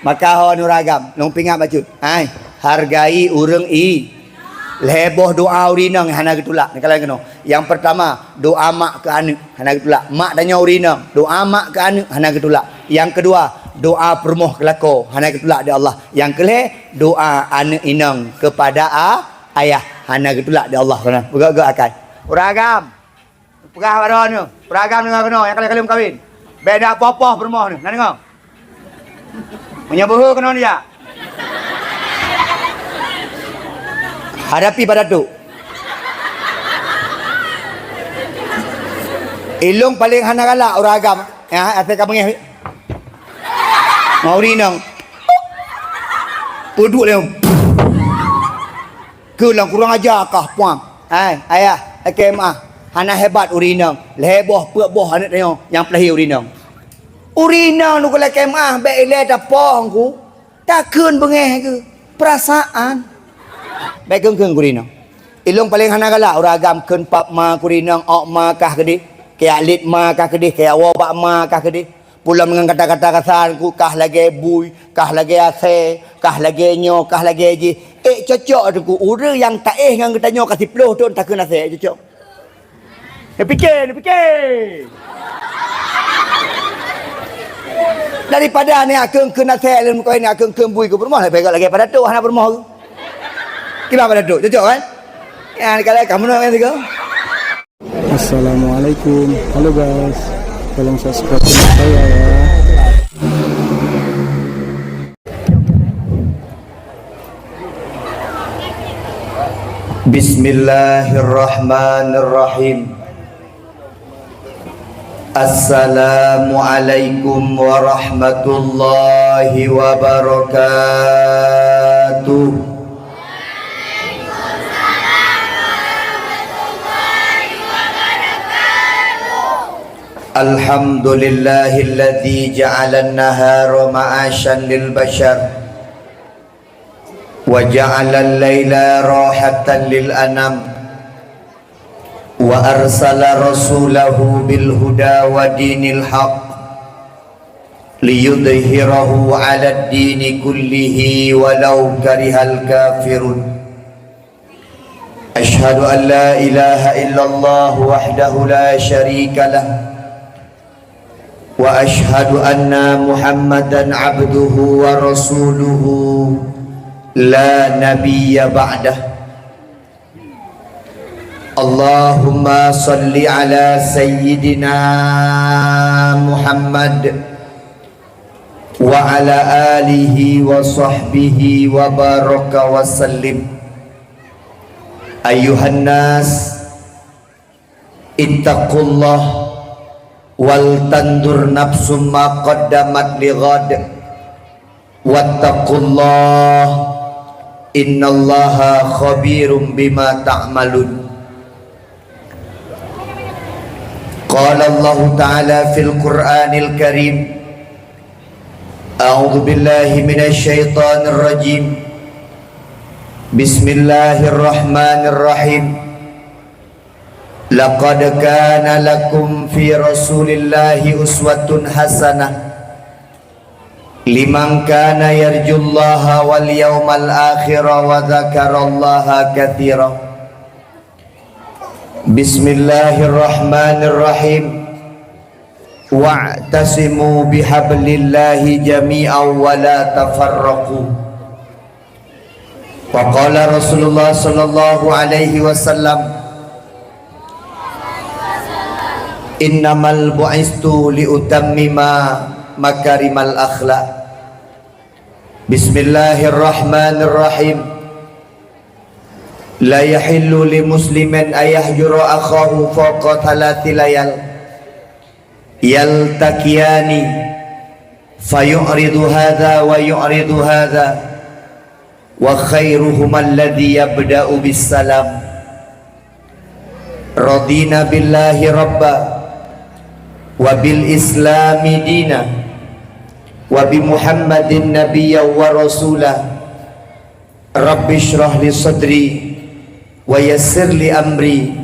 Maka hawa nuragam long pingat bacut. Ai, hargai urang i. Leboh doa urinang hana getulak. Kalau kena. Yang pertama, doa mak ke anak hana getulak. Mak tanya urinang, doa mak ke anak hana getulak. Yang kedua, doa permoh kelako hana getulak dia Allah. Yang kelih, doa anak inang kepada ayah hana getulak dia Allah. Kena. Beragam akan. Uragam. Pegah pada ni. Uragam dengar kena yang kali-kali kawin. Beda popoh permoh ni. Nak dengar? Menyebuh kena dia. Hadapi pada tu. Ilung paling hana galak orang agam. Ya, atas kamu ngeh. Mau rinang. Puduk dia. Kelang kurang ajar kah puang. Hai, ayah, akemah. Hana hebat urinang. Leboh boh anak dia yang pelahir urinang. Urinang nu kalau kemah baik le dah pong ku. Takun bengeh ke. Perasaan. Baik keng kurina. Ilung paling hana galak orang agam ken pap ma kurina ok ma kah kedih. Kayak lit ma kah kedih, kayak wabak ma kah kedih. Pulang dengan kata-kata kasar ku kah lagi bui, kah lagi ase, kah lagi nyo, kah lagi ji. Cocok tu ku ura yang tak dengan kita nyo kasih peluh tu tak kena ase cocok. Dia fikir. Daripada ni akeng kena ase ilmu kau ni akeng bui ku rumah lebih lagi pada tu hana rumah ku. Gimana pada tu? Cocok kan? Ya, kalau kamu nak kan juga. Assalamualaikum. Halo guys. Tolong subscribe channel saya ya. Bismillahirrahmanirrahim. Assalamualaikum warahmatullahi wabarakatuh. Alhamdulillahilladzi ja'alan nahara ma'asyan lil bashar wa ja'alal laila rahatan lil anam wa arsala rasulahu bil huda wa dinil haq liyudhhirahu 'alad dini kullihi walau karihal kafirun. Ashhadu an la ilaha illallah wahdahu la syarika lah wa ashhadu anna Muhammadan abduhu wa rasuluhu la nabiyya ba'dah. Allahumma salli ala sayyidina Muhammad wa ala alihi wa sahbihi wa baraka wa sallim. Ayuhan nas ittaqullah wal tandur nafsum ma qaddamat li ghad wattaqullah innallaha khabirum bima ta'malun. Qala Allah ta'ala fil Qur'anil Karim a'udzu billahi minasy syaithanir rajim. Bismillahirrahmanirrahim. Laqad kana lakum fi rasulillahi uswatun hasanah liman kana yarjullaha wal yawmal akhira wa dzakarallaha katsira. Bismillahirrahmanirrahim. Wa'tasimu bihablillahi jami'an wa la tafarraqu. Wa qala Rasulullah sallallahu alaihi wasallam, innamal bu'istu liutammima makarimal akhlaq. Bismillahirrahmanirrahim. La yahillu li muslimin ayahjura akhahu fawqa thalathi layal yaltaqiyani fayu'ridu hadha wa yu'ridu hadha wa khairuhum alladhi yabda'u bis salam. Radina billahi rabba wa bil islami dina wa bi muhammadin nabiyya wa rasulah. Rabbi shrah li sadri wa yassir li amri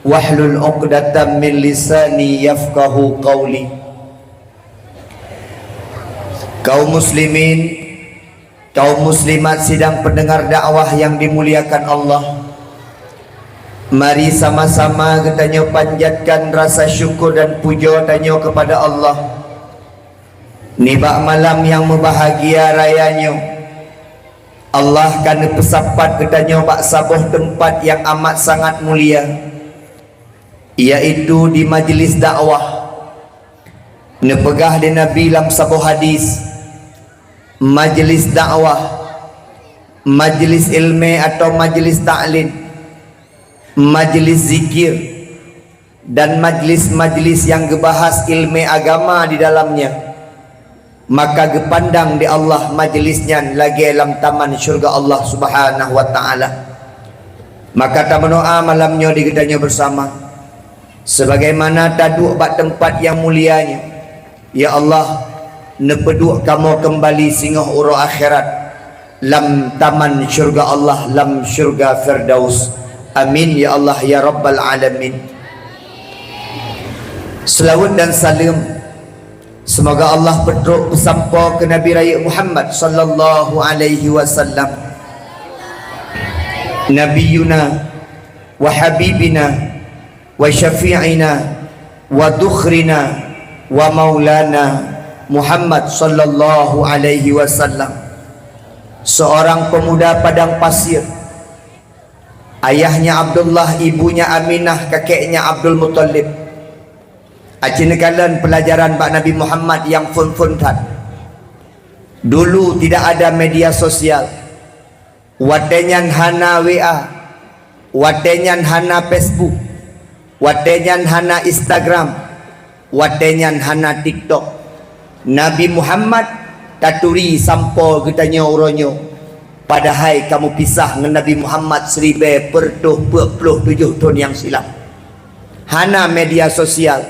wahlul 'uqdatam min lisani yafqahu qawli. Kaum muslimin, kaum muslimat sidang pendengar dakwah yang dimuliakan Allah, mari sama-sama kita panjatkan rasa syukur dan puja tanya kepada Allah. Nibak malam yang membahagia rayanya, Allah kan pesapat kita bak sabuh tempat yang amat sangat mulia, iaitu di majlis dakwah. Nepegah di Nabi dalam sabuh hadis, majlis dakwah, majlis ilmu atau majlis ta'lim, majlis zikir, dan majlis-majlis yang gebahas ilmu agama di dalamnya, maka gepandang di Allah majlisnya lagi dalam taman syurga Allah subhanahu wa ta'ala. Maka tak berdoa malamnya digedanya bersama, sebagaimana taduk bak tempat yang mulianya. Ya Allah, nepeduk kamu kembali singoh uro akhirat lam taman syurga Allah, lam syurga firdaus. Amin ya Allah ya rabbal alamin. Selawat dan salam semoga Allah peduk sampai ke Nabi Raya Muhammad sallallahu alaihi wasallam, nabiyuna wa habibina wa syafi'ina wa dukhrina wa maulana Muhammad sallallahu alaihi wasallam, seorang pemuda padang pasir, ayahnya Abdullah, ibunya Aminah, kakeknya Abdul Muttalib. Acinekalan pelajaran Pak Nabi Muhammad yang fun-funtan. Dulu tidak ada media sosial, watenyan hana WA, watenyan hana Facebook, watenyan hana Instagram, watenyan hana TikTok. Nabi Muhammad taturi sampo getanya uronyo, padahal kamu pisah dengan Nabi Muhammad 1427 tahun yang silam. Hana media sosial,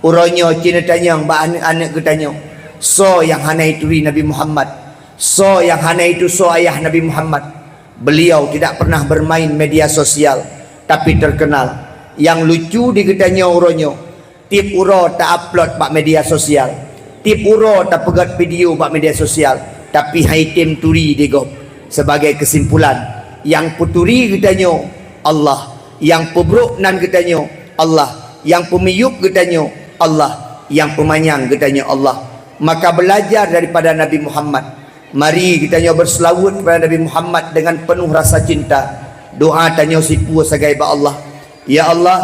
uronyo cina tanyang ba anak-anak getanya, so yang hana itu Nabi Muhammad, so yang hana itu so ayah Nabi Muhammad. Beliau tidak pernah bermain media sosial, tapi terkenal. Yang lucu di getanya uronyo, tip uro tak upload pak media sosial, tip uro tak pegat video pak media sosial, tapi haitim turi digop. Sebagai kesimpulan, yang puturi getanya Allah, yang pebruk nan getanya Allah, yang pemiyuk getanya Allah, yang pemanyang getanya Allah. Maka belajar daripada Nabi Muhammad. Mari kitanya berselawat kepada Nabi Muhammad dengan penuh rasa cinta. Doa tanya sipu segai ba Allah. Ya Allah,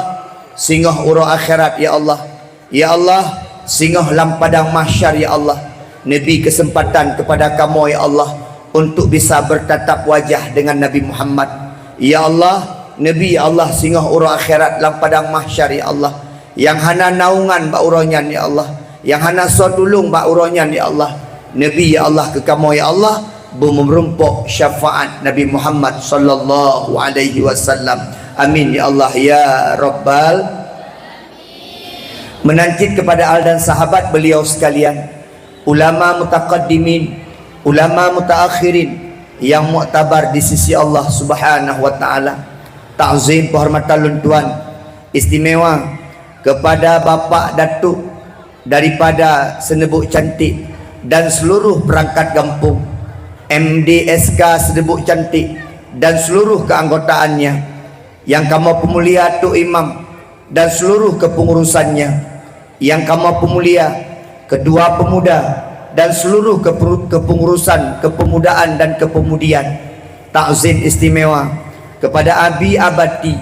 singoh uro akhirat ya Allah. Ya Allah, singoh lam padang mahsyar ya Allah. Nabi kesempatan kepada kamu ya Allah untuk bisa bertatap wajah dengan Nabi Muhammad. Ya Allah, Nabi ya Allah, singoh uro akhirat lam padang mahsyar ya Allah. Yang hana naungan ba uronyan ya Allah, yang hana so tulung ba uronyan ya Allah. Nabi ya Allah ke kamu ya Allah, merumpuk syafaat Nabi Muhammad sallallahu alaihi wasallam. Amin ya Allah ya rabbal. Menancit kepada al dan sahabat beliau sekalian, ulama mutaqaddimin, ulama mutaakhirin yang muktabar di sisi Allah subhanahu wa ta'ala. Ta'zim penghormatan luntuan istimewa kepada Bapak Datuk daripada Senebuk Cantik dan seluruh perangkat kampung, MDSK Senebuk Cantik dan seluruh keanggotaannya, yang kamu pemulia Tuk Imam dan seluruh kepengurusannya, yang kamu pemulia kedua pemuda dan seluruh kepengurusan kepemudaan dan kepemudian. Ta'zim istimewa kepada Abi Abadi,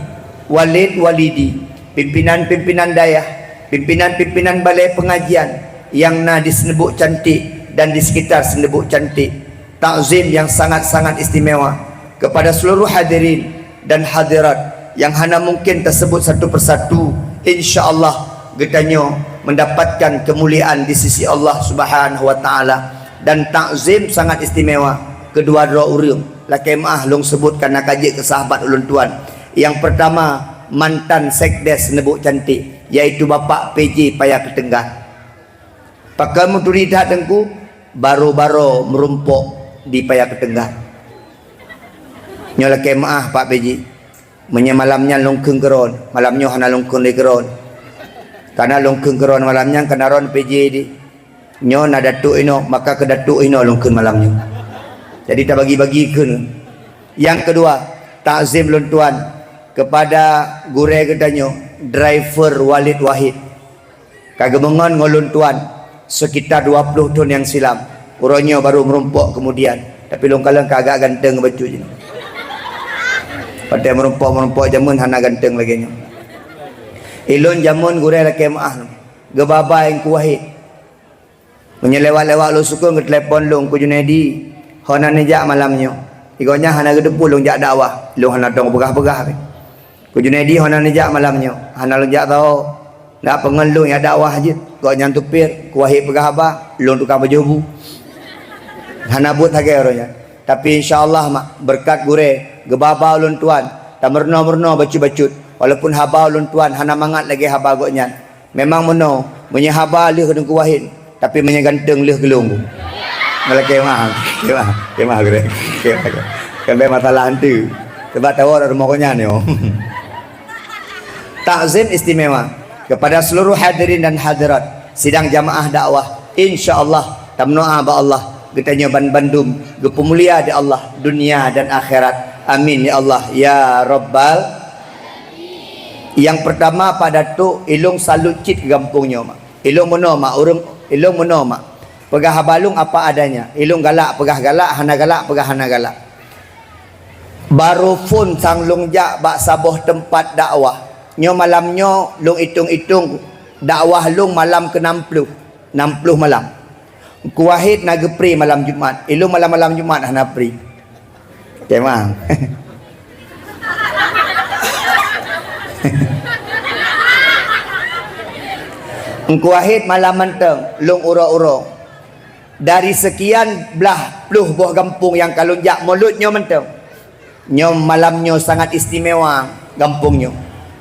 Walid Walidi, pimpinan-pimpinan dayah, pimpinan-pimpinan balai pengajian yang di Senebuk Cantik dan di sekitar Senebuk Cantik. Ta'zim yang sangat-sangat istimewa kepada seluruh hadirin dan hadirat yang hana mungkin tersebut satu persatu, insya-Allah getanya mendapatkan kemuliaan di sisi Allah subhanahu wa ta'ala. Dan ta'zim sangat istimewa kedua-dua urang laki maah long sebutkan nak kaji ke sahabat ulun tuan. Yang pertama, mantan sekdes Senebuk Cantik, yaitu Bapak PJ Paya Ketengah. Pakai muturi dah tengku baru-baru merumpuk di Paya Ketengah. Nyola kemaah Pak PJ menyemalamnya longkeng keron, malamnya hana longkeng di keron. Karena longkeng keron malamnya kena ron PJ di Nyo nak datuk ino, maka ke datuk ino lungkun malamnya. Jadi tak bagi-bagi ke. Yang kedua, takzim lun tuan kepada gure gedanyo driver Walid Wahid. Kagemengon ngolun tuan sekitar 20 tahun yang silam. Uronyo baru merumpok kemudian. Tapi lung kalang kagak ganteng baju je. Pada merumpok jamun hana ganteng lagi nyo. Ilun jamun gure laki maah. Gebaba yang kuahid. Menyelewat-lewat lu suka ke telefon lu ku Junaidi. Hana nejak malamnya. Igonya hana gedepu lu jak dakwah. Lu hana dong pegah-pegah. Ku Junaidi hana nejak malamnya. Hana lu jak tahu. Nak pengelung ya dakwah je. Kau nyantupir kuahid pegah apa? Lu tukang berjubu. Hana buat lagi orangnya. Tapi insya-Allah mak berkat gure gebaba ulun tuan. Tak merno-merno bacut-bacut. Walaupun haba ulun tuan hana mangat lagi haba goknya. Memang meno menyahaba lih kedeng kuahid. Tapi menyeganteng lih gelung. Malah kemah gure. Kan be masalah hantu. Sebab tahu orang rumah konya ni. Takzim istimewa kepada seluruh hadirin dan hadirat sidang jamaah dakwah. Insya-Allah tamnoa ba Allah getanya bandum gepemulia di Allah dunia dan akhirat. Amin ya Allah ya rabbal. Yang pertama pada tu ilung salut cit gampungnya mak. Ilung meno mak urang ilung meno mak. Pegah balung apa adanya. Ilung galak pegah galak, hana galak pegah hana galak. Baru pun sang lung jak bak saboh tempat dakwah. Nyo malamnyo lung hitung-hitung dakwah lung malam ke-60. 60 malam. Kuahid nak gepri malam Jumaat. Ilung malam-malam Jumaat hana pri. Kemang. Kuahid malam menteng lung uro-uro. Dari sekian belah puluh buah kampung yang kalunjak mulutnya menteng. Nyo malamnya sangat istimewa kampungnya.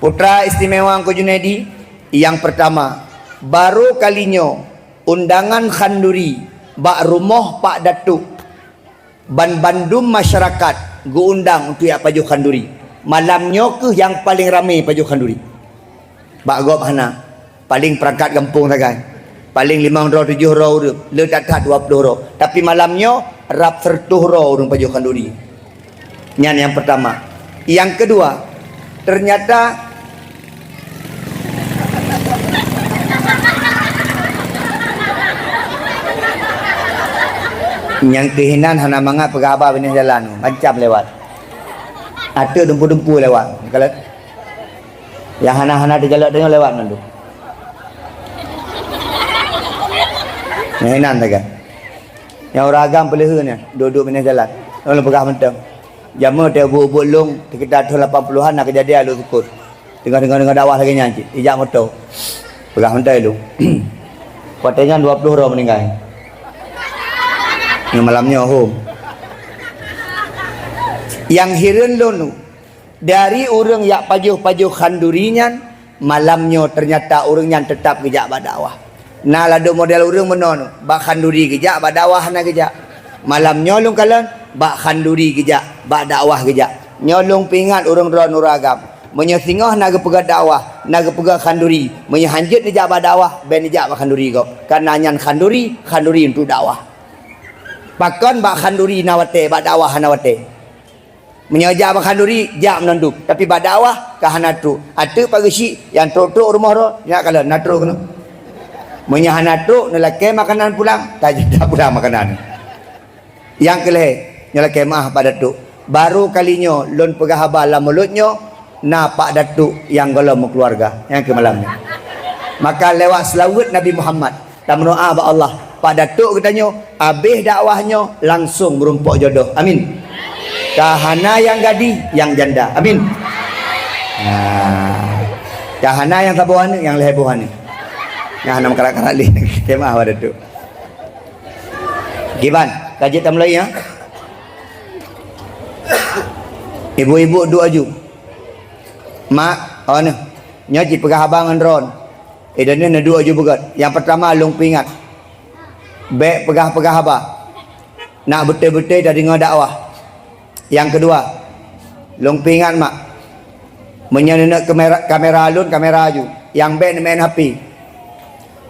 Putra istimewa Ko Junaidi yang pertama, baru kalinya undangan khanduri bak rumah Pak Datuk bandum masyarakat gu undang untuk ya paju khanduri. Malamnya ke yang paling ramai paju khanduri. Bak gop hana paling perangkat kampung tagai. Paling 500 7 ro urang, le tak 20 ro. Tapi malamnya rap 100 ro urang paju khanduri. Nyan yang pertama. Yang kedua, ternyata yang kehinan hana mangat pegaba benih jalan macam lewat. Ada dempu-dempu lewat. Kalau yang hana-hana di jalan dia lewat nandu. Kehinan tak kan? Yang orang agam pelihnya duduk benih jalan. Lalu pegah mentang. Jama dia buat long sekitar tahun 80-an nak kejadian lu tukut. Dengar dakwah lagi nyanyi. Ijak motor. Pegah mentang lu. Kuatnya 20 orang meninggal. Yang malamnya home. Yang hiren lonu dari orang yang pajuh-pajuh khandurinya malamnya ternyata orang yang tetap kejak badakwah. Nah lado model orang menon bak khanduri kejak badakwah na kejak. Malamnya long kalan bak khanduri kejak bak dakwah kejak. Nyolong pingat orang ron uragam. Menyesingah nak pegah dakwah, nak pegah khanduri, menyehanjut kejak badakwah, ben kejak bak khanduri kau. Karena nyan khanduri untuk dakwah. Pakon bak khanduri nawate bak dakwah nawate. Menyajak bak khanduri jak menanduk, tapi bak dakwah ka hanatu. Atu pagi si yang truk rumah ro, ya kala natru kena. Menyahanatu nelake makanan pulang, tak pulang makanan. Yang kelih nyelake mah pada tu. Baru kalinya lon pegah habala mulutnya na Pak Datuk yang golong keluarga yang ke malamnya. Maka lewat selawat Nabi Muhammad dan berdoa ba Allah Pak Datuk katanya habis dakwahnya langsung merumpok jodoh. Amin. Kahana yang gadi yang janda. Amin. Nah, kahana yang tabuhan yang lehebuhan ni. Yang hana makarak-karak li. Kemah Pak Datuk. Giban, kaji tamlai ya. Ibu-ibu dua aju. Mak, oh ni. Nyaji pegah abangan ron. Dan ni dua aju begat. Yang pertama lung pingat. Bek pegah-pegah apa? Nak betul-betul dari dakwah. Yang kedua, lung pingat mak. Menyenak kamera alun, kamera aju. Yang bek main HP.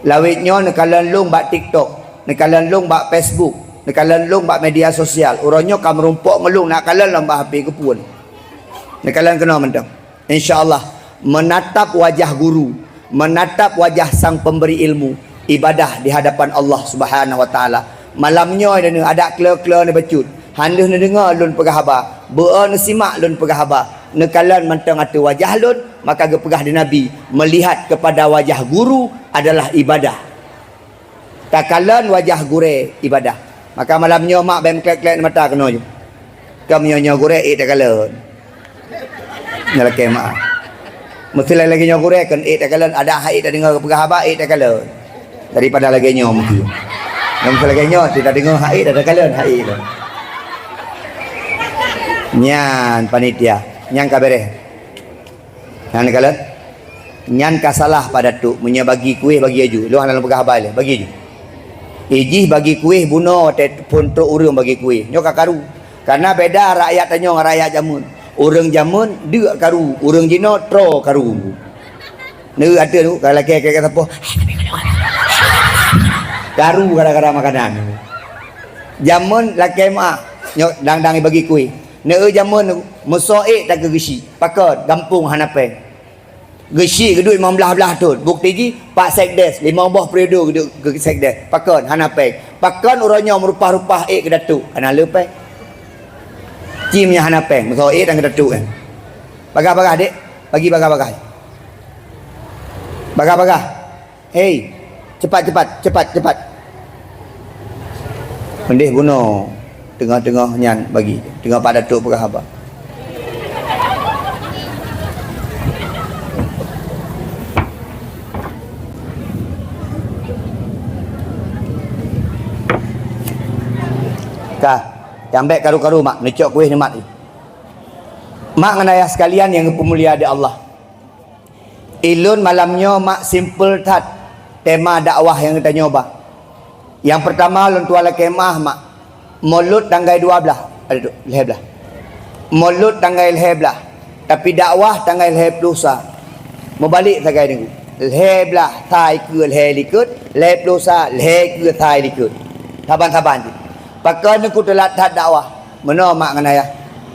Lawitnya nekalan lung bak TikTok. nekalan long bak Facebook, nekalan long bak media sosial. Uronyo kam rumpok ngelung nak kalan lambah HP ke pun. Nekalan kena mentang. Insya-Allah menatap wajah guru, menatap wajah sang pemberi ilmu, ibadah di hadapan Allah Subhanahu wa taala. Malamnya ada kler-kler ni becut. Handus ni dengar lun pegah haba. Bea ni simak lun pegah haba. Nekalan mentang atu wajah lun, maka ge pegah di Nabi melihat kepada wajah guru adalah ibadah. Takalan wajah gure ibadah. Maka malamnya mak bem klek-klek mata kena je. Kamu nyonya gure takalan. Nyalake mak. Mesti lagi nyo gure kan takalan ada haid tak dengar pegah haba takalan. Daripada lagi nyo mesti. Yang lagi nyo tidak dengar haid takalan haid. Nyan panitia, nyan kabere. Nyan kalat. Nyan kasalah pada tu, punya bagi kuih bagi aju. Lu dalam pegah habal bagi aju. Iji bagi kuih buno te puntuk urang bagi kuih. Nyo kakaru. Karena beda rakyat tanyo dengan rakyat jamun. Urang jamun dia karu, urang jino tro karu. Ni ada tu kalau laki-laki kata apa? Karu gara-gara makanan. Jamun laki mak nyo dang-dang bagi kuih. Neu jamun musoik tak gesi. Pakat gampung hanape. Gesi keduk 15 tu. Bukti ji Pak Sekdes 15 periode keduk ke Sekdes. Pakat hanape. Pakat orangnya merupah-rupah ke datuk. Ana lepai. Cimnya hanape musoik dan ke datuk kan. Bagah-bagah dek. Bagi bagah-bagah. Bagah-bagah. Hey, cepat. Pendih bunuh. Tengah-tengah nyan bagi tengah pada tok pegah haba. Kah, jambek karu-karu mak necok kuih ni mak. Mak dengan ayah sekalian yang pemulia di Allah. Ilun malamnya mak simple tat tema dakwah yang kita nyoba. Yang pertama lun tuala kemah mak mulut tanggal 12 ada tu leher belah mulut tanggal leher belah tapi dakwah tanggal leher pelusa mau balik sagai ni leher belah thai ke leher likut leher pelusa leher ke thai likut saban-saban je pakai ni ku telat tak dakwah mana mak dengan ayah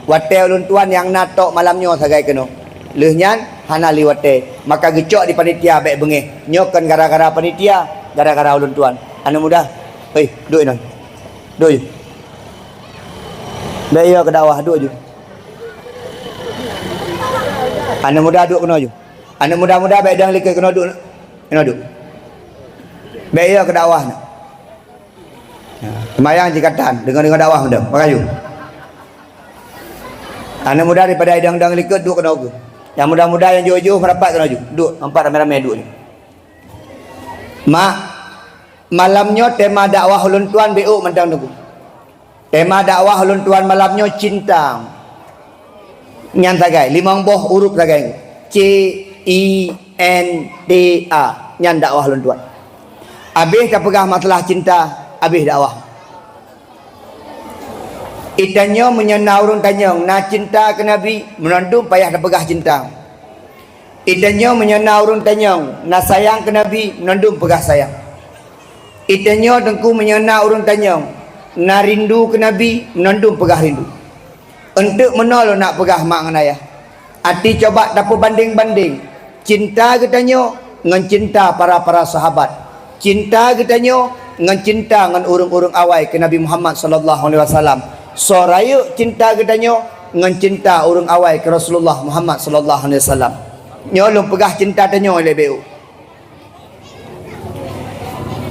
watel lun tuan yang natok malamnya sagai kena lehnya hana liwate maka gecok di panitia baik bengih nyokan gara-gara panitia gara-gara ulun tuan anu mudah duduk ni duduk je Dia ke dakwah duduk je. Anak muda duduk kena je. Anak muda-muda baik dah likit kena duduk. Kena duduk. Baik ke dakwah nak. Semayang jikatan dengan dakwah muda. Makaju. Anak muda daripada idang-idang likit duduk kena ke. Yang muda-muda yang jauh-jauh merapat kena je. Duduk nampak ramai-ramai duduk je. Mak malamnya tema dakwah ulun tuan BO mentang tu. Tema dakwah ulun tuan malamnya cinta. Nyan sagai 5 buah huruf sagai. CINTA. Nyan dakwah ulun tuan. Habis tak pegah masalah cinta, habis dakwah. Itanya menyena urun tanyang, na cinta ke Nabi, menandum payah dah pegah cinta. Itanya menyena urun tanyang, na sayang ke Nabi, menandum pegah sayang. Itanya tengku menyena urun tanyang, na rindu ke Nabi, menandum pegah rindu. Untuk mana lo nak pegah mak dengan ayah? Hati coba tak banding-banding. Cinta katanya dengan cinta para sahabat. Cinta katanya dengan cinta dengan urung-urung awai ke Nabi Muhammad sallallahu alaihi wasallam. Soraya cinta katanya dengan cinta urung awai ke Rasulullah Muhammad sallallahu alaihi wasallam. Nyolong pegah cinta tanya oleh BU.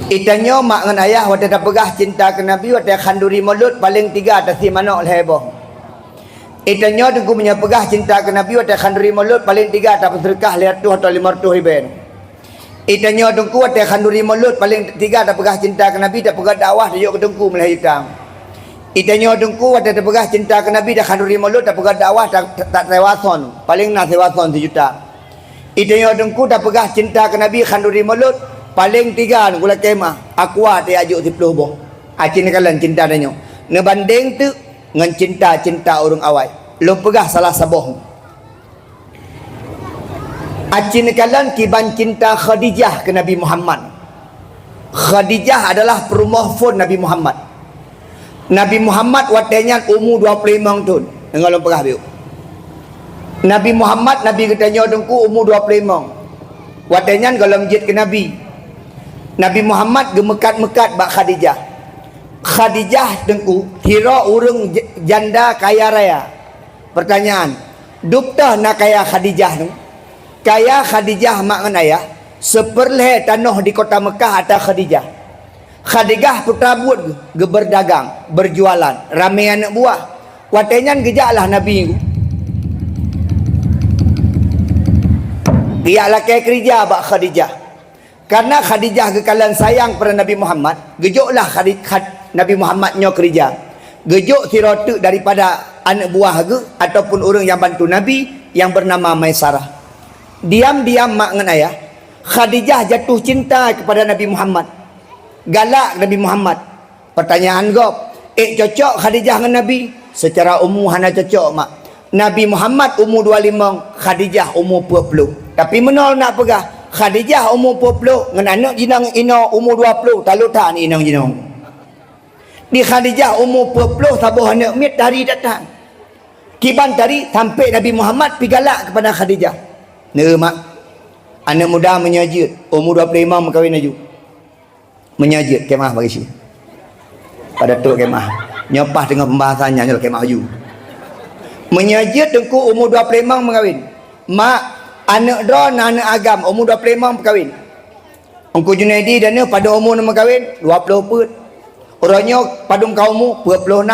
Itanya mak dengan ayah wata dah pegah cinta ke Nabi wata khanduri mulut paling 3 atas mana oleh heboh. Itanya tengku punya pegah cinta ke Nabi wata khanduri mulut paling 3 atas sedekah 100 atau 500 ribu. Itanya tengku wata khanduri mulut paling 3 atas pegah cinta ke Nabi dah pegah dakwah dia ke tengku melih hitam. Itanya tengku wata dah pegah cinta ke Nabi dah khanduri mulut dah pegah dakwah tak sewason paling nak sewason 1 juta. Itanya tengku dah pegah cinta ke Nabi khanduri mulut paling 3 gula kemah aqua dia ajuk 10 boh. Acin kalan cinta danyo. Ngebanding tu dengan cinta orang awai. Lu pegah salah saboh. Acin kalan kiban cinta Khadijah ke Nabi Muhammad. Khadijah adalah perumah phone Nabi Muhammad. Nabi Muhammad watanya umur 25 tahun. Dengar lo pegah biu. Nabi Muhammad Nabi katanya dengku umur 25. Watanya kalau masjid ke Nabi. Nabi Muhammad gemekat-mekat bak Khadijah. Khadijah dengku kira urang janda kaya raya. Pertanyaan, dukta nak kaya Khadijah tu? Kaya Khadijah mak ngan ayah seperleh tanah di kota Mekah atas Khadijah. Khadijah putra buat ge berdagang, berjualan, ramai anak buah. Watenyan gejaklah Nabi. Dia lah kaya kerja bak Khadijah. Karena Khadijah kekalan sayang pada Nabi Muhammad, gejoklah Nabi Muhammad nyo kerja. Gejok sirotu daripada anak buah ke ataupun orang yang bantu Nabi yang bernama Maisarah. Diam-diam mak ngan ayah Khadijah jatuh cinta kepada Nabi Muhammad. Galak Nabi Muhammad. Pertanyaan gop, cocok Khadijah dengan Nabi? Secara umum hana cocok mak. Nabi Muhammad umur 25, Khadijah umur 40. Tapi menol nak pegah Khadijah umur 40 dengan anak jinang ino umur 20, talu tak ni inang jinang. Di Khadijah umur 40 sabuh anak mit dari datang. Kiban tadi sampai Nabi Muhammad pi galak kepada Khadijah. Ne mak. Anak muda menyajit, umur 25 berkahwin aju. Menyajit kemah bagi si. Pada tu kemah. Nyopah dengan pembahasannya nyolah kemah aju. Menyajit dengku umur 25 berkahwin. Mak, anak dron anak agam umur 25 berkahwin. Engku Junaidi dan dia pada umur nak berkahwin 20 put. Orangnya padung kau umur 26.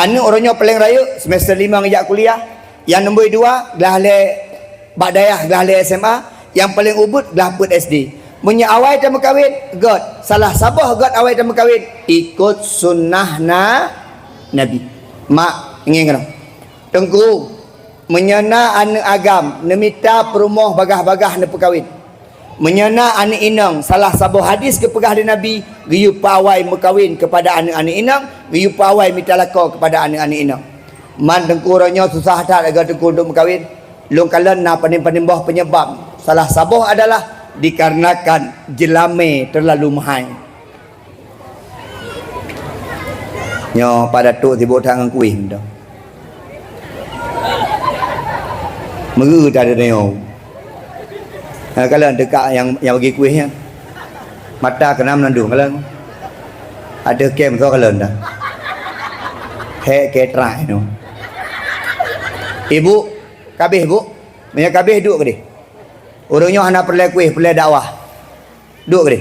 Anak orangnya paling raya semester 5 ngejak kuliah. Yang nombor 2 gelah le Badayah gelah le SMA. Yang paling ubud gelah put SD. Punya awal dan berkahwin God. Salah sabah God awal dan berkahwin ikut sunnah Nabi. Mak ingin kena tengku menyana anak agam nemita perumah bagah-bagah ne perkahwin. Menyana anak inang salah sabah hadis ke pegah di Nabi giyu pawai berkahwin kepada anak-anak inang, giyu pawai minta lako kepada anak-anak inang. Man tengku orangnya susah tak agar tengku untuk berkahwin. Long kalan na panim-panim bah penyebab salah sabah adalah dikarenakan jelame terlalu mahal. Nyo pada tu sibuk tangan kuih dah. Meru tak ada nyo. Kalau dekat yang bagi kuihnya. Mata kena menandung kalau. Ada kem tu kalau dah. Ke try tu. Ibu, kabeh bu. Banyak kabeh duduk ke dia? Orangnya hanya perlu kuih, perlu dakwah. Duduk ke dia?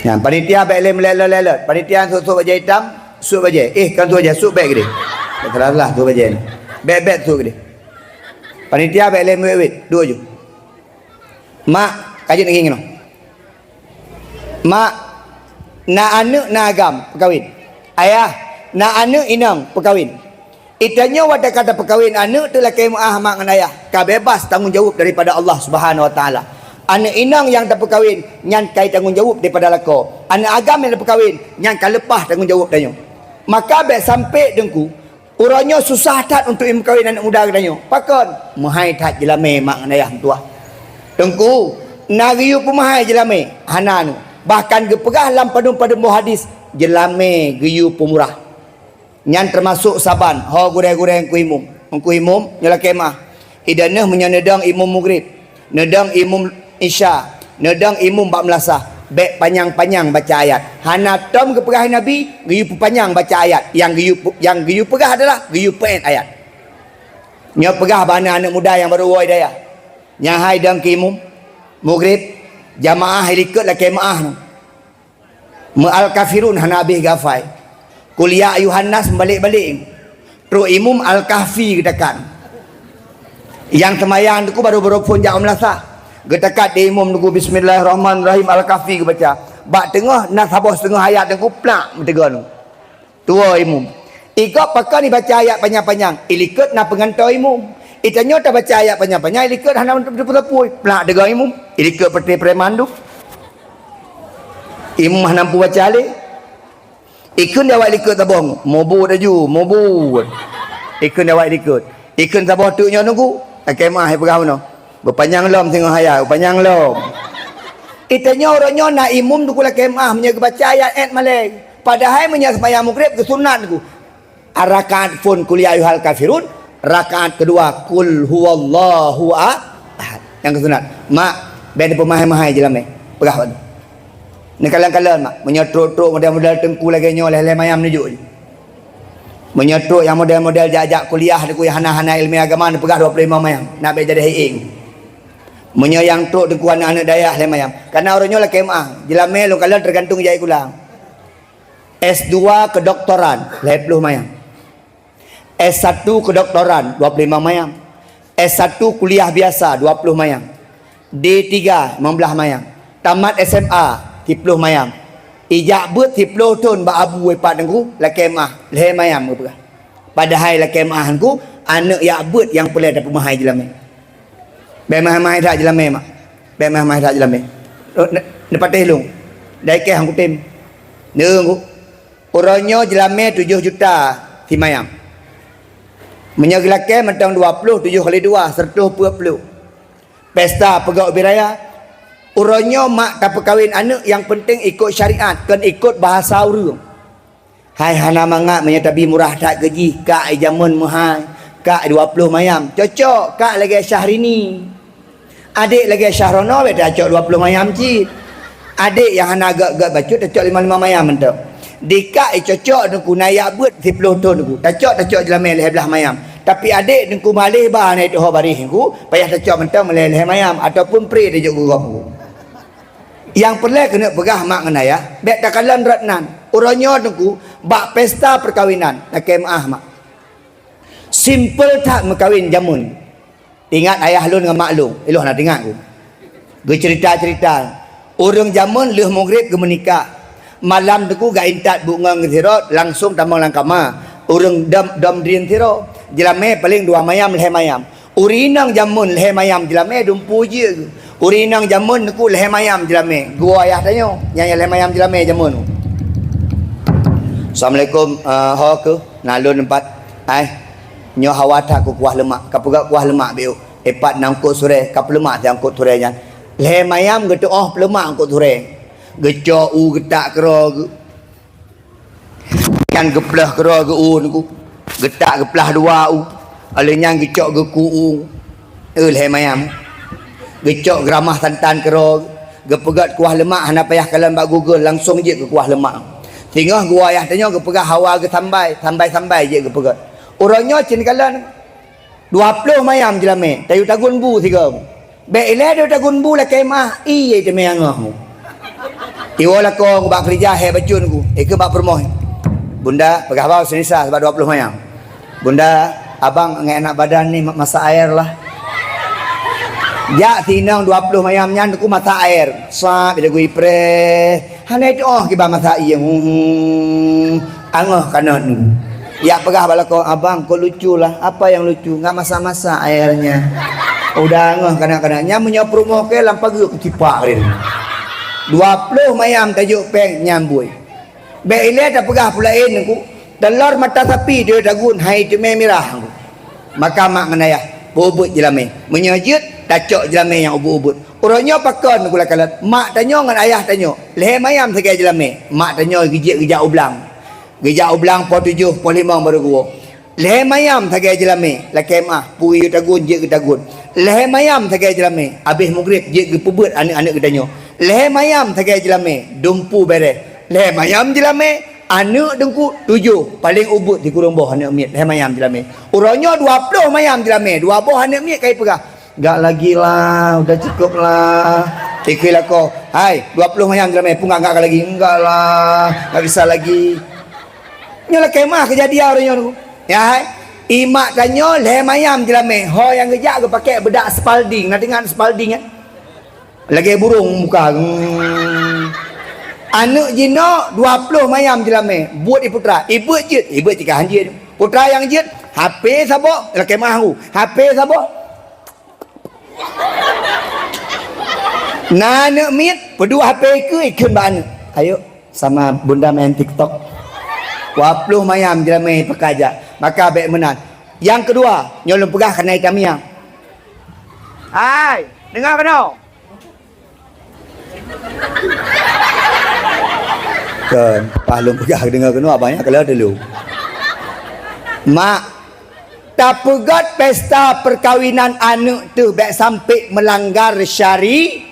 Ya, panitia baik lelet. Panitia sup baju hitam, sup baju. Kan tu aja sup baik ke dia. Terlalah tu baju ni. Baik tu ke dia. Panitia baik lelet, duduk je. Mak, kaji nak ingin. Mak, nak anak nak agam perkahwin. Ayah, nak anak inang perkahwin. Itanya wadah kata perkahwin anak tu laki mu'ah mak dengan ayah. Kau bebas tanggungjawab daripada Allah Subhanahu Wa Taala. Anak inang yang tak perkahwin nyan kai tanggungjawab daripada lako. Anak agam yang tak perkahwin nyan kai lepas tanggungjawab danyo. Maka be sampai dengku urangnya susah tak untuk perkahwin anak muda danyo. Pakon mahai tak jelame mak dengan ayah tua. Dengku nariu pemahai jelame hananu. Bahkan gepegah lam padum-padum hadis jelame giyu pemurah. Nyan termasuk saban ho goreng-goreng ku imum nyala kemah idanah menyanedang imum maghrib nedang imum isya nedang imum bak melasah bek panjang-panjang baca ayat hana tom ke pegah Nabi giyu panjang baca ayat yang giyu pegah adalah giyu pen ayat nya pegah bana anak muda yang baru woi daya nya hai dang ke imum maghrib jamaah ikut la kemah ma'al kafirun hana habis gafai kuliah ayuhan nas balik-balik. Terus imum al-kahfi getakan. Yang temayang tu baru phone jak melasa. Getakat di imum tu bismillahirrahmanirrahim al-kahfi baca. Bak tengah nas habis tengah ayat tu plak mentegan tu. Tua imum. Ikut pakar ni baca ayat panjang-panjang. Ilikut nak pengantar imum. Itanya tak baca ayat panjang-panjang ilikut hana berpui. Plak degang imum. Ilikut peti preman tu. Imum hana nampu baca alik. Ikun dia awak ikut tabung. Mobu daju, mobu. Ikun dia awak ikut. Ikun tabung tuknya nunggu. Kemah hai perah mana. Berpanjang lom tengok haya, berpanjang lom. Itanya orangnya nak imum tu kula kemah menjaga baca ayat malai. Padahal menjaga sembahyang maghrib ke sunat tu. Rakaat pun kul ya ayyuhal kafirun, rakaat kedua kul huwallahu ahad. Yang ke sunat. Mak, ben pemahai-mahai je lamai. Pegah tu. Ni kalian-kalian mak menyetruk-truk model-model tengku lagi nyo leh mayam nijuk je. Menyetruk yang model-model jajak kuliah deku yang hana-hana ilmu agama ni pegah 25 mayam. Nak be jadi hiing. Menyayang truk deku anak-anak dayah leh mayam. Karena orangnya lah kemah. Jelame lu kalian tergantung jai kulang. S2 kedoktoran 20 mayam. S1 kedoktoran 25 mayam. S1 kuliah biasa 20 mayam. D3 15 mayam. Tamat SMA 30 mayam. Ijak bet 30 tahun ba abu epat dengku la kemah leh mayam ke. Padahal la kemah ku anak ya bet yang pelai dapat mahai jelame. Be mahai dak jelame mak. Be mahai dak jelame. Dapat telung. Dai ke hang ku tim. Neung ku. Orangnya jelame 7 juta ti mayam. Menyagilake mentang 20 7 kali 2 120. Pesta pegawai biraya. Urangnya mak tak perkahwin anak yang penting ikut syariat kan ikut bahasa urang. Hai hana mangak menyatabi murah tak gaji kak jamun mahal kak 20 mayam cocok kak lagi Syahrini adik lagi Syahrono beda cocok 20 mayam cik adik yang hana agak-agak bacut cocok 55 mayam mentok dikak cocok dengku nayak bet 10 tahun dengku cocok jelamai leh belah mayam tapi adik dengku malih bah naik doh barih dengku payah cocok mentok meleh mayam ataupun pri dia jog gurau. Yang perlu kena pegah mak ngena ya. Bek takalan ratnan. Orangnya dengku bak pesta perkahwinan. Nak kemah mak. Simple tak mekawin jamun. Ingat ayah lu dengan mak lu. Eloh nak dengar aku. Gue cerita-cerita. Orang jamun leh maghrib ke menikah. Malam dengku gak intat bunga ngerot langsung tambang langkama. Orang dam drin tiro. Jelame paling 2 mayam leh mayam. Urinang jamun leh mayam jelame dumpu je. Urinang jamun ku leh mayam jelame. Gua ayah tanya, yang leh mayam jelame jamun. Assalamualaikum ke nalun empat. Ai nyo hawata ku kuah lemak. Kapugak kuah lemak biu. Epat nangkut sore kap lemak yang angkut sore jan. Leh mayam getu oh lemak angkut sore. Geco u getak kero ge. Kan geplah kero ge u ku. Getak geplah 2 u. Alenya gecok ge ku u. Leh mayam. Gecok geramah santan kero gepegat kuah lemak hana payah kalian bak Google langsung je ke kuah lemak tinggal gua ayah tanya gepegat hawa ge sambai je gepegat orangnya cin kalian 20 mayam jelame tayu tagun bu 3 be ile do tagun bu la kemah iye te meangah iwala ko bak kerja he bacun ku ke bak permoh bunda pegah bawa senisa sebab 20 mayam bunda abang enak badan ni masak air lah. Ya tinang 20 mayam nyan ku mata air. Sa bila gui pre. Hane itu oh kiba mata iya. Angah kanan. Ya pegah balako abang kau lucu lah. Apa yang lucu? Enggak masa-masa airnya. Udah angah kanan-kanan. Nya menyopruk mo ke lampag ku tipak rin. 20 mayam tajuk peng nyambui. Be ile tak pegah pulain ku. Telur mata sapi dia dagun hai tu merah. Maka mak ngenayah bobot jelame. Menyajut tacok jelame yang ubut-ubut. Orangnya pakon kula kalat. Mak tanya dengan ayah tanya. Leh mayam segai jelame. Mak tanya gejak ublang. Gejak ublang po 7 po 5 baru gua. Leh mayam segai jelame. La kemah pui tagun je ke tagun. Leh mayam segai jelame. Habis maghrib je ke pebut anak-anak ke tanya. Leh mayam segai jelame. Dumpu beres. Leh mayam jelame. Anak dengku 7 paling ubut di kurung bawah anak miat. Leh mayam jelame. Orangnya 20 mayam jelame. 2 bawah anak miat kai pegah. Gak lagi lah, udah cukup lah. Ikilah kau, hai 20 mayam jelame punggak gak lagi, enggak lah, gak bisa lagi. Nyolah kemah kejadian orangnya tu. Ya hai, imak tanya leh mayam jelame. Ho yang gejak ke pakai bedak Spalding, nak dengar Spalding kan? Lagi burung muka. Anak jino 20 mayam jelame. Buat ibu putra, ibu jit, ibu tiga hanjit. Putra yang jit, HP sabok, lah kemah aku. HP sabok. Nah, nak mit, pedua HP ke ikut ban. Ayo sama bunda main TikTok. 20 mayam jelame pekaja. Maka baik menang. Yang kedua, nyolong pegah kena itamia. Hai, dengar kena. Kan, pahlum pegang dengar kena banyak kalau dulu. Mak, tak pegat pesta perkahwinan anak tu baik sampai melanggar syari.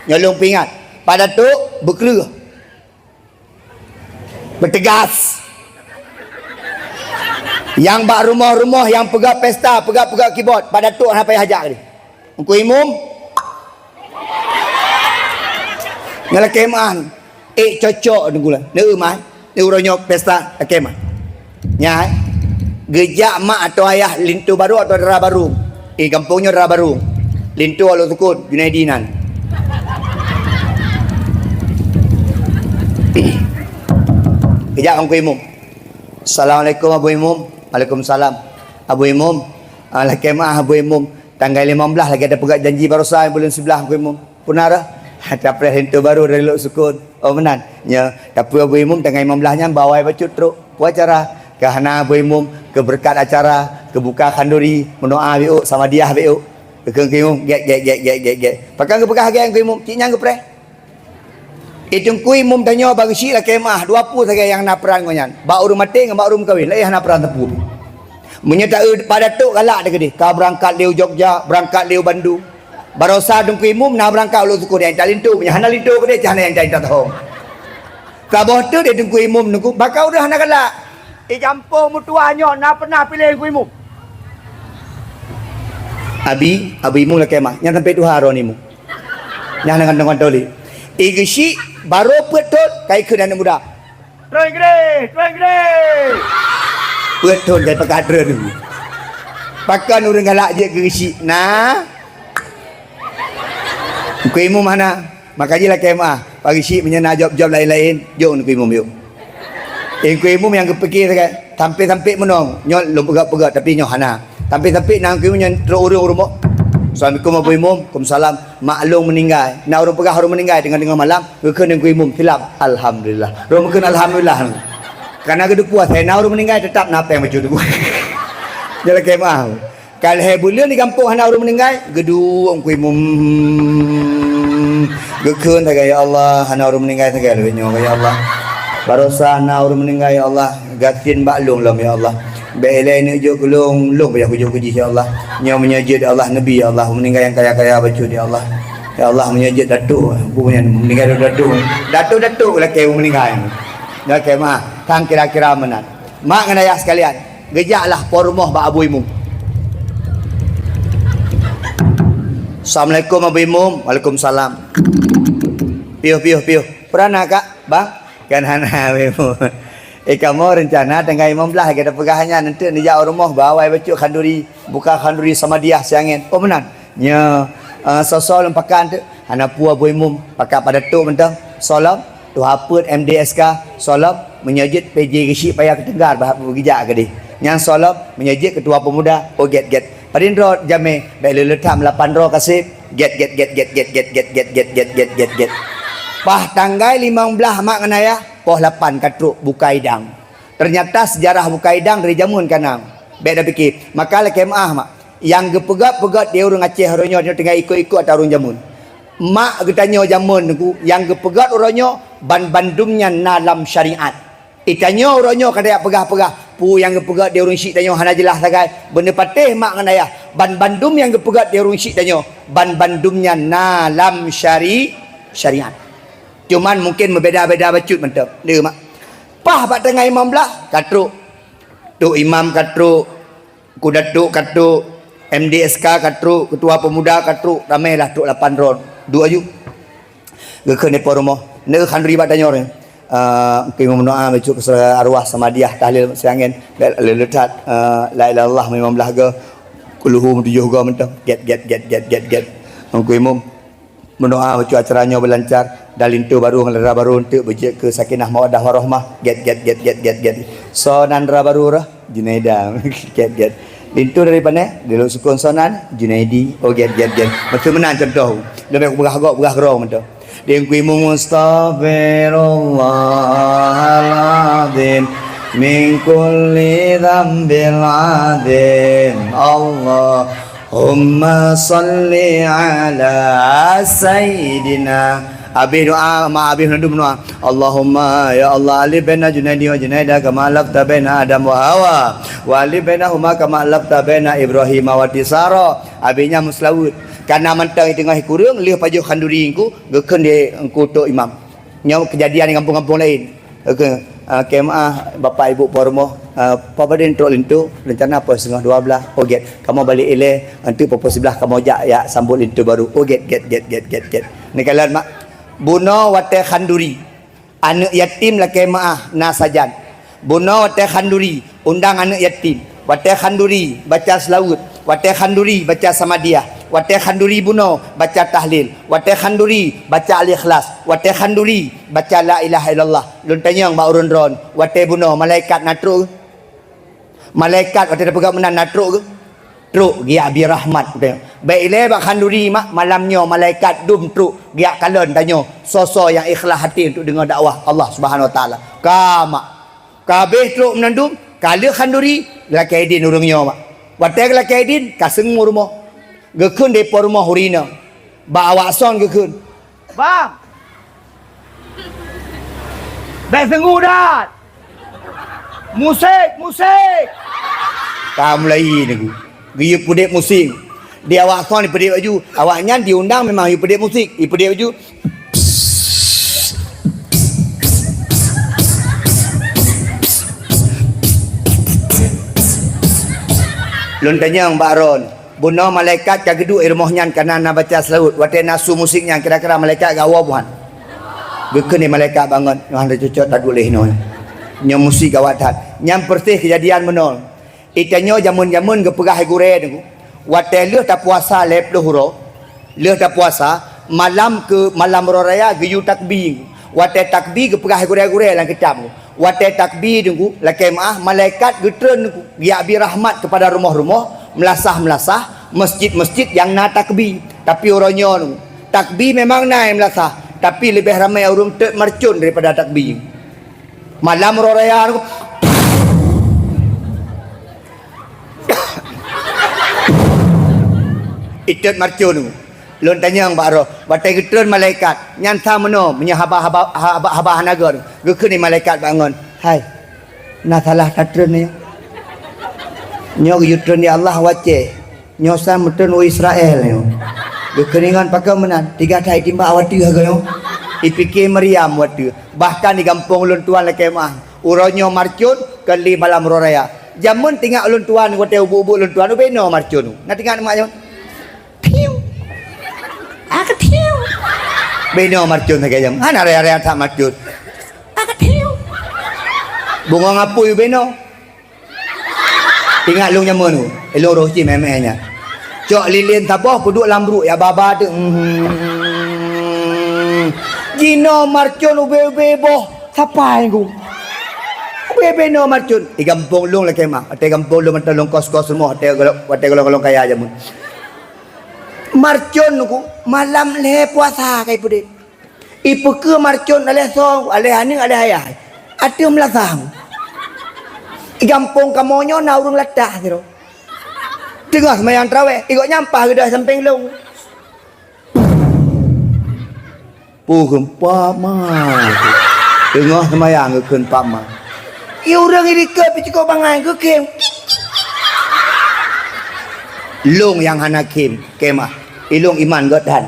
Nyolong pingat. Pada tu berkera. Bertegas. Yang bak rumah-rumah yang pegat pesta, pegat-pegat keyboard, pada tu apa yang hajak dia. Engkau imum. Ngala keman. Cocok dengula. Neu mai. Neu ronyok pesta keman. Nyai. Gejak mak atau ayah lintu baru atau dera baru. Kampungnya dera baru. Lintu alu sukun Junaidinan. Gejak engkau imum. Assalamualaikum Abu Imum. Waalaikumsalam. Abu Imum. Kemah Abu Imum. Tanggal 15 lagi ada pegat janji barusan bulan 11 Abu Imum. Punara. Tapi hintu baru dari luk sukun. Oh menan. Ya, tapi Abu Imum tanggal 15 nya bawa bacut teruk. Buat acara kahana Abu Imum keberkat acara, kebuka kanduri, mendoa biu sama dia biu. Kekeng Imum get. Pakai ke pegah gang Imum, cik nyang ke pre. Itu ku Imum tanya bagi si lah kemah 20 saja yang nak peran konyan. Ba urung mati dengan ba urung kahwin, lah nak peran tepu. Menyertai pada tu galak dia gede. Kau berangkat liu Jogja, berangkat liu Bandung. Barosa dengku Imum nak berangkat ulu suku dia yang lintu punya hana lintu ke dia cahana yang tak tahu. Kabah tu dia dengku Imum nunggu bakau dah nak galak. Campur mutuanya nak pernah pilih dengku Imum. Abi Imum lah kemah. Yang sampai tu haron Imum. Yang dengan toli. Igisi baru betul kai ke anak muda. Tuan gede. Betul dia pakai adre dulu. Pakai orang galak je igisi. Nah. Ku Imum mana? Makanya lah kemah. Pagi si menyana job-job lain-lain. Jom ku Imum yuk. Ku Imum yang kepikir sangat. Sampai menong. Nyol lu pegat-pegat tapi nyoh hana. Sampai nang ku Imum yang terurung rumah. Assalamualaikum Abu Imum. Waalaikumsalam. Maklum meninggal. Nak orang pegah orang meninggal dengan malam. Kena dengan ku Imum silap. Alhamdulillah. Orang kena alhamdulillah. Karena kedua puas. Saya nak orang meninggal tetap nak apa yang macam tu. Jalan kemah. Kalau bulan di kampung hana orang meninggal, gedung ku Imum gekun tak ya Allah, hana orang meninggal tak ya Allah. Barosa hana orang meninggal ya Allah, gatin baklung lam ya Allah. Belai ni jo kulung lung banyak puji ya Allah. Nyo menyajid Allah Nabi ya Allah, meninggal yang kaya-kaya baju ya Allah. Ya Allah menyajid datuk, punya meninggal datuk laki meninggal. Dah kemah, tang kira-kira menat. Mak dengan ayah sekalian, gejaklah pormoh ba Abu Imum. Assalamualaikum Abu Imum. Waalaikumsalam. Piuh. Pernah kak, bang? Kan hana Abu Imum. Kamu rencana tanggal 15 kita pegahannya nanti ni jauh rumah bawa baju kanduri, buka kanduri sama dia siangin. Oh menan. Nya sosol pakan tu. Hana pu Abu Imum pakai pada tu mentang. Solam tu haput MDSK solam menyajid PJ Gisi payah ketenggar bahap bergijak ke dia. Yang solam menyajid ketua pemuda. Oh get. Padindro jame belu letam 8 ro kasih get. Pah tanggal 15 mak nganaya poh 8 katruk buka idang. Ternyata sejarah buka idang dari jamun kanang. Bek dah fikir. Maka lah kemah mak. Yang gepegat dia orang Aceh ronyo dia tengah ikut atau orang jamun. Mak getanyo jamun ku yang gepegat orangnya bandumnya dalam syariat. Itanyo orangnya kada pegah-pegah. Pu yang gepegat dia orang syik tanyo hana jelas sagai. Benda patih mak ngan ayah. Bandum yang gepegat dia orang syik tanyo. Bandumnya dalam syariat. Cuman mungkin berbeza-beza bacut mantap. Dia mak. Pah pak tengah imam belah katruk. Tu imam katruk. Kudatuk katruk. MDSK katruk, ketua pemuda katruk, ramailah truk 8 ron. 2 aju. Gekene rumah. Ne kan ribat tanya orang. Kita berdoa baca arwah samadiah tahlil siangin letat la ilaha illallah memang belaka kuluhum 7 ga mentang get. Aku imam berdoa baca acaranya berlancar dalintu baru ngalera baru untuk bejek ke sakinah mawaddah warahmah get. Sonan ra baru rah Junaida get. Lintu dari mana? Dia sukun sonan Junaidi. Oh get. Betul menan contoh. Dia berah gerong betul. Dia kuimu mustaghfirullahaladzim min kulli dhanbil adhim. Allahumma salli ala sayyidina Habis doa, habis doa. Allahumma ya Allah alif baina Junaidi wa Junaida kama alafta baina Adam wa Hawa wa alif bainahuma kama alafta baina Ibrahim wa Tisara. Habisnya muslawud. Karena mentang di tengah kurung lihat paju khanduri ku gekeun di engku tok imam. Nya kejadian di kampung-kampung lain. Okey. Kemah bapa ibu pormo papa den trok lintu rencana apa 11:30 oget kamu balik ile nanti papa sebelah kamu jak ya sambut lintu baru oget get ni kalian mak buno wate khanduri anak yatim la kemah na sajan buno wate khanduri undang anak yatim wate khanduri baca selawat wate khanduri baca samadiyah wate khanduri buno baca tahlil wate khanduri baca al-ikhlas wate khanduri baca la ilaha illallah lun tanyang ba urun ron wate buno malaikat natru malaikat wate pegang menan natru ke truk dia bi rahmat baik ile ba khanduri mak malamnya malaikat dum truk dia kalen tanya sosok yang ikhlas hati untuk dengar dakwah Allah Subhanahu wa taala kama kabeh truk menandum kala khanduri laki edin urungnya mak wate laki edin kaseng rumah gekeun depo rumah hurina ba awak son gekeun bang bek sengu dah musik kamu lagi ni dia pedek musik dia awak son pedek baju awaknya diundang memang dia pedek musik dia pedek baju lun tanyang Mbak Ron buno malaikat ka geduk rumahnya kana na baca selawat wate nasu musiknya kira-kira malaikat gawa buhan gekeun ni malaikat bangun noh ada cocok tak boleh noh nya musik gawat nyam persis kejadian menol itanyo jamun-jamun gepegah gure tu wate leuh tak puasa lep lohuro leuh tak puasa malam ke malam raya geyu takbir wate takbir gepegah gure-gure lang kecam wate takbir tu la kemaah malaikat getreun ya bi rahmat kepada rumah-rumah melasah-melasah masjid-masjid yang na takbir tapi orangnya tu takbir memang naik melasah tapi lebih ramai orang mercun daripada takbir malam raya tu itet mercun tu lon tanyang Pak Roh batai getreun malaikat nyan sa meno nya haba hanaga gekeun ni malaikat bangun hai na salah tatreun ni nyo yutreun ni Allah wace nyo sa mutreun Israel ni gekeun pakai menan tiga thai timba awati haga ipike Maryam watu bahkan di kampung ulun tuan la kemah uronyo marcun kali malam raya jamun tinggal ulun tuan wate ubu-ubu ulun tuan beno marcun na tinggal mak jamun piu aku piu beno marcun haga jam ana raya tak marcun aku piu bunga ngapui beno tinggal lung jamun elok roh ci memenya cok lilin tabah puduk lambruk ya baba tu Jino marcun ube boh sapai ku ube no marcun di kampung lung la kemah ate kampung lung mentelung kos-kos semua ate golong kaya aja mun marcun ku malam le puasa kai pude ipu ke marcun ale song ale ani ale ayah ate melasang di kampung kamonyo na urung ladah tiro tengah sembahyang tarawih ikut nyampah ke dah samping lung puhum pama tengah sembahyang gekeun pama ieu urang ini ke piciko bangai gekem lung yang hanakim kemah ilung iman godan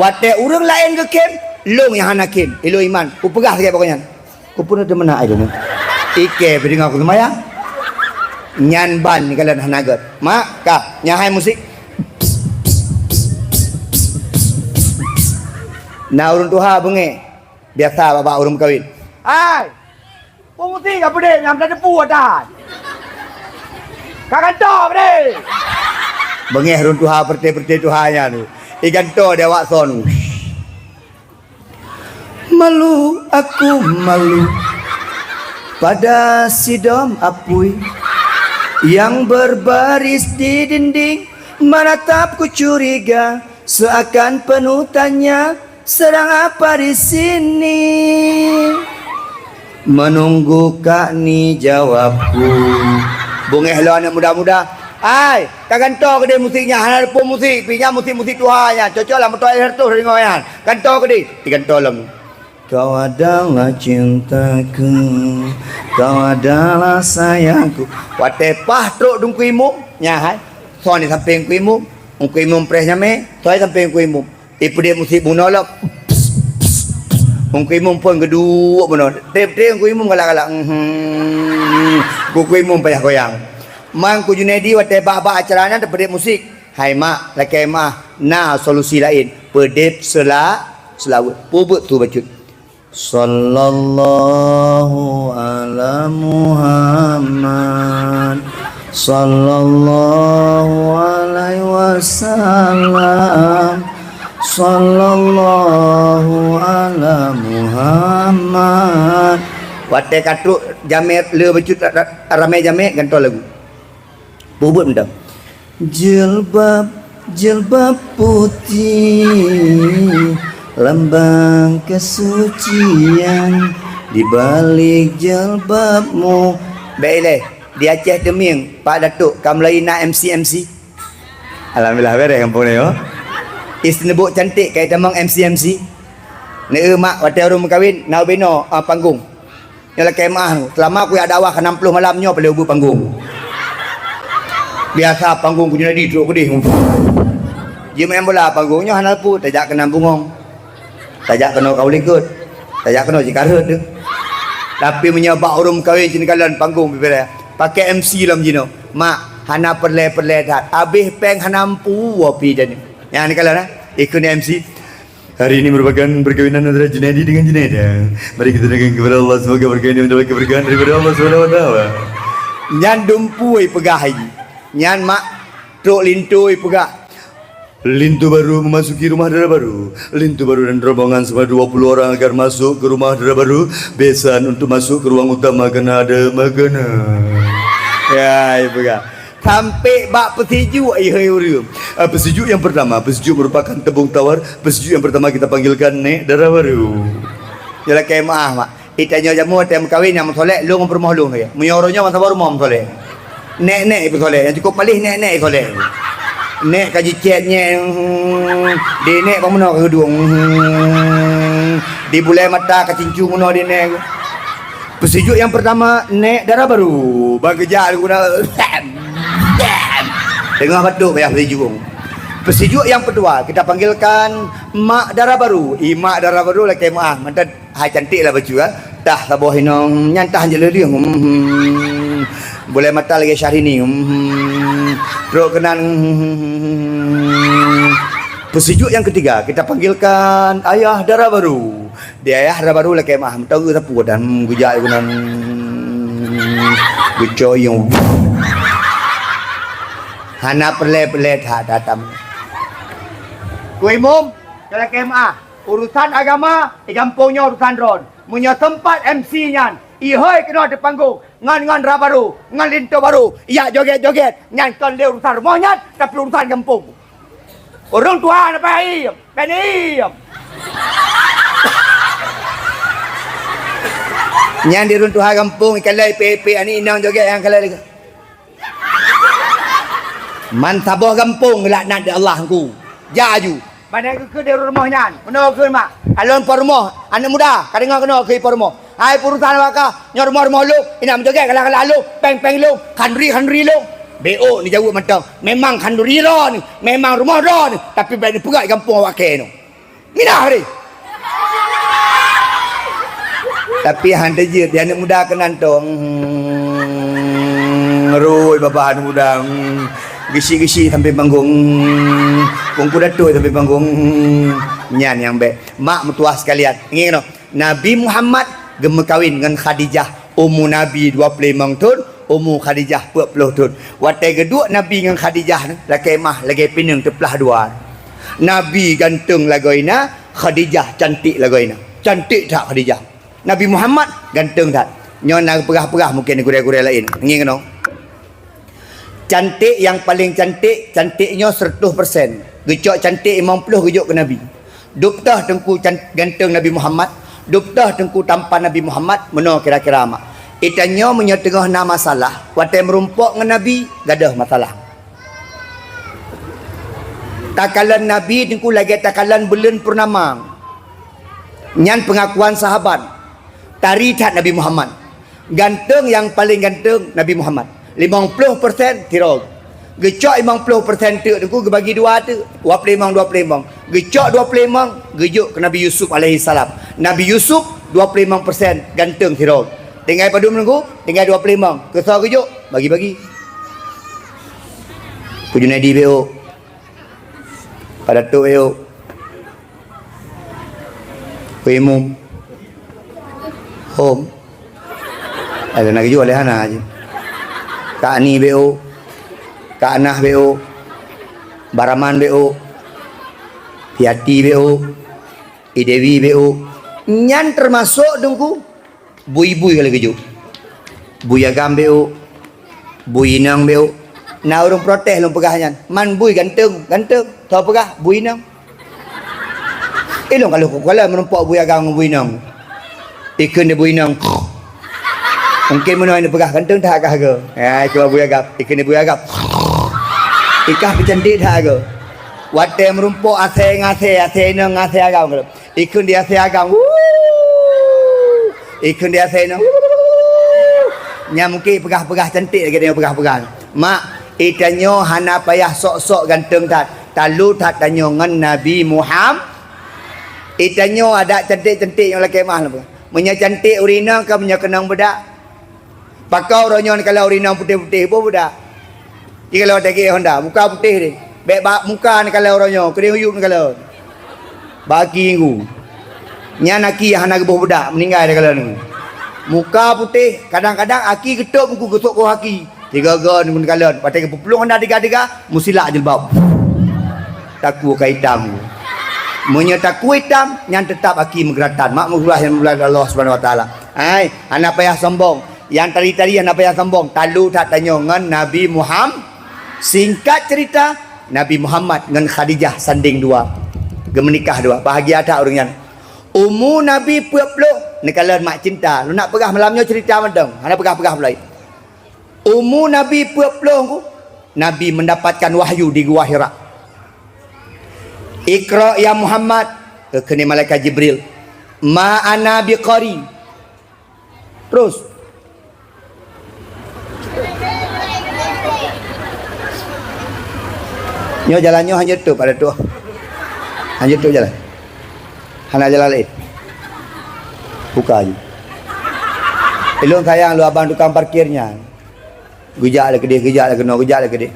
wate urang lain gekem lung yang hanakim ilung iman ku pegah sikit pokoknya ku pun ada mena aja ike peding aku sembahyang nyan ban ni kalian hanagot mak ka nyahai musik na urun tuha bunge biasa bapak urun kawin ai musik apa deh nyam dah depu dah kakan to bre bunge urun tuha perte tuhanya tu ikan to dewa son malu aku malu pada sidom apui yang berbaris di dinding menatapku curiga seakan penuh tanya sedang apa di sini menunggu kak ni jawabku bungeh lo anak muda-muda Ai, kantor ke dia musiknya, hana pun musik, pinya musik-musik Tuhannya. Cocoklah motor air tu dengar kan. Kantor ke dia, kantor lah. Kau adalah cintaku, kau adalah sayangku. Watepah truk dung kuimu, nya hai. Soal ni sampai kuimu, kuimu presnya me, soal sampai kuimu. Ipu dia musik bunolok. Kuimu pun kedua bunolok. Tep kuimu galak-galak. Kuimu payah goyang. Mang ku Junedi wate bah acaranya ada pedip musik. Hai mak, laki mah, nah solusi lain. Pedip selawat. Pubut tu bacut. Sallallahu ala Muhammad. Sallallahu alaihi wasallam. Sallallahu ala Muhammad. Wate katruk jamet le bacut ramai jamet gantol lagu. Bubut minta jilbab putih lambang kesucian di balik jilbabmu. Baiklah di Aceh Deming Pak Datuk kamlai nak MC. Alhamdulillah beres kampung ni yo. Isnebuk cantik kai tamang MC. Ne mak wate orang kahwin nau beno panggung. Nyala kemah selama aku ada dakwah ke 60 malamnya boleh ubu panggung. Biasa panggung punya di truk kedih. Dia main bola panggungnya hanal pu tajak kena bungong. Tajak kena kau likut. Tajak kena cikarut tu. Tapi menyabak orang kahwin cinikalan panggung bibir. Pakai MC lah macam mak hana perle tat. Habis peng hanampu wapi dan. Yang ni kalau ikut MC. Hari ini merupakan perkawinan antara Junedi dengan Juneda. Mari kita doakan kepada Allah semoga perkawinan ini mendapat keberkahan daripada Allah SWT. Nyan dumpui pegah haji. Nyan mak truk lintui pegak. Lintu baru memasuki rumah dara baru. Lintu baru dan rombongan semua 20 orang agar masuk ke rumah dara baru. Besan untuk masuk ke ruang utama kena ada makanan. Ya, pegak. Sampai bak pesiju ai urium. Pesiju yang pertama, pesiju merupakan tebung tawar. Pesiju yang pertama kita panggilkan nek dara baru. Jalan kemah mak. Itanya jamu tem kawin yang soleh lu mempermoh lu ya. Menyoronya masa baru mau soleh. Nek itu soleh, yang cukup palih nek soleh. Nek kaji chatnya di nek pamano ke hidung. Di bulai mata kacincu mono di nek. Pesiju yang pertama nek darah baru. Bagja guna tengah batuk payah pesiju. Pesiju yang kedua kita panggilkan mak darah baru. Mak darah baru laki mak. Mantap hai cantiklah baju ah. Tah saboh hinong nyantah je dia. Boleh mata lagi Syahrini. Teruk kenan. Pesiju yang ketiga kita panggilkan ayah darah baru. Dia ayah darah baru laki mah. Tahu sapu dan gujak gunan gucoyong. Hana perle dah datang. Kuih mum, laki mah. Urusan agama, kampungnya urusan ron. Punya tempat MC nyan. Ihoi kena di panggung. Ngan rabaru, ngan linto baru. Iya joget-joget. Nyan kan dia urusan rumahnya, tapi urusan kampung. Orang tua apa iam? Penim. Nyan di runtuh kampung ikan lai PP ani inang joget yang kalau lagi. Man saboh kampung laknat di Allah ku. Jaju. Mana ke dia rumahnya? Mana ke mak? Alon por rumah, anak muda, kadang kena ke por rumah. Hai perusahaan waka, nyor rumah lu, ina menjoget kala-kala lu, peng lu, handri lu. BO ni jauh macam, memang handri ro ni, memang rumah ro ni, tapi baik ni pegak kampung awak ke ni. Minah hari. Tapi hande je dia anak muda kenan tong. Ngeroi bapa anak muda. Gisi-gisi sampai panggung. Kongku datuk sampai panggung. Nyan yang baik. Mak mertua sekalian. Ingin no? Nabi Muhammad gema kawin dengan Khadijah. Umur Nabi 25 tahun. Umur Khadijah 40 tahun. Waktu kedua Nabi dengan Khadijah lagi mah lagi pinang terpelah dua. Nabi ganteng lagoina, Khadijah cantik lagoina. Cantik tak Khadijah? Nabi Muhammad ganteng tak? Nyona perah-perah mungkin gurau-gurau lain. Ingin no? Cantik yang paling cantik, cantiknya 100%. Gecok cantik 50 gejok ke Nabi. Doktor tengku ganteng Nabi Muhammad, doktor tengku tampan Nabi Muhammad, mana kira-kira mak. Itanya menyetengah nama masalah, waktu merumpok dengan Nabi, gadah masalah. Takalan Nabi dengku lagi takalan bulan purnama. Nyan pengakuan sahabat. Tari tak Nabi Muhammad. Ganteng yang paling ganteng Nabi Muhammad. 50% tirol. Gecok 50% tu dengku bagi dua tu. 25. Gecok 25 gejuk ke Nabi Yusuf alaihi salam. Nabi Yusuf 25% ganteng tirol. Tinggal padu menunggu, tinggal 25. Kesal gejuk, bagi-bagi. Puju Nadi BO. Pada tu BO. Pemum. Home. Ada nak gejuk oleh Hana aja. Kak Ani BO. Kak Anah BO. Baraman BO. Piati BO. Idewi BO. Nyan termasuk dengku bui-bui kalau keju. Bui agam BO. Bui inang BO. Nah orang protes long pegah nyan. Man bui ganteng, ganteng. Tahu pegah bui inang. Long kalau menempak bui agam dengan bui inang. Ikan dia bui inang. Mungkin mana ini pegah ganteng tak kah ke? Ya, cuba bui agam. Ikan dia bui agam. Ikan bercantik tak ke? Wadah merumpuk asai nang asai agam. Ikan dia asai agam. Ikan dia asai nang. Nya mungkin pegah-pegah cantik lagi dia pegah-pegah. Mak, itanyo hana payah sok-sok ganteng tak. Talu tak tanyo ngan Nabi Muhammad. Itanyo ada cantik-cantik yang laki mah lah. Menya cantik urina ke menya kenang bedak. Pakau ronyon kalau urina putih-putih pun bedak. Jika kalau tak kira Honda, muka putih dia. Baik muka ni kalau ronyon, kering uyup ni kalau. Bagi minggu. Nya naki hana gebuh bedak meninggal dia kalau ni. Muka putih, kadang-kadang aki getuk buku getuk ko aki. Tiga-tiga ni pun kalau. Pakai kepulung Honda tiga-tiga, musilak jilbab. Taku ke hitam. Menya taku hitam, yang tetap aki menggeratan. Mak mengurah yang mulai Allah Subhanahu Wa Taala. Hai, anak payah sombong. Yang tadi-tadi anak payah sombong. Talu tak tanya dengan Nabi Muhammad. Singkat cerita, Nabi Muhammad dengan Khadijah sanding dua. Gemenikah dua. Bahagia tak orang yang. Umur Nabi peluk-peluk. Ni kalau mak cinta. Lu nak pegah malamnya cerita macam. Ada pegah-pegah mulai. Umur Nabi peluk-peluk. Nabi mendapatkan wahyu di Gua Hira. Iqra ya Muhammad. Kena malaikat Jibril. Ma ana biqari. Terus. Nyo jalannya hanya tu pada tu. Hanya tu jalan. Hana jalan lain. Buka aja. Elok sayang lu abang tukang parkirnya. Gejak lah ke dia, gejak lah ke no, gejak lah ke dia.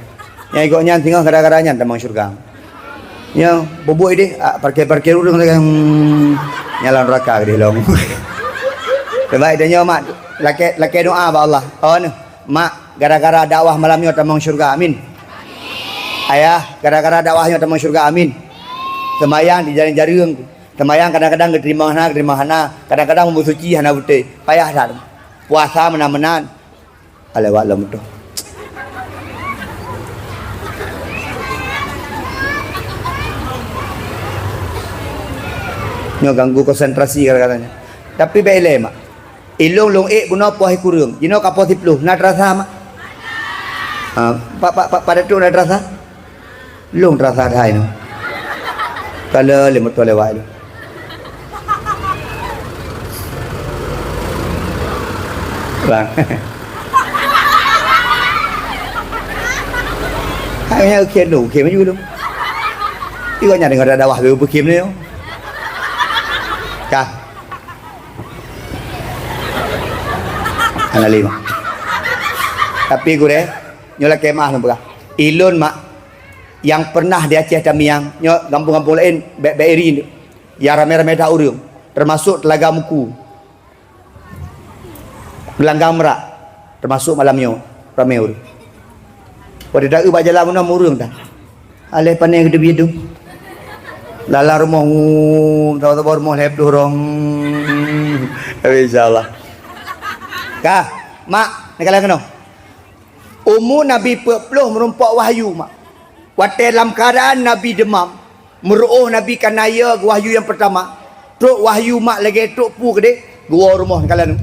Yang ikutnya tinggal kadang-kadangnya tamang syurga. Yang boboi dia parkir-parkir urang dengan nyala neraka ke dia long. Terbaik dia mak laki doa ba Allah. Oh ni mak gara-gara dakwah malamnya tamang syurga. Amin. Ayah, gara-gara dakwahnya tamang syurga, amin. Semayang di jaring-jaring. Semayang kadang-kadang keterima hana. Kadang-kadang membuat suci hana putih. Payah tak. Puasa menan-menan. Alaiwalam tu. Nyo ganggu konsentrasi kadang-kadangnya. Tapi baik mak. Ilung long guna puah kurung. Jino kapo 10. Nak rasa mak. Pada tu nak rasa. Long rasa dah ini. Kalau lemot tu lewat itu. Bang. Hanya ukian lu, ukian juga lu. Iku nyari ngada dawah be ukian ni. Kah. Ana lima. Tapi gue deh, nyola kemah nampak. Ilun mak yang pernah di Aceh Tamiang, kampung-kampung lain, Beiri, yang ramai-ramai dah urung, termasuk Telaga Muku, Gelanggang Merak, termasuk malamnya ramai urung. Pada dah ubah jalan mana urung dah. Alih pandai gede bidu. Lala rumah, tahu-tahu rumah lep dorong. Insyaallah. Kah, mak, nak kena. Umur Nabi 40 merumpak wahyu mak. Waktu dalam keadaan Nabi demam, meru'uh Nabi kanaya wahyu yang pertama. Truk wahyu mak lagi truk pu ke dia, gua rumah kalian.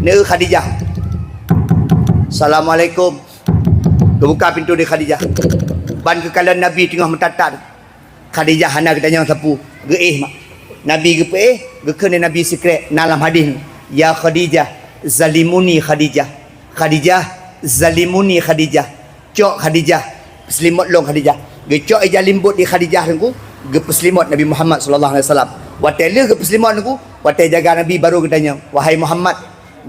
Ni Khadijah. Assalamualaikum. Buka pintu dia Khadijah. ban kekalan Nabi tengah mentatat. Khadijah hana ketanya sapu. Geih mak. Nabi ge pe ge kena Nabi secret dalam hadis. Ya Khadijah, zalimuni Khadijah. Khadijah, zalimuni Khadijah. Cok Khadijah, selimut long Khadijah. Ge cok ija limbut di Khadijah ku, ge selimut Nabi Muhammad sallallahu alaihi wasallam. Watai le ge selimut ku, watai jaga Nabi baru ketanya, wahai Muhammad,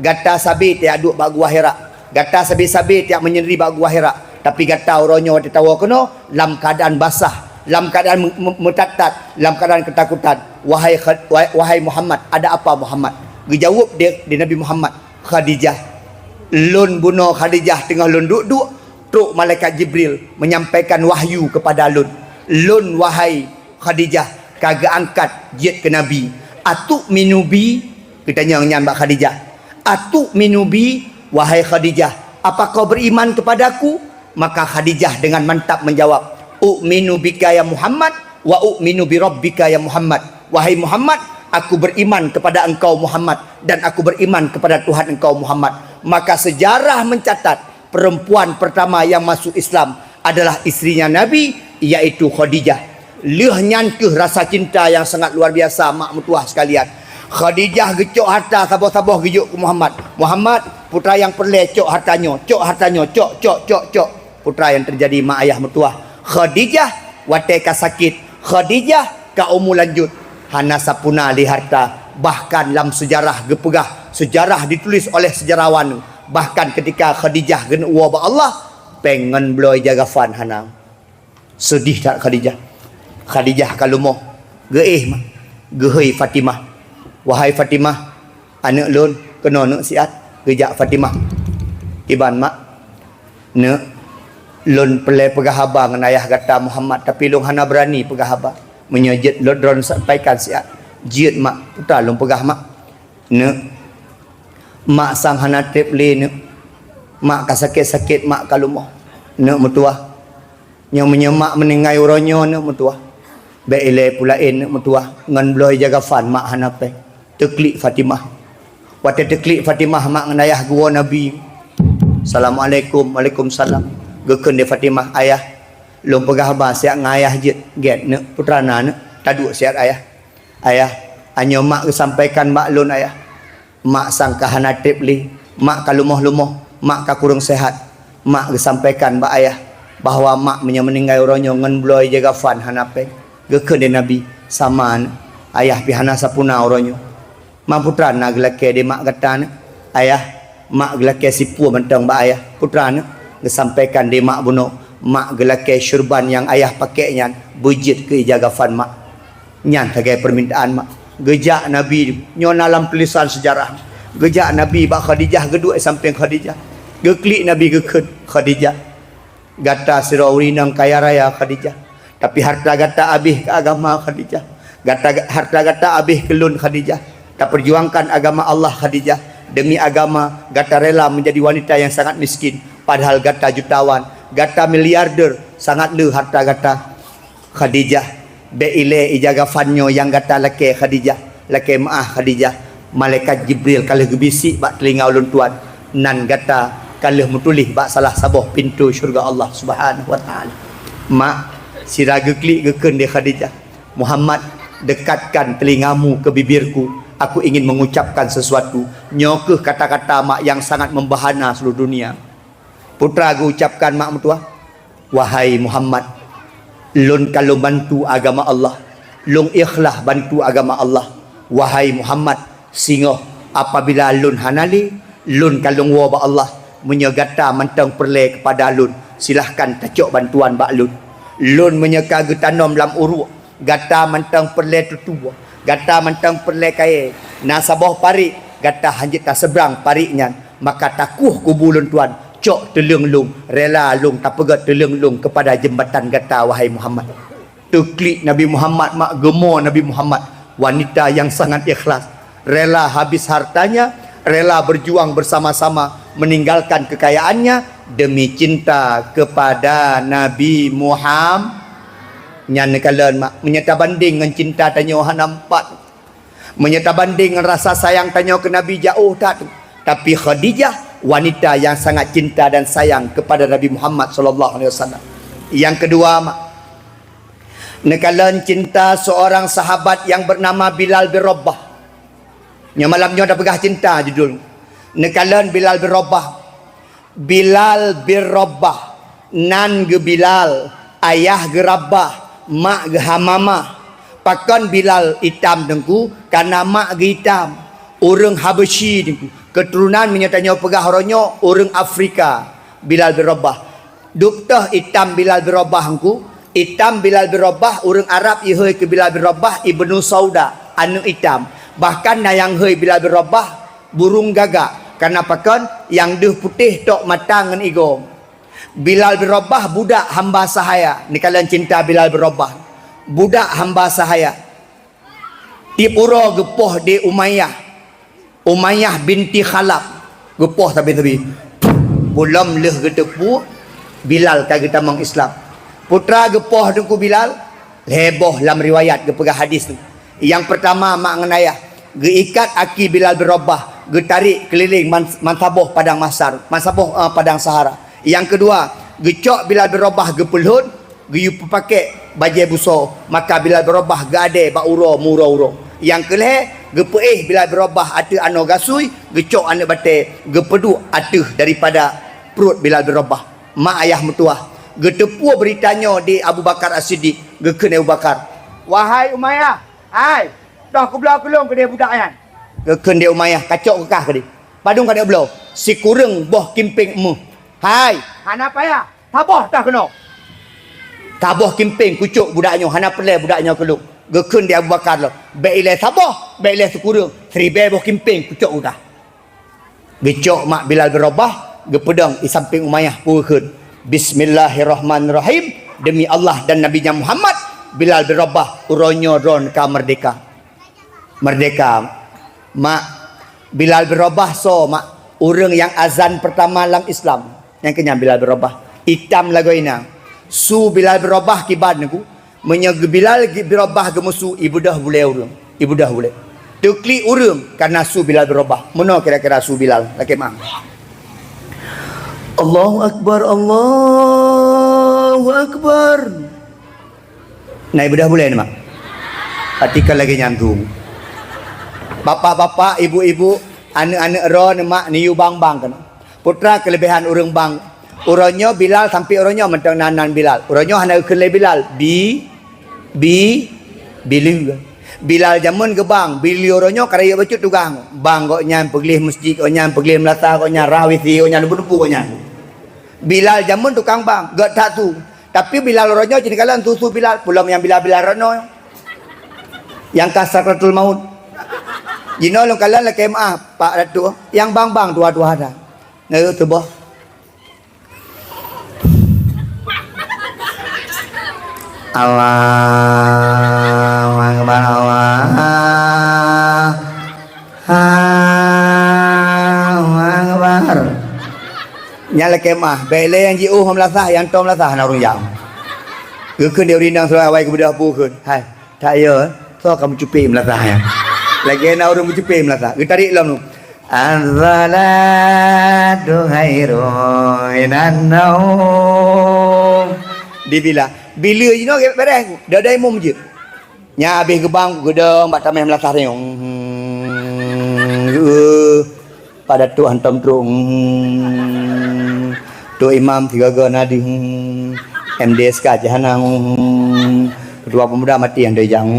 gata sabi tiak duk bak gua Hira. Gata sabi-sabi tiak menyendiri bak gua Hira. Tapi gata oronyo watai tawa kono dalam keadaan basah. Dalam keadaan metatat, dalam keadaan ketakutan. Wahai Muhammad, ada apa Muhammad? Dijawab dia Nabi Muhammad, Khadijah. Lun bunuh Khadijah tengah lun duduk, truk malaikat Jibril menyampaikan wahyu kepada lun. Lun wahai Khadijah, kagak angkat jet ke Nabi. Atuk minubi, kita nyanyi mbak Khadijah. Atuk minubi, wahai Khadijah, apa kau beriman kepadaku? Maka Khadijah dengan mantap menjawab, u'minu bika ya Muhammad wa u'minu bi rabbika ya Muhammad. Wahai Muhammad, aku beriman kepada engkau Muhammad dan aku beriman kepada Tuhan engkau Muhammad. Maka sejarah mencatat perempuan pertama yang masuk Islam adalah istrinya Nabi, iaitu Khadijah. Leh nyangkeh rasa cinta yang sangat luar biasa mak mertua sekalian. Khadijah gecok harta sabar-sabar gejuk ke Muhammad. Muhammad, putra yang perle cok hartanya, cok. Putra yang terjadi mak ayah mertua. Khadijah watai ka sakit, Khadijah ka umur lanjut, hana sapuna li harta. Bahkan dalam sejarah gepegah, sejarah ditulis oleh sejarawan, bahkan ketika Khadijah gen uwa ba Allah pengen bloy jaga fan hana. Sedih tak Khadijah? Khadijah kalau mau geih mah, gehei Fatimah. Wahai Fatimah, anak lun kena nak siat gejak Fatimah. Iban mak ne lun pelai pegah haba dengan ayah kata Muhammad, tapi lun hana berani pegah haba. Menyejit lun dron sampaikan siat. Jiat mak putar lun pegah mak. Ne mak sang hana trip le ne. Mak ka sakit-sakit mak kalau mau. Ne mertua. Yang menyemak meningai uronyo ne mertua. Baile pulain ne mertua ngan bloy jaga fan mak hana pe. Teklik Fatimah. Waktu teklik Fatimah mak ngan ayah gua Nabi. Assalamualaikum, waalaikumsalam. Gekun dia Fatimah, ayah lom pegah ba siap ngayah jet get ne putrana ne taduk siap ayah anyo mak sampaikan mak lun ayah, mak sangka hana trip li, mak ka lumoh mak ka kurang sehat, mak sampaikan ba ayah bahwa mak meninggal oronyo ngan bloy jaga fan hana pe. Gekun dia Nabi sama ne ayah pi hana sapuna oronyo mak putrana gelake dia mak kata ne ayah mak gelake sipu mentang ba ayah putrana disampaikan di mak bunuh mak gelakai syurban yang ayah pakainya bujit ke jaga fan mak nyan sebagai permintaan mak gejak Nabi nyon dalam tulisan sejarah gejak Nabi bak Khadijah geduk samping Khadijah geklik Nabi gekut Khadijah gata sirauri nang kaya raya Khadijah tapi harta gata abih ke agama Khadijah harta gata abih kelun Khadijah tak perjuangkan agama Allah Khadijah demi agama gata rela menjadi wanita yang sangat miskin. Padahal gata jutawan, gata miliarder, sangat le harta gata Khadijah. Beile ijaga fanyo yang gata lake Khadijah, lake maah Khadijah. Malaikat Jibril kalau gebisik bak telinga ulun tuan, nan gata kalau mutulih bak salah saboh pintu syurga Allah Subhanahu wa taala. Mak siraga klik geken dia Khadijah. Muhammad, dekatkan telingamu ke bibirku. Aku ingin mengucapkan sesuatu. Nyokeh kata-kata mak yang sangat membahana seluruh dunia. Putra aku ucapkan mak mertua, wahai Muhammad, lun kalau bantu agama Allah, lun ikhlas bantu agama Allah. Wahai Muhammad, singoh apabila lun hanali, lun kalau wa Allah menyegata mentang perle kepada lun, silahkan tacok bantuan bak lun. Lun menyeka getanom dalam uruk, gata mentang perle tutua, gata mentang perle kaya, nasabah parik, gata hanjit tak seberang pariknya, maka takuh kubulun tuan. Cok telung lung, rela lung tak pegat telung lung kepada jembatan gata wahai Muhammad. Teklik Nabi Muhammad mak gemo Nabi Muhammad, wanita yang sangat ikhlas, rela habis hartanya, rela berjuang bersama-sama meninggalkan kekayaannya demi cinta kepada Nabi Muhammad. Nyan kalian mak menyata banding dengan cinta tanya nampak, menyata banding dengan rasa sayang tanya ke Nabi jauh tak. Tapi Khadijah wanita yang sangat cinta dan sayang kepada Nabi Muhammad sallallahu alaihi wasallam. Yang kedua mak, nekalan cinta seorang sahabat yang bernama Bilal bin Rabah. Yang malamnya dah pegah cinta judul. Nekalan Bilal bin Rabah. Bilal bin Rabah, nan ge Bilal, ayah ge Rabah, mak ge Hamamah. Pakan Bilal hitam dengku karena mak ge hitam. Orang Habasyi dengku. Keturunan menyatanya pegah ronyo orang Afrika. Bilal bin Rabah. Duktah hitam Bilal bin Rabah dengku. Hitam Bilal bin Rabah orang Arab ihoi ke Bilal bin Rabah Ibnu Sauda anu hitam. Bahkan yang hei Bilal bin Rabah burung gagak. Karena pakan yang deh putih tok matang ngan igong. Bilal bin Rabah budak hamba sahaya. Ni kalian cinta Bilal bin Rabah. Budak hamba sahaya. Di pura gepoh di Umayyah. Umayyah binti Khalaf. Gepoh tapi. Bulam leh getepu. Bilal kaya kita mang Islam. Putra gepoh dengku Bilal. Heboh dalam riwayat gepegah hadis tu. Yang pertama mak ngenayah. Geikat aki Bilal bin Rabah. Getarik keliling Mansaboh Padang Masar, Mansaboh Padang Sahara. Yang kedua, gecok Bilal bin Rabah gepelhun, geyu pakai bajai buso, maka Bilal bin Rabah gade ba uro muro. Yang kelih, gepeih Bilal bin Rabah atu ano gasui, gecok anak bate, gepedu atuh daripada perut Bilal bin Rabah. Mak ayah metuah, getepu beritanya di Abu Bakar As-Siddiq, geken Abu Bakar. Wahai Umayyah, hai, dah aku belah kelong ke dia budak yan. Keken dia Umayyah kacok kekah ke dia. Padung ke dia belau. Si kureng boh kimping mu. Hai, hana payah. Taboh tak kena. Taboh kimping kucuk budaknya. Hana pelai budaknya keluk. Keken dia Abu Bakar lo. Baik ilai taboh, baik ilai si kureng. Seribai boh kimping kucuk kekah. Gecok mak Bilal bin Rabah. Gepedang di samping Umayyah purkun. Bismillahirrahmanirrahim. Demi Allah dan Nabi Muhammad. Bilal bin Rabah uronyo ron ka merdeka. Merdeka. Mak Bilal bin Rabah so mak orang yang azan pertama dalam Islam yang kenyang Bilal bin Rabah hitam lagu ina su Bilal bin Rabah kiban aku menyeg Bilal bin Rabah gemusu ibu dah boleh urang ibu dah boleh tukli urang karena su Bilal bin Rabah mana kira-kira su Bilal laki mak Allahu Akbar Allahu Akbar nah ibu dah boleh ni mak artikel lagi nyantum. Bapak-bapak, ibu-ibu, anak-anak ron mak niu bang-bang kan. Putra kelebihan orang bang. Orangnya Bilal sampai orangnya mentang nanan Bilal. Orangnya hanya kelai Bilal. Bilu. Bilal zaman ke bang. Bilu orangnya karaya bacut tukang. Bang kok nyan pergi masjid, kok nyan pergi melata, kok nyan rawisi, kok nyan debu-debu kok nyan. Bilal zaman tukang bang. Gak tak tu. Tapi Bilal orangnya jadi kalian tusu Bilal. Pulang yang Bilal rano. Yang kasaratul maut. Jino long kalian lah KMA Pak Datuk yang bang-bang dua-dua ada. Nah tu boh. Allahu Akbar Allahu Akbar. Nyala KMA, bele yang jiu hamlasah yang tom lasah na urang yang. Keun dia rindang surah awai ke budak pukeun. Hai, tak ya. So kamu cupi melasah ya. Lagi nak orang bercepim lah tak. Kita tarik dalam tu. Az-zalatu khairun minan naum. Bila je no beres. Dah dah imum je. Nya habis gebang gedang bak tamai melasah ni. Pada tu hantam tu. Tu imam tiga nadi. MDSK jahanam. Kedua pemuda mati yang dia jang.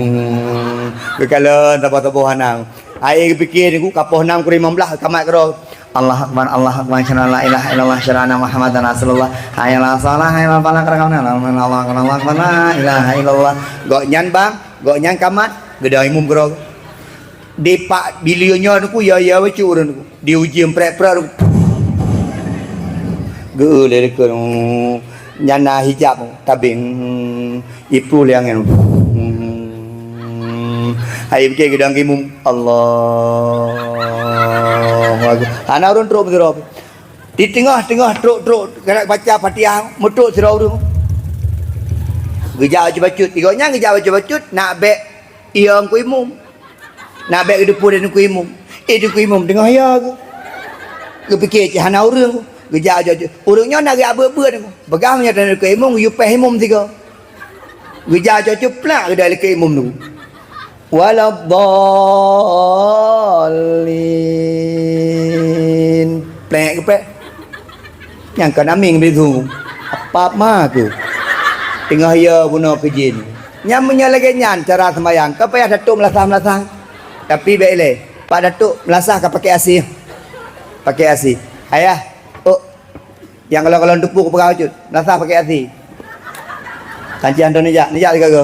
Kalau tapo-tapo hanang. Ai fikir aku kapoh 6 ke 15 kamat kero. Allah akbar syana la ilaha illallah syana Muhammadan rasulullah. Hayya salah hayya falah karakana Allah akbar la ilaha illallah. Gok nyan bang, gok nyan kamat gedai mum kero. Di pak bilionnya aku ya bacu urang aku. Diuji emprek-prek aku. Geule ke nyana hijab tabing ipu liangan. Hai fikir gedang kimum Allah. Ana urun truk berapa? Di tengah-tengah truk gerak baca Fatihah mutuk sira urung. Gejak baca tigonya gejak baca nak bek iang ku imum. Nak bek depu dan ku imum. Itu ku imum tengah ya ke. Kepikir hana urung. Geja aja. Urungnya nak gak ber-ber tu. Begamnya dan ke imam you pay imam tiga. Geja aja plak ke dalam ke imam tu. Waladdallin. Plak ke plak. Yang kan aming begitu. Apa mah tu. Tengah ya guna kejin. Nyamanya lagi nyan cara sembahyang. Kau payah datuk melasah. Tapi baik le. Pak datuk melasah kau pakai asi. Pakai asi. Ayah. Oh. Yang kalau dupuk ke pegawai cut. Melasah pakai asi. Kancian tu nijak juga ke.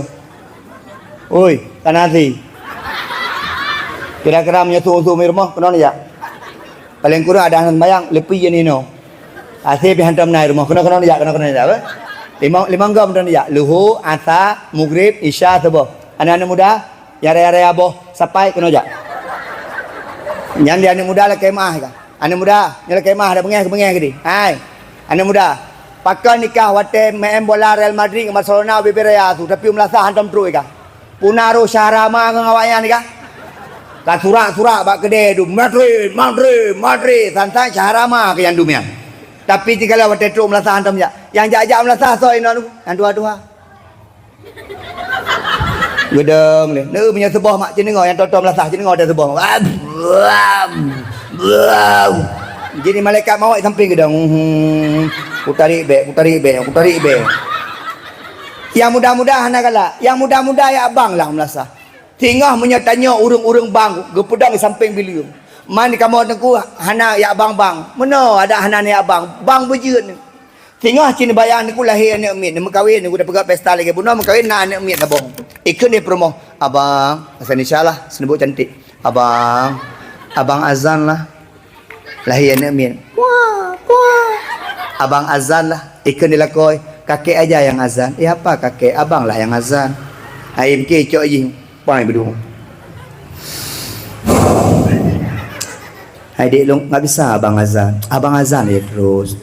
Oi, kan asi. Kira-kira menyatu mi rumah kena nijak. Paling kurang ada sembahyang lebih je ni no. Asi pi hantam nai rumah kena nijak apa? Lima gam dan ya luhu asa maghrib isya subuh anak-anak muda yare-yare aboh sampai kena aja yang dia anak muda lah kemah kan anak muda ni lah kemah ada bengeh ke di hai anak muda pakai nikah wate main bola Real Madrid dengan Barcelona beberapa tu tapi melasa hantam terus kan punaro syarama dengan awaknya ni kan kan surak bak kedai tu Madrid santai syarama ke yang dunia. Tapi jika lah waktu itu melasah hantam je. Yang jajak melasah so ini yang dua-dua. Gedeng ni. Ni punya sebuah mak cenengok yang tonton melasah cenengok ada sebuah. Jadi malaikat mawak samping gedeng. Ku tarik beg. Yang mudah-mudahan kala. Yang mudah-mudah ya abang lah melasah. Tinggal menyatanya urung-urung bang. Gepedang di samping bilium. Man kamu tengku hana ya bang. Mana ada hana ni abang. Bang berjeut ni. Tengah cina bayang ni ku lahir anak mit. Ni kawin ni ku dah pegang pesta lagi. Bunuh kawin nak anak mit abang. Ikut dia promo. Abang, asal insyaAllah senebut cantik. Abang azan lah. Lahir anak mit. Wah. Abang azan lah. Ikut dia lakoi. Kakek aja yang azan. Apa kakek? Abang lah yang azan. Aim ke cok je. Pai berdua. Hai dek long enggak bisa abang azan. Abang azan ya terus.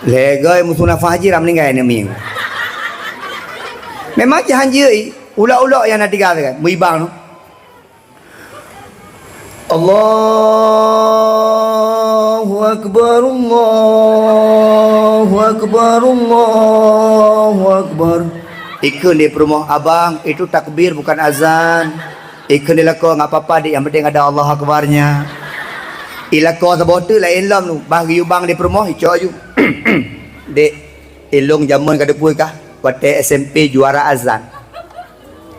Legai musuna faji ram meninggal ni ming. Memang jahan je ulak-ulak yang nak tinggal kan. Muibang tu. Allahu akbar. Ikut di rumah abang itu takbir bukan azan. Ikut di lako enggak apa-apa dik yang penting ada Allah akbarnya. Ilako sabotu lah elam tu. Bagi bang di rumah hicau ju. Dek elong zaman kada puai kah? Waktu SMP juara azan.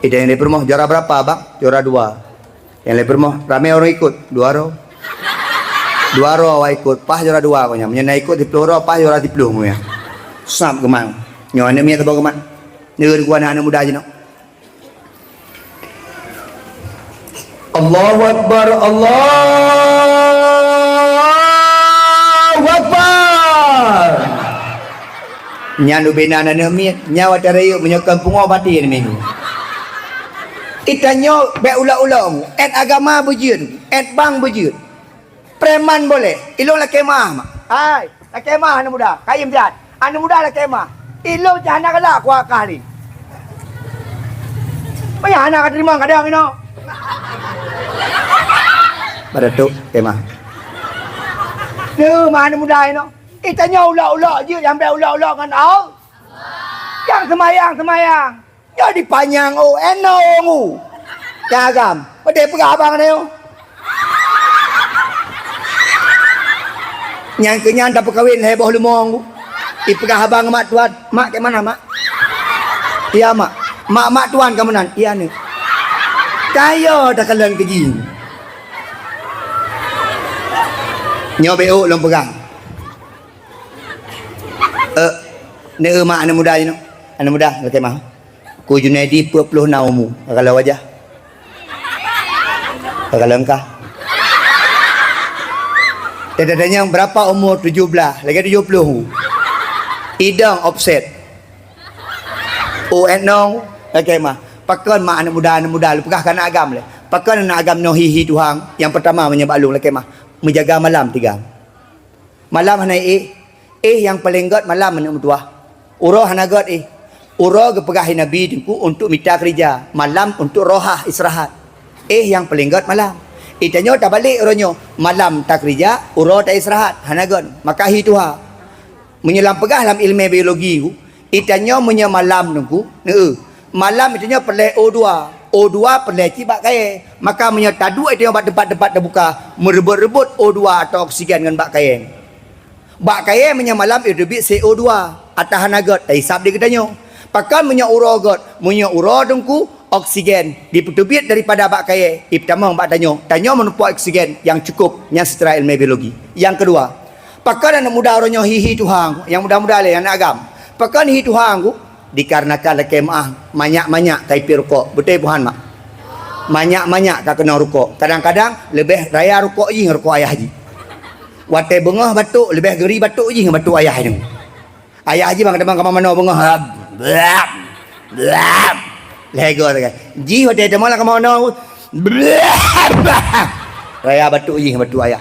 Itu yang di rumah juara berapa abang? Juara 2. Yang di rumah ramai orang ikut 2 orang. 2 orang awak ikut. Pas juara 2 kau nya. Menyana ikut 10 orang pas juara 10 kau ya. Sam kemang. Nyawa ni miat tabau kemang. Negeri gua anak muda aja no. Allahu Akbar. Nyandu bina nana miat. Nyawa terayu menyokong pungo bati ni minggu. Itanyo be ula-ula mu. Et agama bujud. Et bang bujud. Preman boleh. Ilong la kemah mak. Hai, la kemah anak muda. Kayim jat. Anak muda la kemah. Ilo jana kala aku akali. Payah anak terima kadang ino. Pada tu kemah. Ni mana muda ino. Itanya ulak-ulak je yang ulak-ulak kan au. Yang semayang. Jadi panjang eno. Jagam. Pada pegah abang ni. Yang kenyan tak perkahwin heboh lumong. Ipegah abang mak tuan. Mak ke mana mak? Ya mak. Mak tuan ke mana? Iya ni. Kaya dah kalian keji. Nyo beo long pegang. Ni mak anak muda je no. Anak muda okey mah. Ku Junaidi 40 naumu. Kalau wajah. Kalau engkau. Dadanya berapa umur 17, lagi 70. Idang offset. Enong okey mah. Pakai mak anak muda lu pegah kana agam le. Pakai anak agam no hihi Tuhan. Yang pertama menyebab lu lagi mah menjaga malam 3. Malam hanai yang paling god malam menuk tua. Urah hanagot Urah ke pegahi Nabi dinku untuk minta kerja. Malam untuk rohah istirahat. yang paling got malam. Itanyo tak balik uronyo. Malam tak kerja, uro tak istirahat. Hanagon. Maka hituha. Menyelam pegah dalam ilmu biologi ku. Itanyo menye malam nungku. Malam itanyo pelai O2. O2 pelai cibak kaya. Maka menye tadu itanyo bak tempat-tempat terbuka. Merebut-rebut O2 atau oksigen dengan bak kaya. Bak kaya menye malam irebit CO2. Atau hanagot. Tak hisap dia ketanyo. Pakan menye uro got. Menye uro nungku. Oksigen dipetubit daripada bak kaya. Pertama bak tanyo menumpak oksigen yang cukup yang secara ilmu biologi. Yang kedua, pakan anak muda orangnya hihi Tuhan, yang muda-muda le anak agam. Pakan hihi Tuhan ku dikarenakan lekemah banyak-banyak taipi rokok. Betul Tuhan mak? Banyak-banyak tak kena rokok. Kadang-kadang lebih raya rokok je rokok ayah haji. Watai bengah batuk lebih geri batuk je batuk ayah ni. Ayah haji bang kadang mana bengah. Blap. Blap. Lego tak. Ji hotel temo lah kamu no. Raya batu ji batu ayah.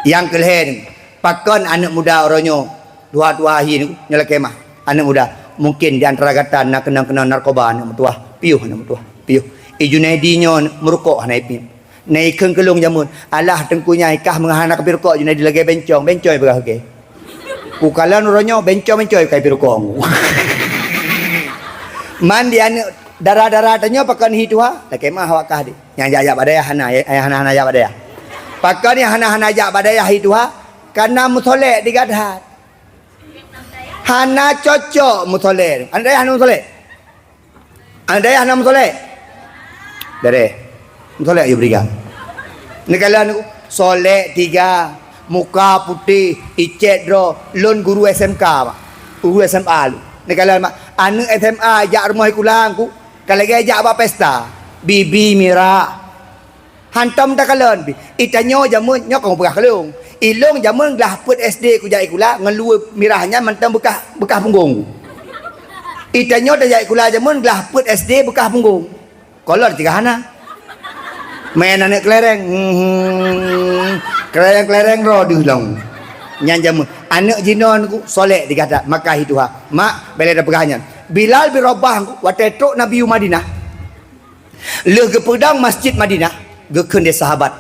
Yang kelehen pakon anak muda oronyo dua-dua hi ni nyala kemah. Anak muda mungkin di antara kata nak kena narkoba anak mutua. Piuh anak mutua. Piuh. Junaidi nyo merukok hanai pi. Nai keung kelung jamun. Alah tengkunya ikah mengahana ke rokok Junaidi lagi bencong berah okey. Ku kalan oronyo bencong kai rokok. Mandi anak darah-darah tanya pakan hitua tak kemah wakah di yang jaya badaya hana hana jaya badaya pakan yang hana jaya badaya hitua karena mutolek digadhat hana cocok mutolek anda hana mutolek dari mutolek you berikan negala solek 3 muka putih icet dro lon guru SMK pak guru SMA lu negala mak anak SMA ajak rumah kulang ku kalau lagi ajak apa pesta bibi mira hantam tak kalon itanyo jamun nyok kau pegah kelung ilung jamun gelah put SD ku jai kula ngelu mirahnya mantam bekah punggung itanyo dah jai kula jamun gelah put SD bekah punggung kolor tiga hana main anak kelereng kelereng ro diulang nyan jamun anak jinon ku solek dikata maka itu ha mak bela dah pegahnya Bilal bin Rabah ku watetok Nabi Madinah le ke pedang masjid Madinah gekeun dia sahabat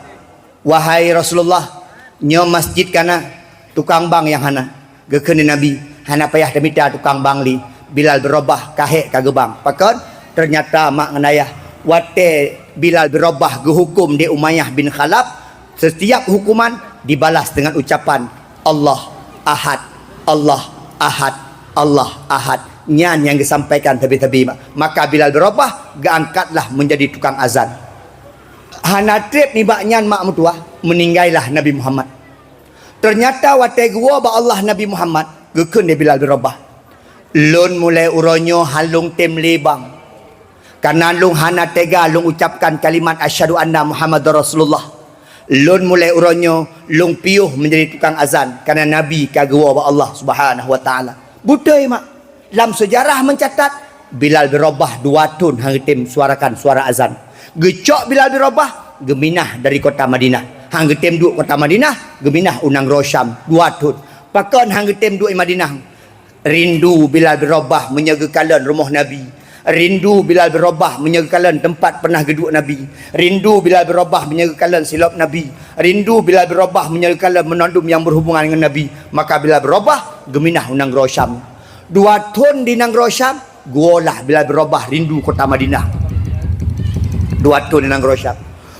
wahai Rasulullah nyo masjid kana tukang bang yang hana gekeun dia Nabi hana payah demita tukang bang li Bilal bin Rabah kahek ka gebang pakon ternyata mak nganayah wate Bilal bin Rabah gehukum dia Umayyah bin Khalaf setiap hukuman dibalas dengan ucapan Allah Ahad, Allah Ahad, Allah Ahad. Nyan yang disampaikan tabi-tabi. Maka Bilal bin Rabah geangkatlah menjadi tukang azan. Hana trip ni bak nyan mak mutua meninggallah Nabi Muhammad. Ternyata watai gua ba Allah Nabi Muhammad gekeun dia Bilal bin Rabah. Lun mulai uronyo halung tem lebang. Karena lung hana tega lung ucapkan kalimat asyhadu anna Muhammadar Rasulullah. Lun mulai uronyo lung piuh menjadi tukang azan karena Nabi kagua wa Allah Subhanahu wa taala. Budaya mak. Dalam sejarah mencatat Bilal bin Rabah 2 tahun hang tim suarakan suara azan. Gecok Bilal bin Rabah geminah dari kota Madinah. Hang tim duk kota Madinah geminah unang Rosyam 2 tahun. Pakon hang tim duk Madinah. Rindu Bilal bin Rabah menyegakan rumah Nabi. Rindu Bilal bin Rabah menyegakan tempat pernah geduk Nabi. Rindu Bilal bin Rabah menyegakan silap Nabi. Rindu Bilal bin Rabah menyegakan menandum yang berhubungan dengan Nabi. Maka Bilal bin Rabah geminah unang Rosyam. 2 tahun di nang Rosyam, guolah Bilal bin Rabah rindu kota Madinah. 2 tahun di nang Rosyam.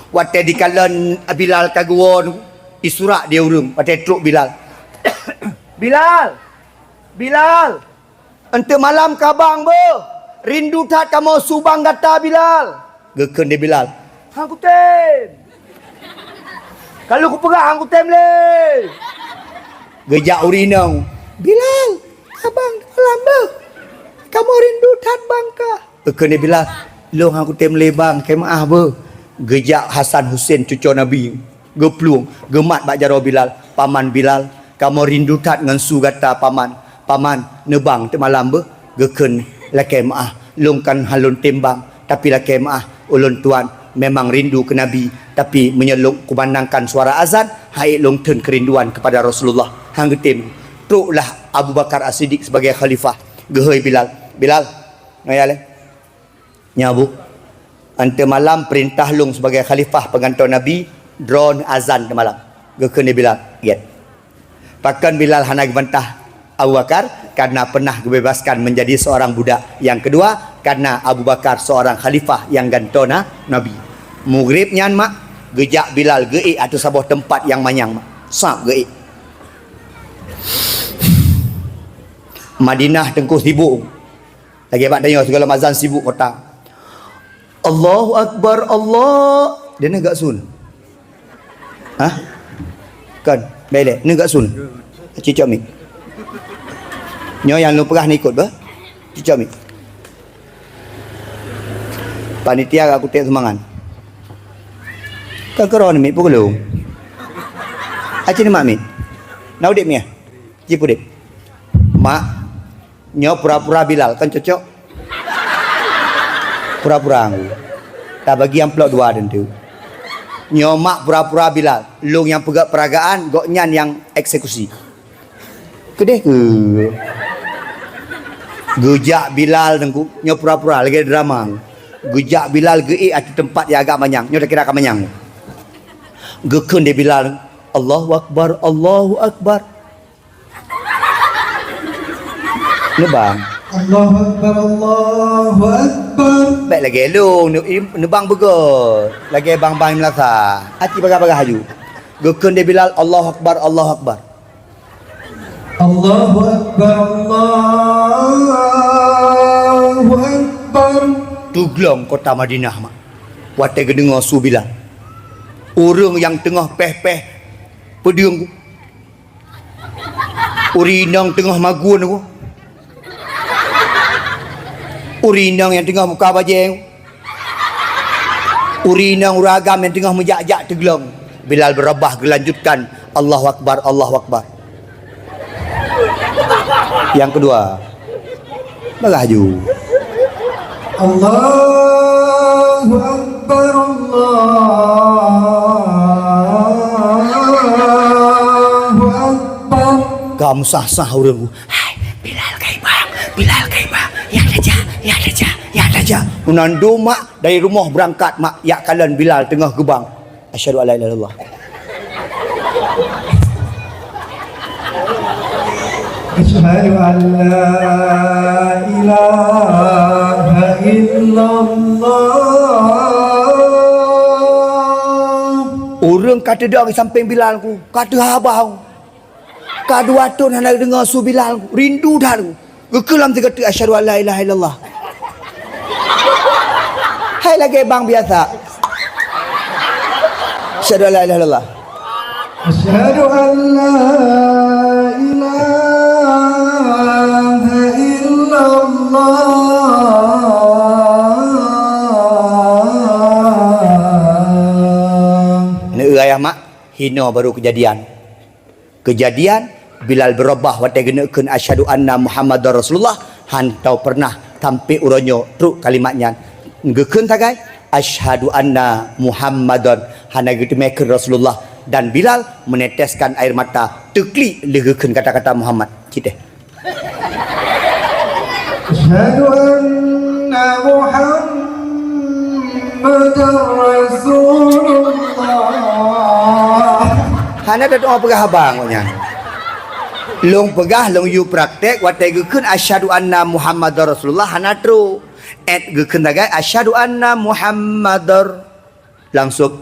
Wate dikalan Bilal kaguon isurak dia urung, wate truk Bilal. Bilal. Ente malam kabang be. Rindu tak kamu subang gata Bilal. Gekeun dia Bilal. Hang kutem. Kalau ku pegah hang kutem le. Gejak urinang. Bilal, abang malam be. Kamu rindu tak bangka. Gekeun dia Bilal. Lo hang kutem le bang, kemaah be. Gejak Hasan Hussein cucu Nabi. Gepluang, gemat bak jaro Bilal. Paman Bilal, kamu rindu tak ngan su gata paman. Paman nebang te malam be. Gekeun lakai maah lungkan halun timbang tapi lakai maah ulun tuan memang rindu ke Nabi tapi menyeluk kumandangkan suara azan hai lungten kerinduan kepada Rasulullah hang getim truklah Abu Bakar As-Siddiq sebagai khalifah gehoi Bilal ngaya le nyabu Ante malam perintah lung sebagai khalifah pengantar Nabi drone azan ke malam. Gekun dia Bilal. Get. Pakan Bilal hana bantah Abu Bakar karena pernah dibebaskan menjadi seorang budak. Yang kedua karena Abu Bakar seorang khalifah yang gantona Nabi. Maghrib nyan mak gejak Bilal geik atau sebuah tempat yang manyang mak. Sap geik. Madinah tengku sibuk. Lagi abang tanya segala mazan sibuk kota. Allahu Akbar Allah. Dia ni gak sun. Hah? Kan? Belek. Ni gak sun. Cicak mik. Nyo yang lu perah ni ikut bah. Cicak mik. Panitia aku tak semangat. Kan keron mik pukul lu. Aci ni mak mik. Nau dek mia. Jipu dek. Mak. Nyo pura-pura Bilal kan cocok. Pura-pura aku. Tak bagi amplop dua dan tu. Nyomak pura-pura Bilal. Long yang pegang peragaan, gok nyan yang eksekusi. Kedeh ke? Gejak Bilal tengku. Nyo pura-pura lagi drama. Gejak Bilal geik at tempat yang agak manyang. Nyo dah kira akan manyang. Gekun dia Bilal. Allahu Akbar, Allahu Akbar. Ni bang. Allahu Akbar, Allahu Akbar. Baik lagi long ni bang begot. Lagi bang melasa. Hati bagah-bagah haju. Gekun dia Bilal Allahu Akbar, Allahu Akbar. Allahu Akbar, Allahu Akbar. Tuglong kota Madinah mak. Watai gedengar su Bilal. Orang yang tengah peh-peh pedung. Urinang tengah magun aku. Urinang yang tengah muka bajeng. Urinang uragam yang tengah menjak-jak tegelong. Bilal berabah gelanjutkan Allahu Akbar, Allahu Akbar. Yang kedua, bagaju. Allahu Akbar, Allahu Akbar. Kamu sah-sah orang. Hai, Bilal kai bang, Bilal kai bang. Ya raja. Menandu mak dari rumah berangkat mak yak kalan Bilal tengah gebang. Asyhadu alla ilaha illallah. Asyhadu an la ilaha illallah. Orang kata dia di samping Bilal ku, kata abang. Kadua tu hendak dengar su Bilal ku, rindu dah ku. Gekelam dia kata asyhadu an la ilaha illallah. Hai lagi bang biasa. Asyhadu an la ilaha illallah. Asyhadu an la ilaha illallah. Ni ayah mak hina baru kejadian. Kejadian Bilal berubah watai genekeun asyhadu anna Muhammadar Rasulullah hantau pernah tampi uronyo truk kalimatnya gekeun tagai asyhadu anna Muhammadan hana getemekeun Rasulullah dan Bilal meneteskan air mata tekli legekeun kata-kata Muhammad kita. Asyhadu anna Muhammadar Rasulullah. Hana ada doa pegah abang nya. Long pegah long you praktek watai gekeun asyhadu anna Muhammadar Rasulullah hana tru. Gekeun tagai asyhadu anna Muhammadar langsung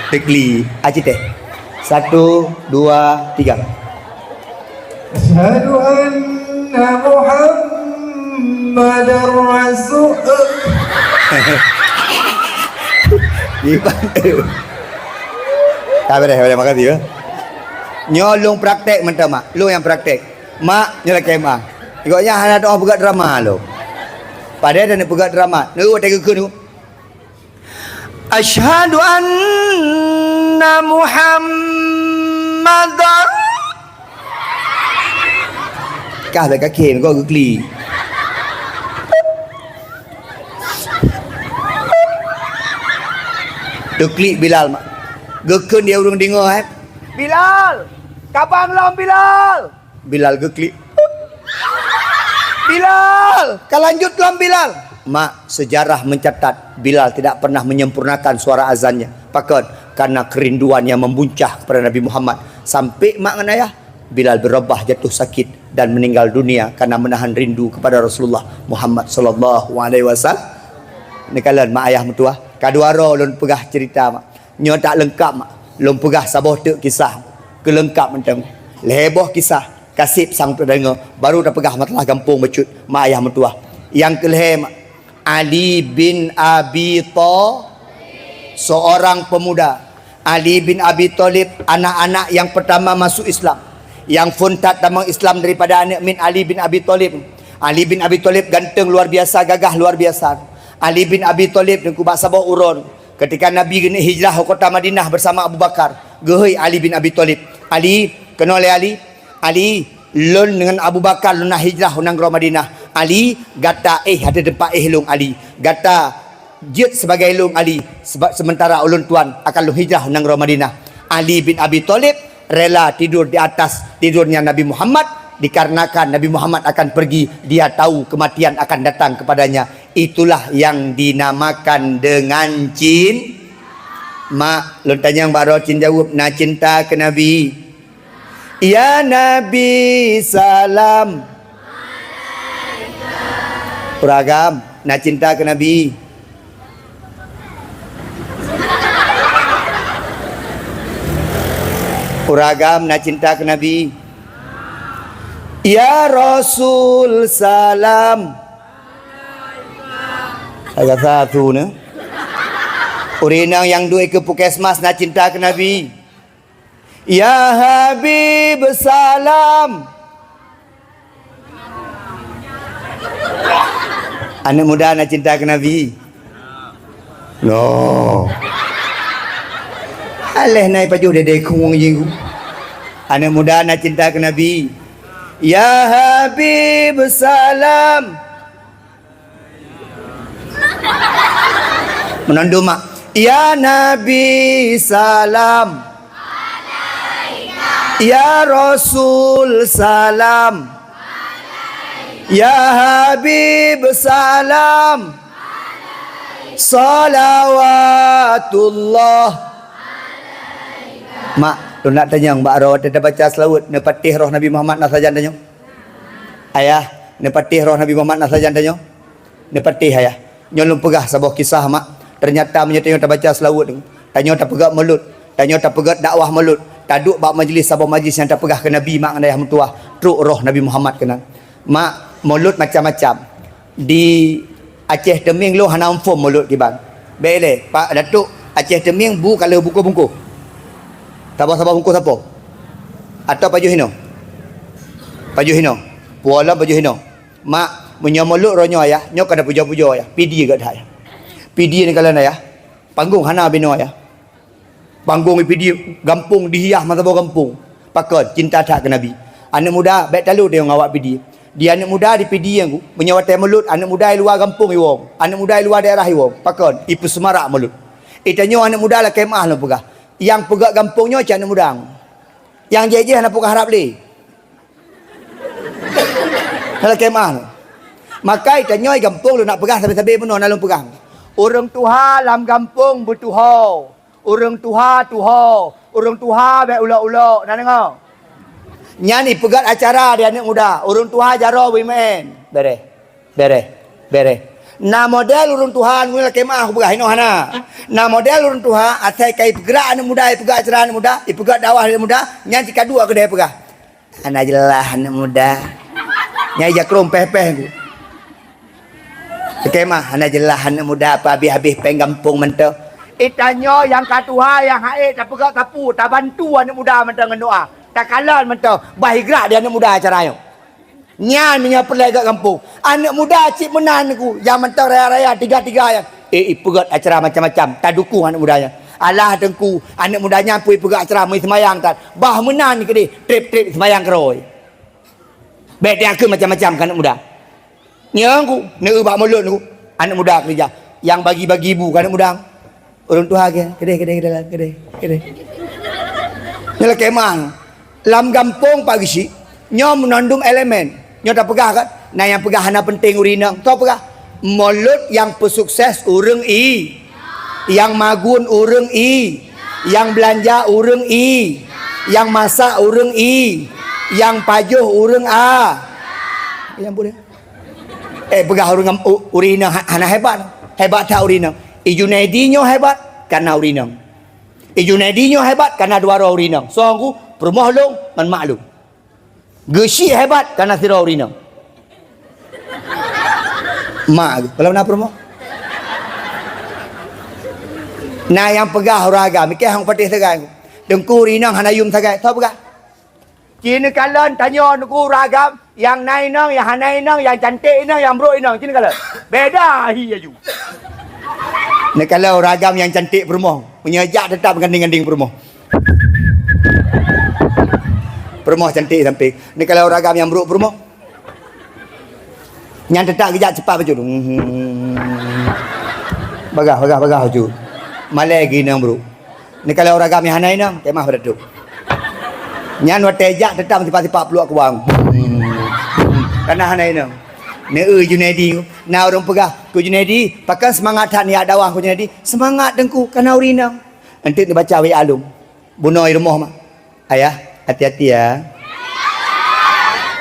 tekli aji teh 1 2 3 Asyhadu anna Muhammadar Rasul. ni tak boleh makasih ya. Nyolong praktek mentah mak. Lu yang praktek. Mak nyala kemah. Ikutnya hana doa pegat drama lo. Padahal dah nak pegat drama. Lu tak keun tu. Asyhadu anna Muhammadar. Kah dah kaki kau geli. Tu klik Bilal mak. Gekeun dia urang dengar Bilal, kapan lam Bilal? Bilal geklik. Bilal, kau lanjut lam Bilal. mak sejarah mencatat Bilal tidak pernah menyempurnakan suara azannya. Pakon karena kerinduan yang membuncah kepada Nabi Muhammad. Sampai mak dengan ayah Bilal berubah jatuh sakit dan meninggal dunia karena menahan rindu kepada Rasulullah Muhammad sallallahu alaihi wasallam. Ni kalian mak ayah mertua. Kadua ro lun pegah cerita mak. Nyo tak lengkap mak. Lun pegah saboh tek kisah. Kelengkap mentang. Leboh kisah kasip sang terdengar baru dah pegah matlah kampung becut mak ayah mertua. Yang kelih mak Ali bin Abi Thalib, seorang pemuda. Ali bin Abi Thalib anak-anak yang pertama masuk Islam, yang funtat dalam Islam daripada anak min Ali bin Abi Thalib. Ali bin Abi Thalib ganteng luar biasa, gagah luar biasa. Ali bin Abi Thalib dan kubak sabah urun ketika Nabi kena hijrah ke kota Madinah bersama Abu Bakar. Gehoi Ali bin Abi Thalib. Ali kenal oleh Ali lun dengan Abu Bakar lun nak hijrah nang ke Madinah. Ali gata ada tempat lung Ali. Gata jid sebagai lung Ali sebab sementara ulun tuan akan lung hijrah nang Madinah. Ali bin Abi Thalib rela tidur di atas tidurnya Nabi Muhammad dikarenakan Nabi Muhammad akan pergi, dia tahu kematian akan datang kepadanya. Itulah yang dinamakan dengan mak lun tanya yang baru cin jawab na cinta ke Nabi. Ya Nabi salam Uragam nak cinta ke Nabi. Uragam nak cinta ke Nabi. Ya Rasul salam. Ayat satu ni. Urinang yang dua ke Pukesmas nak cinta ke Nabi. Ya Habib salam. Anak muda nak cinta ke Nabi? No. Aleh naik baju dede kung jinggu. Anak muda nak cinta ke Nabi? Ya Habib salam. Menandu mak. Ya Nabi salam. Ya Rasul salam. Ya Habib salam. Salawatullah. Mak, lu nak tanya Mbak Ro, dia baca selawat nepatih roh Nabi Muhammad nak sajan tanya. Ayah, nepatih roh Nabi Muhammad nak sajan tanya. Nepatih ayah. Nyolong pegah sebuah kisah mak. Ternyata menyatanya tak baca selawat tu. Tanya tak pegat melut. Tanya tak pegat dakwah melut. Taduk bak majlis sebuah majlis yang tak pegah ke Nabi mak ayah mertua. Truk roh Nabi Muhammad kena. Mak mulut macam-macam. Di Aceh Teming lu hana form mulut di bang. Bele Pak Datuk Aceh Teming bu kalau buku-buku. Tak sabar bungkus apa? Atau baju hino? Baju hino. Puala baju hino. Mak menyamuluk ronyo ayah, nyok ada puja-puja ayah. PD kat ayah. PD ni kalian ayah. Panggung hana bino ayah. Panggung PD gampung dihiah masa bawa gampung. Pakon cinta tak ke Nabi. Anak muda baik talu dia ngawak PD. Dia anak muda di PD yang menyawat mulut, anak muda di luar kampung iwong. Anak muda di luar daerah iwong. Pakon ipu semarak mulut. Itanyo anak muda lah kemah lah pegah. Yang pegak kampungnya macam anak muda. Yang jejeh nak pegah harap li. Kalau kemah lah. Maka itanyo kampung lu nak pegah sampai-sampai penuh nak lu pegah. Orang tuha lam kampung bertuha. Orang tuha tuha. Orang tuha baik ulak-ulak. Nak dengar? Nyani pegat acara dia anak muda. Urung tuha jaro women. Bere. Na model urung tuha ngul kemah aku pegah hino hana. Na model urung tuha asai kai pegerak anak muda, pegat acara anak muda, pegat dakwah anak muda, nyan tika dua ke dia pegah. Ana jelah anak muda. Nyai jakrom peh-peh aku. Kemah ana jelah anak muda apa habis-habis peng kampung mentau. Itanyo yang katuha yang hae tak pegat tapu, tak bantu anak muda mentau dengan doa. Tak kalah mentau bahi gerak dia anak muda acara yo. Nyan punya pelai kat kampung. Anak muda cik menan aku yang mentau raya-raya tiga-tiga yang pegat acara macam-macam. Tak dukung anak mudanya. Alah tengku anak mudanya pun pegat acara mai semayang tak. Bah menan ke dia trip-trip semayang keroi. Baik dia ke macam-macam kan anak muda. Nya aku nak ubah mulut aku. Anak muda kerja yang bagi-bagi ibu kan anak muda. Orang tua ke kedai. Nyala kemang. Lam gampung Pak Gisi, nyo menandung elemen. Nyo tak pegah kan? Nah yang pegah hana penting urinang. Tu pegah. mulut yang pesukses urang I, yang magun urang I, yang belanja urang I, yang masak urang I, yang pajuh urang A. Yang boleh. Pegah urang urina hana hebat. Hebat tak urina. Ijunedinyo hebat karena urina. Ijunedinyo hebat karena dua urina. So aku permoh long man maklum. Geshi hebat karena sira urina. Mak kalau nak permoh. Nah yang pegah raga mikir hang patih sagai. Dengku urina hana yum sagai. Tahu pegah? Cina kalian tanya dengku ragam yang naik nang, yang hanai nang, yang cantik nang, yang bro nang. Cina kalian. Beda hiya ju. Nak kalau ragam yang cantik permoh, menyejak tetap ganding-ganding permoh. Permoh cantik sampai. Nak kalau ragam yang buruk permoh. Yang tetap kejap cepat baju. Bagah baju. Malai lagi nang buruk. Nak kalau ragam yang hanai nang, kemah pada tu. Nyan watejak tetap tiba-tiba peluak ke wang. Karena hanai nang. Ne Junedi, na orang pegah ku Junedi, pakai semangat hak ni ada wang ku Junedi. Semangat dengku karena urinang. Nanti dibaca wa alum. Bunoi rumah mak. Ayah, hati-hati ya.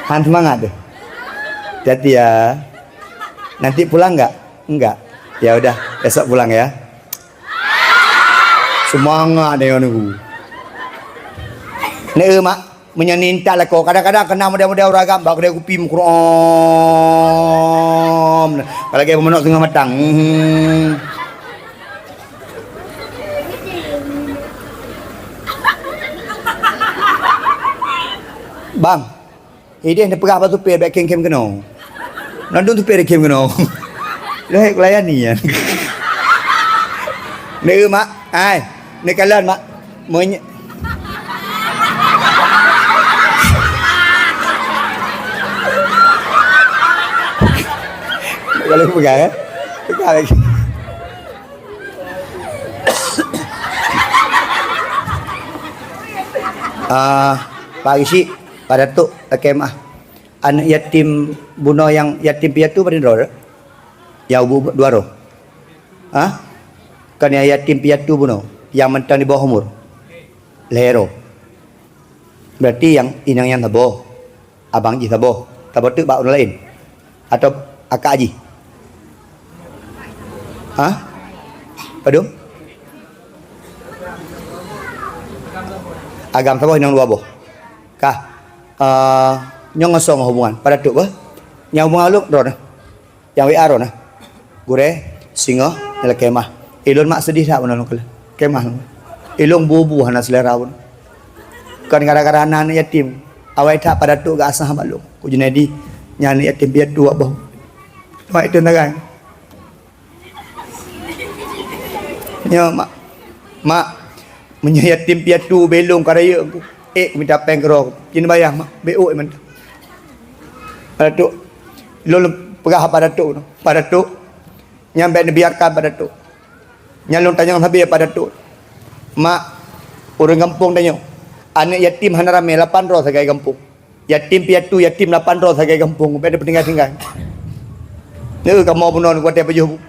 Han semangat tu. Hati-hati ya. Nanti pulang enggak? Enggak. Ya udah, besok pulang ya. Semangat dia nunggu. Ne mak menyeninta lah kau kadang-kadang kena model-model ragam bak dia kupi mukrom kalau dia memenok tengah matang bang ini dia pegah batu pe bek kem keno nandun tu pe kem keno leh layan ni ya ne mak ai ne kalian mak kalau pegang pegang lagi. Pagi sih pada tu kemah anak yatim buno yang yatim piatu pada roh ya ubu dua roh kan yang yatim piatu buno yang mentang di bawah umur lero berarti yang inang yang tabo abang ji tabo tu bak orang lain atau akak ji Padum? Agam tabo inang dua boh. Kah? Nyong ngosong hubungan. Pada tu bah? Yang hubungan lu ron. Yang WA ron. Gure singo dalam kemah. Ilun mak sedih tak benar kala. Kemah. Ilung bubu hana selera pun. Kan gara-gara anak yatim. Awai tak pada tu gak asah malu. Ku Junedi nyanyi yatim biar dua boh. Mak itu nagang. Ya mak menyayatim piatu belong karaya aku minta peng kerok kini bayar mak BO man pada tu lo pegah pada tu nyampe biarkan pada tu nyalung tanya habis pada tu mak orang kampung tanya anak yatim hana rame 8 roh sagai kampung yatim piatu yatim 8 roh sagai kampung beda peninggal ne kamu punon kuat apa jo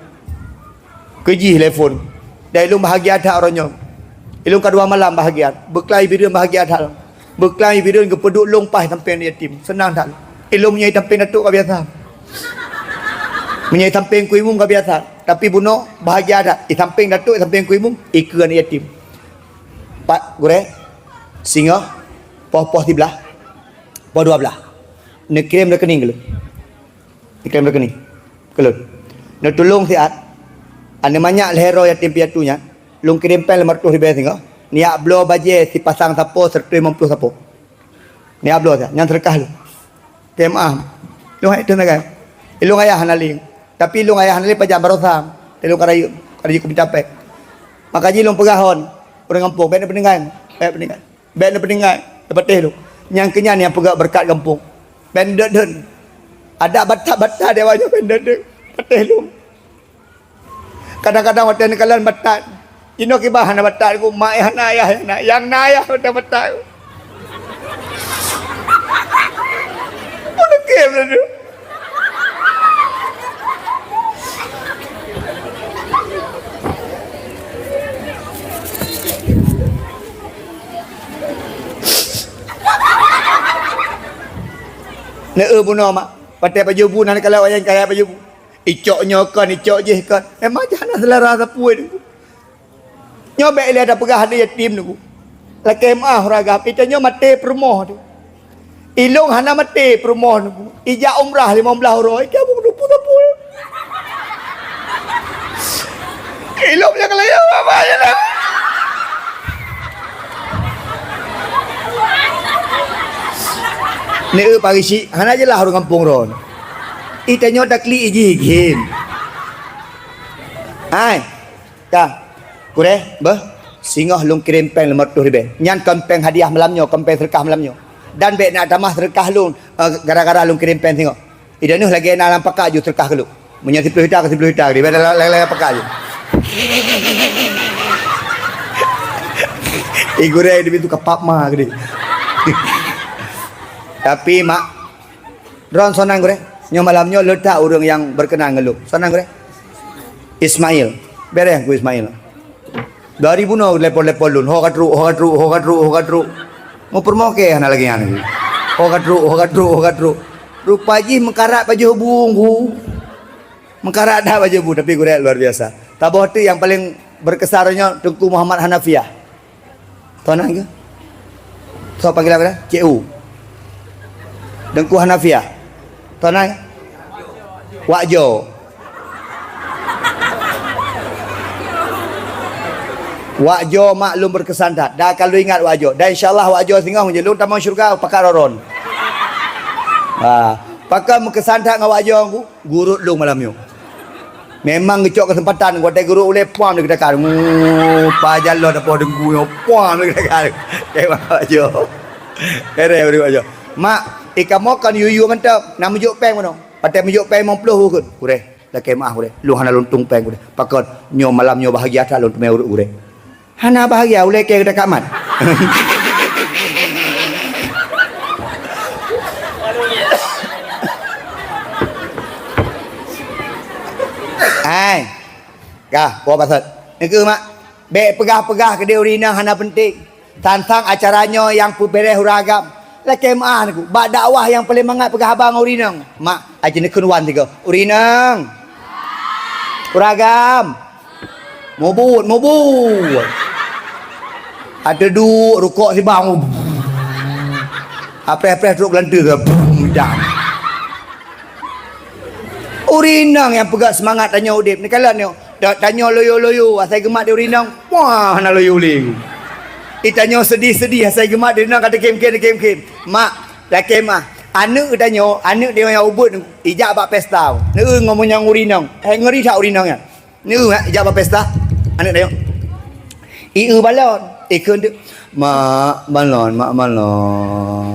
keji telefon dari ilung bahagia ada orangnya. Ilung kedua malam bahagia. Berkelahi bidan bahagia ada. Berkelahi bidan ke peduk longpah sampai yatim. Senang tak? Ilung menyai sampai datuk ke biasa. Menyai sampai kuimung ke biasa. Tapi bunuh bahagia ada. Sampai datuk sampai kuimung ikan yatim. Pak gure singa poh sebelah. Poh 12. Nak kirim rekening ke lu? Kirim rekening. Ke lu. Nak tolong siat. Ane banyak lehero yatim piatunya. Lung kirim pen 500 ribu tengok. Niak blo baje si pasang sapo 150 sapo. Niak blo saja. Yang terkah lu. Kemah. Lu itu naga. Ilung ayah hanaling. Tapi ilung ayah hanaling pajak barosam. Ilung karayu ku mencapai. Maka ji lung pegahon. Orang kampung ben peninggan. Ben peninggan. Dapat teh lu. Yang kenyan yang pegak berkat kampung. Ben den. Ada batak-batak dewanya ben den. Pateh lu. Kadang-kadang waktu ni kalian batat. Ino kibah hana batat ku mak ayah yang nayah waktu batat. Mana kem tu? bunuh mak. Pakai baju bu nak kalau yang kaya baju bu. Icoknya kan, icok je kan. Macam nak selera sapuai tu. Nyobek dia ada pegah ada yatim tu. Laki mah ragam. Itanya mati perumah tu. Ilung hana mati perumah tu. Ijak umrah 15 orang. Kamu dupu-dupu. Ilung yang lain apa je lah. Ni pagi si, hana je lah orang kampung ron. Itanya dak li iji game. Ai. Ka. Kure, bah. Singah lung kirim peng lemot tu ribe. Nyan kempeng hadiah malamnya, kempeng sedekah malamnya. Dan be nak tamah sedekah lung gara-gara lung kirim peng tengok. Ida nuh lagi nak lampak aju sedekah ke lu. Munya 10 hita ke 10 hita. Dia lele pakak je. Igure dia tu kapap mah gede. Tapi mak ron sonang gure. Nyo malamnya letak orang yang berkenan ngelu. Sonang gure. Ismail. Beres aku Ismail. Dari bunuh lepon-lepon lun. Hokatru. Mau permoke hana lagi yang ni. Hokatru. Rupaji mengkarat baju bungku. Mengkarat dah baju bu tapi gue luar biasa. Tabah tu yang paling berkesannya Tengku Muhammad Hanafiah. Tahu nak ke? So panggil apa dah? CU. Tengku Hanafiah. Tahu nak? Wakjo. Wakjo maklum berkesan tak? Dah kalau ingat Wakjo. Dan insyaAllah Wakjo tengah menjelur tamu syurga pakar roron. Pakar berkesan tak dengan Wakjo aku? Gurut lu malam ni. Memang ngecok kesempatan. Gua tak gurut oleh puan dia kata. Pajal lo dapat dengku. Puan dia kata. Kayak Wakjo. Kere Wakjo. Mak, ikan makan yuyu mantap. Nak menjuk peng mana? Pakai menjuk peng 50 ke? Kureh. Dah kemah kureh. Lu hana luntung peng kureh. Pakar nyo malam nyo bahagia tak luntung urut kureh. Hana bahagia oleh ke dekat mat. Ai. Kah, buat pasal. Ni ke mak. Bek pegah-pegah ke dia urina hana penting. Tantang acaranya yang beres huragam. Lah kemah aku. Bak dakwah yang paling mangat pegah abang urinang. Mak, aja ni kenuan tiga. Urinang. Huragam. Mobut. Ada duk rukuk si bang. Apa-apa duk gelanda ke. Dah. Urinang yang pegat semangat tanya udip. Ni kalau ni tanya loyo-loyo asal gemak dia urinang. Wah, nak loyo leh. Tanya sedih-sedih asal gemak dia urinang kata kem-kem. Mak, dah kemah. Anak tanya, anak dia yang ubud ijak bak pesta. Ni ngomong yang urinang. Ngeri tak urinang kan? Ni ijak bak pesta. Anak tanya. Balon. Ikut tu. Mak balon.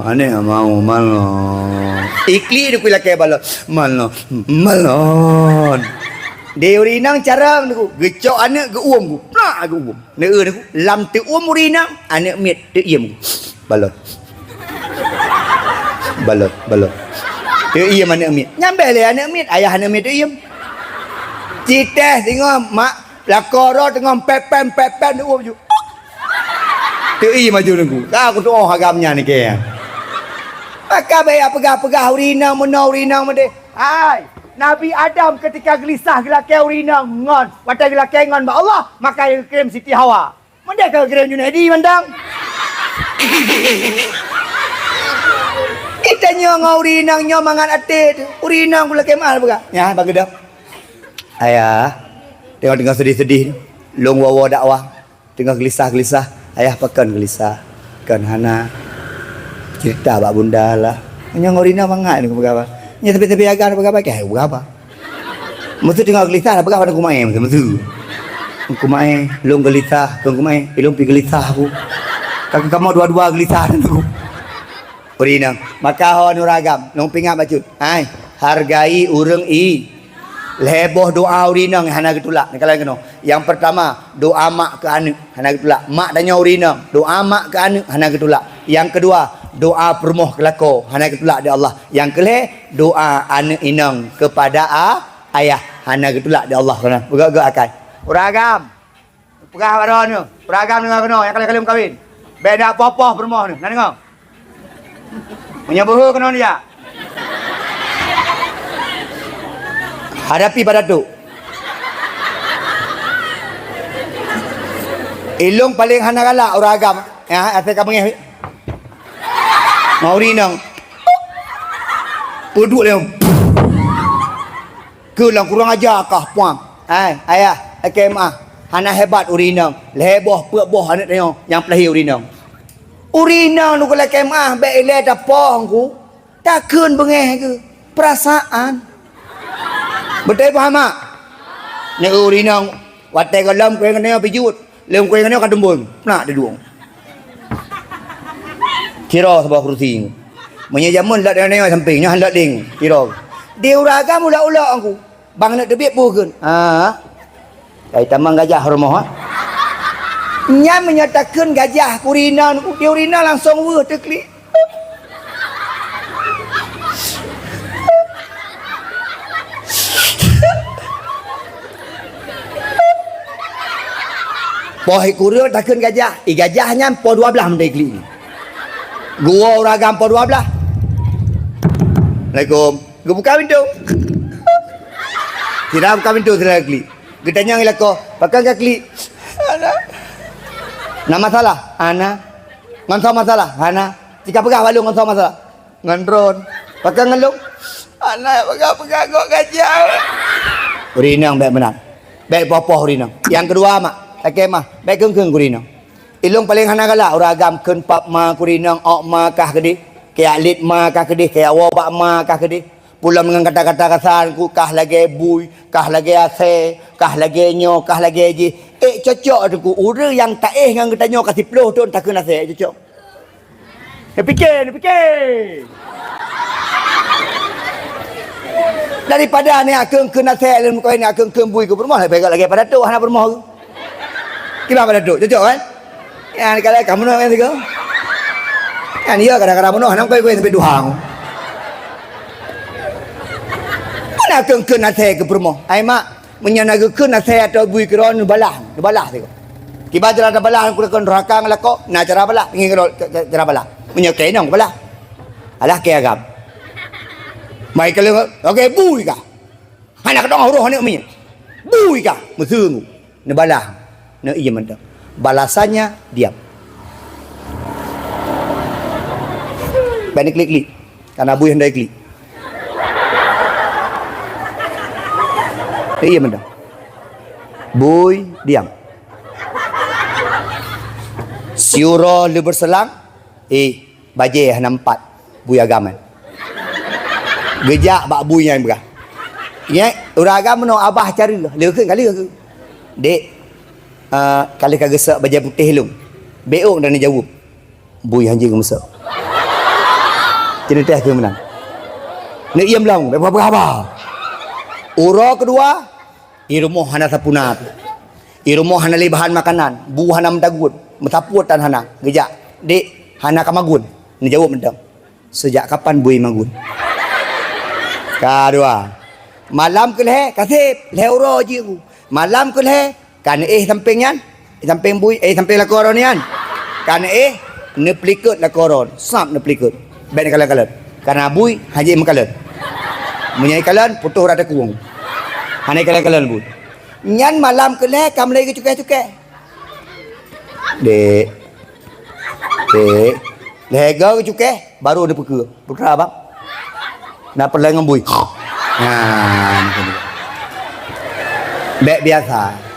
Anak mau balon. Ikli dia kuila ke balon. Balon. Dia urinang cara aku. Gecok anak ke uam ku. Nak aku uam. Ni aku. Lam tu uam urinang. Anak miet tu iam ku. Balon. Tu iam anak miet. Nyambil le anak miet. Ayah anak miet tu iam. Citeh tengok mak. Lakoro tengok pepem tu uam ju. Tu maju nunggu. Aku tu hagamnya ni ke. Pakai bayar pegah-pegah urinang mende. Hai, Nabi Adam ketika gelisah gelak urinang ngon. Watai gelak ngon ba Allah, maka kirim Siti Hawa. Mende ke kirim Junaidi mandang. Kita nyong urinang nyong mangan ate tu. Urinang pula kemal pegah. Ya, bagi dah. Ayah, tengok sedih-sedih. Long wawa dakwah. Tengok gelisah-gelisah. Ayah pakan gelisah. Kan hana. Cerita bak bunda lah. Nyong urina mangat ni apa? Nya tepi-tepi agar apa ke? Apa? Mesti tengok gelisah apa pada aku main mesti. Aku main long gelisah, aku main ilung pi gelisah aku. Kakak kamu dua-dua gelisah aku. Urina. Maka hawa nuragam, long pingat bacut. Hai, hargai urang leboh doa urinang hana getulak. Ni kalau kena. Yang pertama, doa mak ke anak hana getulak. Mak tanya urinang, doa mak ke anak hana getulak. Yang kedua, doa permoh kelako hana getulak di Allah. Yang kelih, doa anak inang kepada ayah hana getulak di Allah. Kena. Beragak akai. Uragam. Pegah baron tu. Uragam dengar kena yang kali-kali kahwin. Beda popoh permoh ni. Nak dengar? Punya buhu kena dia. Hadapi pada tu. Ilung paling hana galak orang agam. Ya, atas kamu ngeh. Mau rinang. Puduk dia. Kelang kurang ajar kah puang. Ayah, KMA. Hana hebat urinang. Leboh boh anak dia yang pelahir urinang. Urinang nu kalau KMA baik ele dah pong ku. Takkan bengeh ke perasaan. Betul faham tak? Ni urinang watai kalam kuih kena pijut. Lem kuih kena kadembun. Nak dia duang. Kira sebuah kursi. Menyajamun lat dia sampingnya hendak ding. Kira. Dia uraga mula-ula aku. Bang nak debit bukan. Kai tamang gajah rumah. Nya menyatakan gajah kurina dia urina langsung weh teklik. Poh kurang takkan gajah. Gajahnya po 12 mendekli. Gua orang gampang 12. Assalamualaikum. Gua buka pintu. Tidak buka pintu lagi. Kita nyang ilako. Pakai kaki. Ana. Nama masalah. Ana. Ngan masalah. Ana. Jika pegah balung ngan masalah. Ngan drone. Pakai ngelung. Ana pegah gok gajah. Urinang baik benar. Baik popoh urinang. Yang kedua mak. Okay mah. Baik keng urinang. Ilung paling hana galak orang agam ken pap ma kurinang ok ma kah kedih kayak lit ma kah kedih kayak wabak ma kah kedih pulang dengan kata-kata kasar ku kah lagi bui kah lagi ase kah lagi nyo kah lagi ji cocok tu ku ura yang tak dengan kita nyo kasih peluh tu tak kena ase cocok fikir daripada ni akeng kena ase ilmu kau ni akeng bui ke rumah lebih lagi pada tu hana rumah gimana pada tu cocok kan. Yang kalau kamu nak yang tiga, yang dia kadang-kadang penuh, nak kau sampai duhang. Mana kau nasi ke perumah? Ay mak, menyana kau nasi atau bui keron balah tiga. Kibat jalan balah, kau kau rakang lakok, nak cara balah, ingin kau cara balah, menyokai nong balah. Alah kaya agam. Mai kalau okey bui kah? Anak dong huru anak mi, bui kah? Musuh, ne balah, ne iya mentang. Balasannya diam. Banyak klik karena abu hendak klik. Iya benar. Boy diam. Siuro lu berselang. Baje nampak buy agaman. Gejak bak buy yang berah. Ya, orang agama no abah cari lah. Kali ke. Dek kali kagesak baju putih lu. Beok dan jawab. Bui anjing mesak. Cerita ke menang. Nak iam lang, apa? Ura kedua, i rumah hana sapuna. I rumah hana li bahan makanan, bu hana mendagut, metaput tan hana. Gejak. Dek, hana kamagun. Ni jawab mendang. Sejak kapan bui magun? Kedua. Malam ke leh, kasih leh ura je aku. Malam ke leh kan sampingnya samping bui samping lakoron nian kan ne plikut lakoron sap ne plikut ben kalan karena bui haji makalan menyai kalan putus rada kuung hanai kalan bui nyan malam ke le kam lagi cukai dek lega cukai baru ada peka putra bang nak perlu dengan bui bek biasa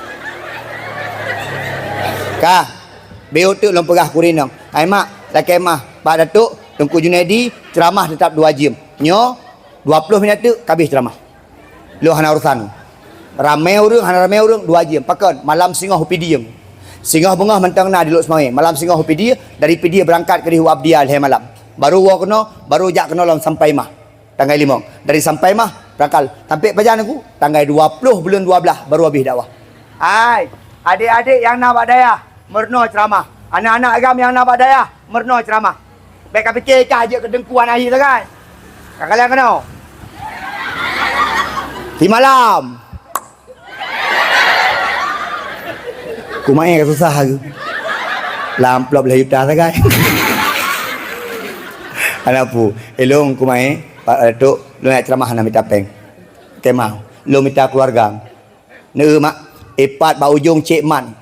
kah beo tu lom pegah kurinang ai mak lakai mah pak datuk Tengku Junaidi ceramah tetap 2 jam nyo 20 minit tu habis ceramah lu hana urusan ramai orang 2 jam pakon malam singoh hupidiang singoh bengah mentang na di lok semai malam singoh hupidi dari pidi berangkat ke di abdia le malam baru wa kena baru jak kena lam sampai mah tanggal 5 dari sampai mah berangkat sampai pajan aku tanggal 20 bulan 12 baru habis dakwah ai adik-adik yang nak badaya merno ceramah. Anak-anak agam yang nak badaya merno ceramah. Baik kau fikir kah je kedengkuan akhir tu kan? Kalian kena. Di malam. Ku main ke susah ke. Lamplop lah yuta sagai. Anak pu, elong ku main Pak Datuk lu nak ceramah nak minta peng. Kemau. Lu minta keluarga. Ne mak ipat ba ujung Cik Man.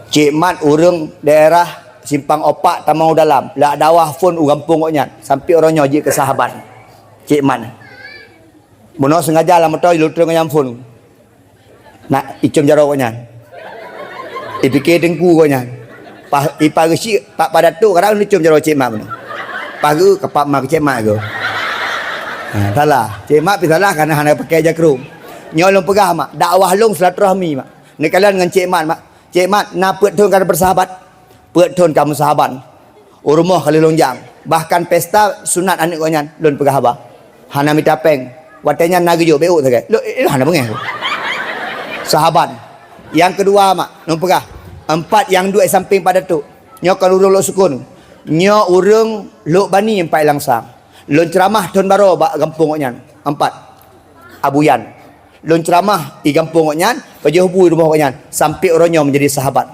Cik Man urang daerah Simpang Opak Tamau Dalam. La dawah phone u kampung oknya sampai orangnya je ke sahabat. Cik Man. Bono sengaja lah motor lutrung yang phone. Nak icum jarok oknya. Ipikir dengku oknya. Ipa gesi pak pada tu kadang icum jarok Cik Man. Pagu kepak mak Cik Man go. Salah. Cik Mak salah kerana hana pakai jakrum. Nyolong pegah mak. Dakwah long silaturahmi mak. Ni kalian dengan Cik Mak mak. Cik Mak nak peutun kan bersahabat. Peutun kamu sahabat. Urumah kali lonjang. Bahkan pesta sunat anak kau nyan lon pegah abah. Hana minta peng. Watenya nagiyo beu sagai. Lo hana bengeh. Sahabat. Yang kedua mak, lon pegah. 4 yang 2 samping pada tu. Nyo kalau urung lo sukun. Nyo urung lo bani 4 langsang. Lon ceramah Tun Baro bak kampung oknyan 4 abuyan. Lon ceramah di kampung oknyan paje hubui rumah oknyan sampai orangnya menjadi sahabat.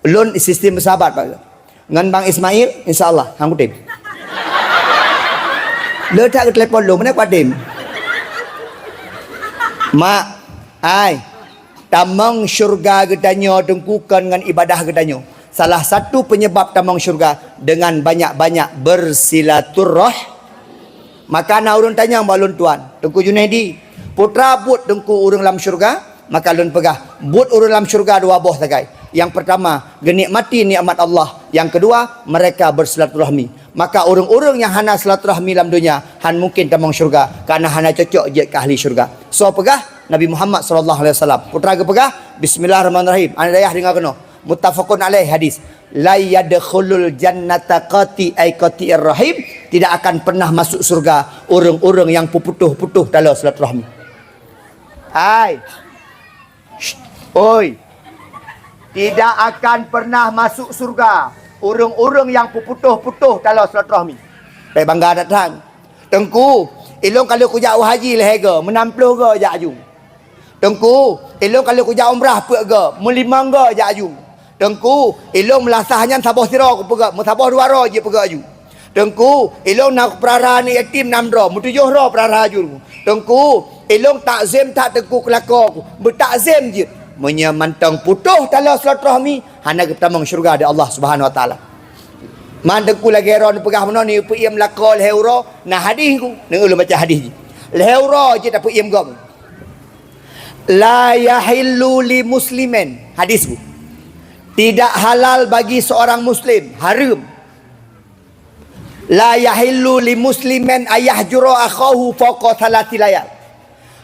Lon sistem bersahabat pak. Ngan Bang Ismail insyaallah hang kutim. Letak ke telefon lu mana kuatim. Mak ai tamang syurga gedanyo dengkukan dengan ibadah gedanyo. Salah satu penyebab tamang syurga dengan banyak-banyak bersilaturrahim. Maka nak urun tanya balun tuan Tengku Junaidi putra but tengku urang dalam syurga maka lun pegah but urang dalam syurga 2 buah sagai. Yang pertama genikmati nikmat Allah, yang kedua mereka bersilaturahmi. Maka urang-urang yang hana silaturahmi dalam dunia han mungkin tamang syurga kerana hana cocok je ke ahli syurga. So pegah Nabi Muhammad sallallahu alaihi wasallam putra ke pegah bismillahirrahmanirrahim ana dayah dengar kena muttafaqun alaih hadis la yadkhulul jannata qati ay qati'ir rahim. Tidak akan pernah masuk surga orang-orang yang puputuh-putuh dalam silaturahmi. Hai. Oi. Tidak akan pernah masuk surga orang-orang yang puputuh-putuh dalam silaturahmi. Baik bangga datang. Tengku, ilong kalau ku jauh haji lehega, menampluh ke jak ajung. Tengku, ilong kalau ku jauh umrah pek ke, melimang ke jak ajung. Tengku, ilong melasahnya sabah sira ku pegak, musabah 2 ro je pegak ajung. Tengku, ilong nak perara ni yatim 6 ro, mu 7 ro perara ajung. Tengku, ilong takzim tak tengku kelakar ku, bertakzim je. Menyamantang putuh dalam silaturahmi, hana ke tamang syurga di Allah Subhanahu wa taala. Man tengku lagi ron pegah meno ni pe im lakol heuro, nah hadis ku, dengar lu baca hadis je. Leuro je tak pe im gom. La yahillu li muslimin, hadis ku. Tidak halal bagi seorang muslim, haram. La yahillu li muslimin ayahjura akhahu fawqa 3 layal.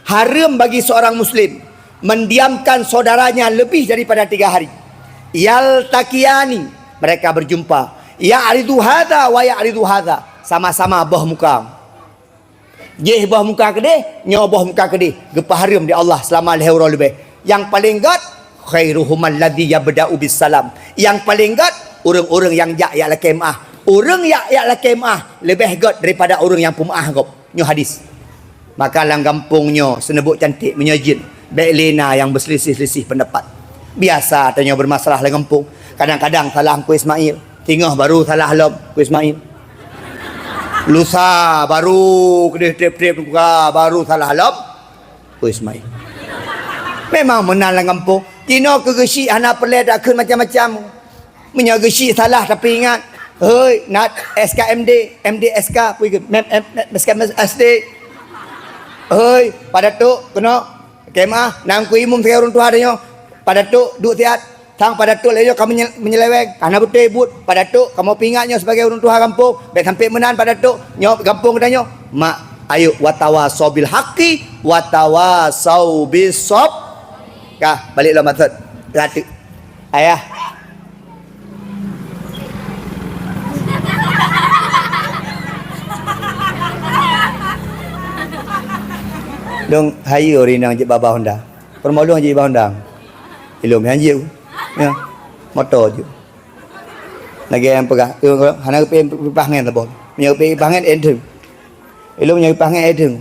Haram bagi seorang muslim mendiamkan saudaranya lebih daripada 3 hari. Yaltaqiyani, mereka berjumpa. Ya'ridu hadza wa ya'ridu hadza, sama-sama bah muka. Jeh bah muka kedeh, nyo bah muka kedeh. Gepa haram di Allah selama leheura lebih. Yang paling gat khairuhum alladhi yabda'u bis salam. Yang paling gat orang-orang yang ya la kemah. Orang ya la kemah lebih gat daripada orang yang pemaah gop. Nyo hadis. Maka lang kampungnya senebuk cantik menyajin. Baik lena yang berselisih-selisih pendapat. Biasa tanya bermasalah lang kampung. Kadang-kadang salah ku Ismail. Tingah baru salah lom ku Ismail. Lusa baru kedeh trip-trip buka baru salah lom ku Ismail. Memang menang lang kampung. Tino kegesi anak pelai tak kun macam-macam. Menyagesi salah tapi ingat. Hei, nak SKMD, MDSK, pergi SKMD. Hei, pada tu kena kemah, nang ku imum saya orang tua dia. Pada tu duk siat, sang pada tu leyo kamu menyeleweng, karena betul but. Pada tu kamu pingatnya sebagai orang tua kampung, baik sampai menan pada tu nyok kampung katanya, mak ayo watawasau bil haqqi watawasau bis sob. Kah, baliklah maksud. Rati. Ayah. Dong hayu rinang je baba Honda. Permaluan je baba Honda. Ilum yang je. Ya. Motor je. Lagi yang pegah. Hana ke pangen tabon. Menyo pe pangen endeng. Ilum nyo pangen endeng.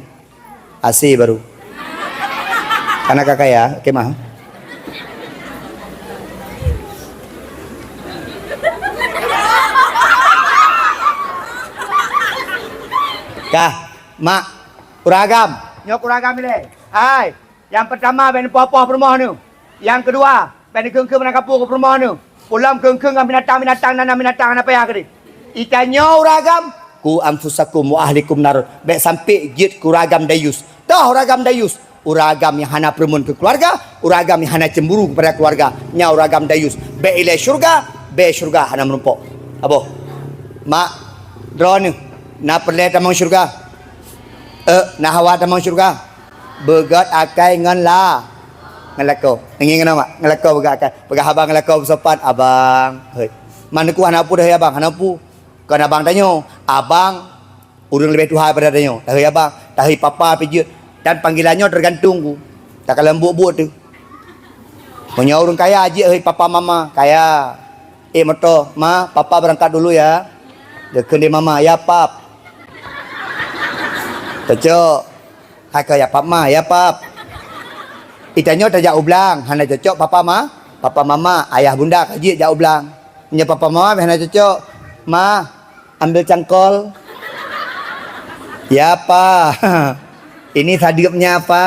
AC baru. Anak kakak ya, kemah. Kah, mak, uragam. nyok kuragam ni. Hai. Yang pertama ben poh-poh rumah ni. Yang kedua, ben keung-keung menang kapur ke rumah ni. Pulang keung-keung dengan binatang-binatang nanam binatang apa yang kedi. Ikannya uragam, ku anfusakum wa ahlikum nar. Baik sampai jid kuragam dayus. Dah uragam dayus. Uragam yang hana permun ke keluarga, uragam yang hana cemburu kepada keluarga. Nya uragam dayus. Baik ilai syurga, baik syurga hana menumpuk. Apa? Mak, draw ni. Na perle tamang syurga. Na hawa tamang syurga. Begat akai ngan la. Ngelako. Nengi ngana mak? Ngelako begat akai. Pegah abang ngelako bersopan. Abang. Hei. Mana ku hana pu dah abang? Hana pu. Kan abang tanya. Abang. Urang lebih Tuhan pada tanya. Tahu abang. Tahu papa pijut. Dan panggilannya tergantung ku. Tak kalau buat tu. Punya orang kaya aja. Hei papa mama. Kaya. Moto. Ma. Papa berangkat dulu ya. Dekat dia mama. Ya pap. Cocok. Hai ya pap ma. Ya pap. Itanya tak jauh belang. Hana cocok papa ma. Papa mama. Ayah bunda kaji jauh belang. Punya papa mama. Hana cocok. Ma. Ambil cangkol. Ya pa. Ini sadipnya apa?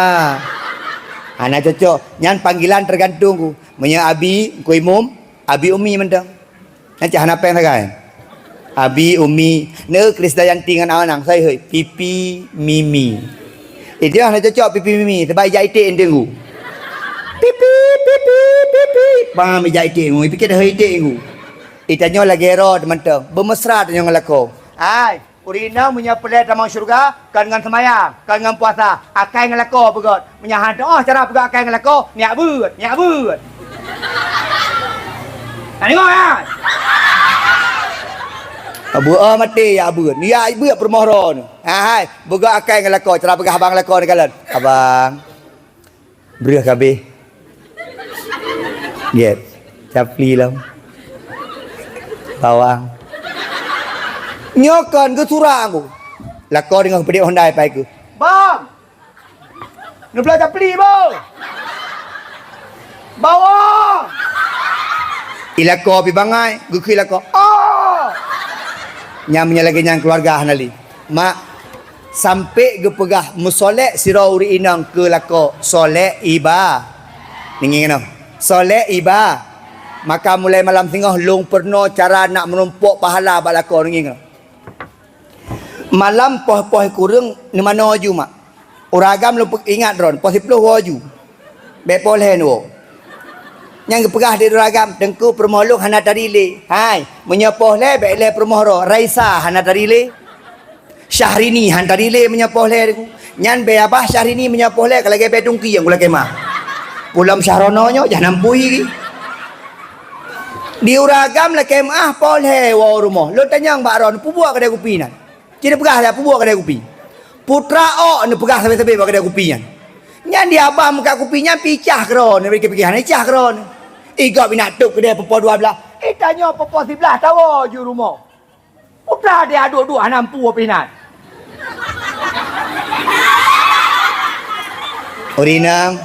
Hana cocok. Nyan panggilan tergantung ku. Punya abi. Ku imum. Abi umi mentang. Nanti hana peng sagai. Abi umi. Ne Krisdayanti dengan anak saya. Hei. Pipi mimi. Itu hana cocok pipi mimi. Sebab ijak itik enteng ku. Pipi, pipi, pipi. Paham ijak itik ku. Pikir dah itik ku. Itanya lagi hero teman-teman. Bermesra tanya dengan laku. Hai. Urina punya pelet tamang syurga. Kan dengan semayang. Kan dengan puasa. Akai dengan laku pegot. Menyahan doa cara pegot akai dengan laku. Niak but. Niak but. Nak tengok kan? Buah mati ya abun. Ni ya ibu permohon. Hai, boga akai dengan lako, cara pegah abang lako ni kalan. Abang. Berah kabeh. Get. Capli lam. Bawang. Nyokan ke surang aku. Lako dengan pedik Honda pai ku. Bang. Nak belah capli bang. Bawang. Ilako pi bangai, gukui lako. Oh. Nyamnya lagi nyang keluarga hanali. Mak sampai ge pegah musolek sira uri inang ke lako solek iba. Ningi kena. Solek iba. Maka mulai malam tengah long perno cara nak menumpuk pahala bak lako ningi kena. Malam poh-poh kurang ni mana aju mak. Uragam lu ingat dron, poh 10 aju. Be polhen wo. Yang kepegah di ragam dengku permohluk hana tarile. Hai, menyapoh le baik le permohro. Raisa hana tarile. Syahrini hana tarile menyapoh le deku. Nyan be abah Syahrini menyapoh le kalau ge bedungki yang kula kemah. Pulam Syahrononyo jangan nampui ki. Di uragam le kemah polhe wa rumah. Lo tanyang mbak ron pubuak kedai kopi nan. Cina pegah dah pubuak kedai kopi. Putra o ne pegah sampai-sampai kedai kopi nan. Nyan dia abah muka kopinya picah kron. Mereka fikir hana picah kron. Iga bina tuk kedai popo 12. Tanya popo 11 tahu je rumah. Putra dia dua-dua nampu pinan. Orinang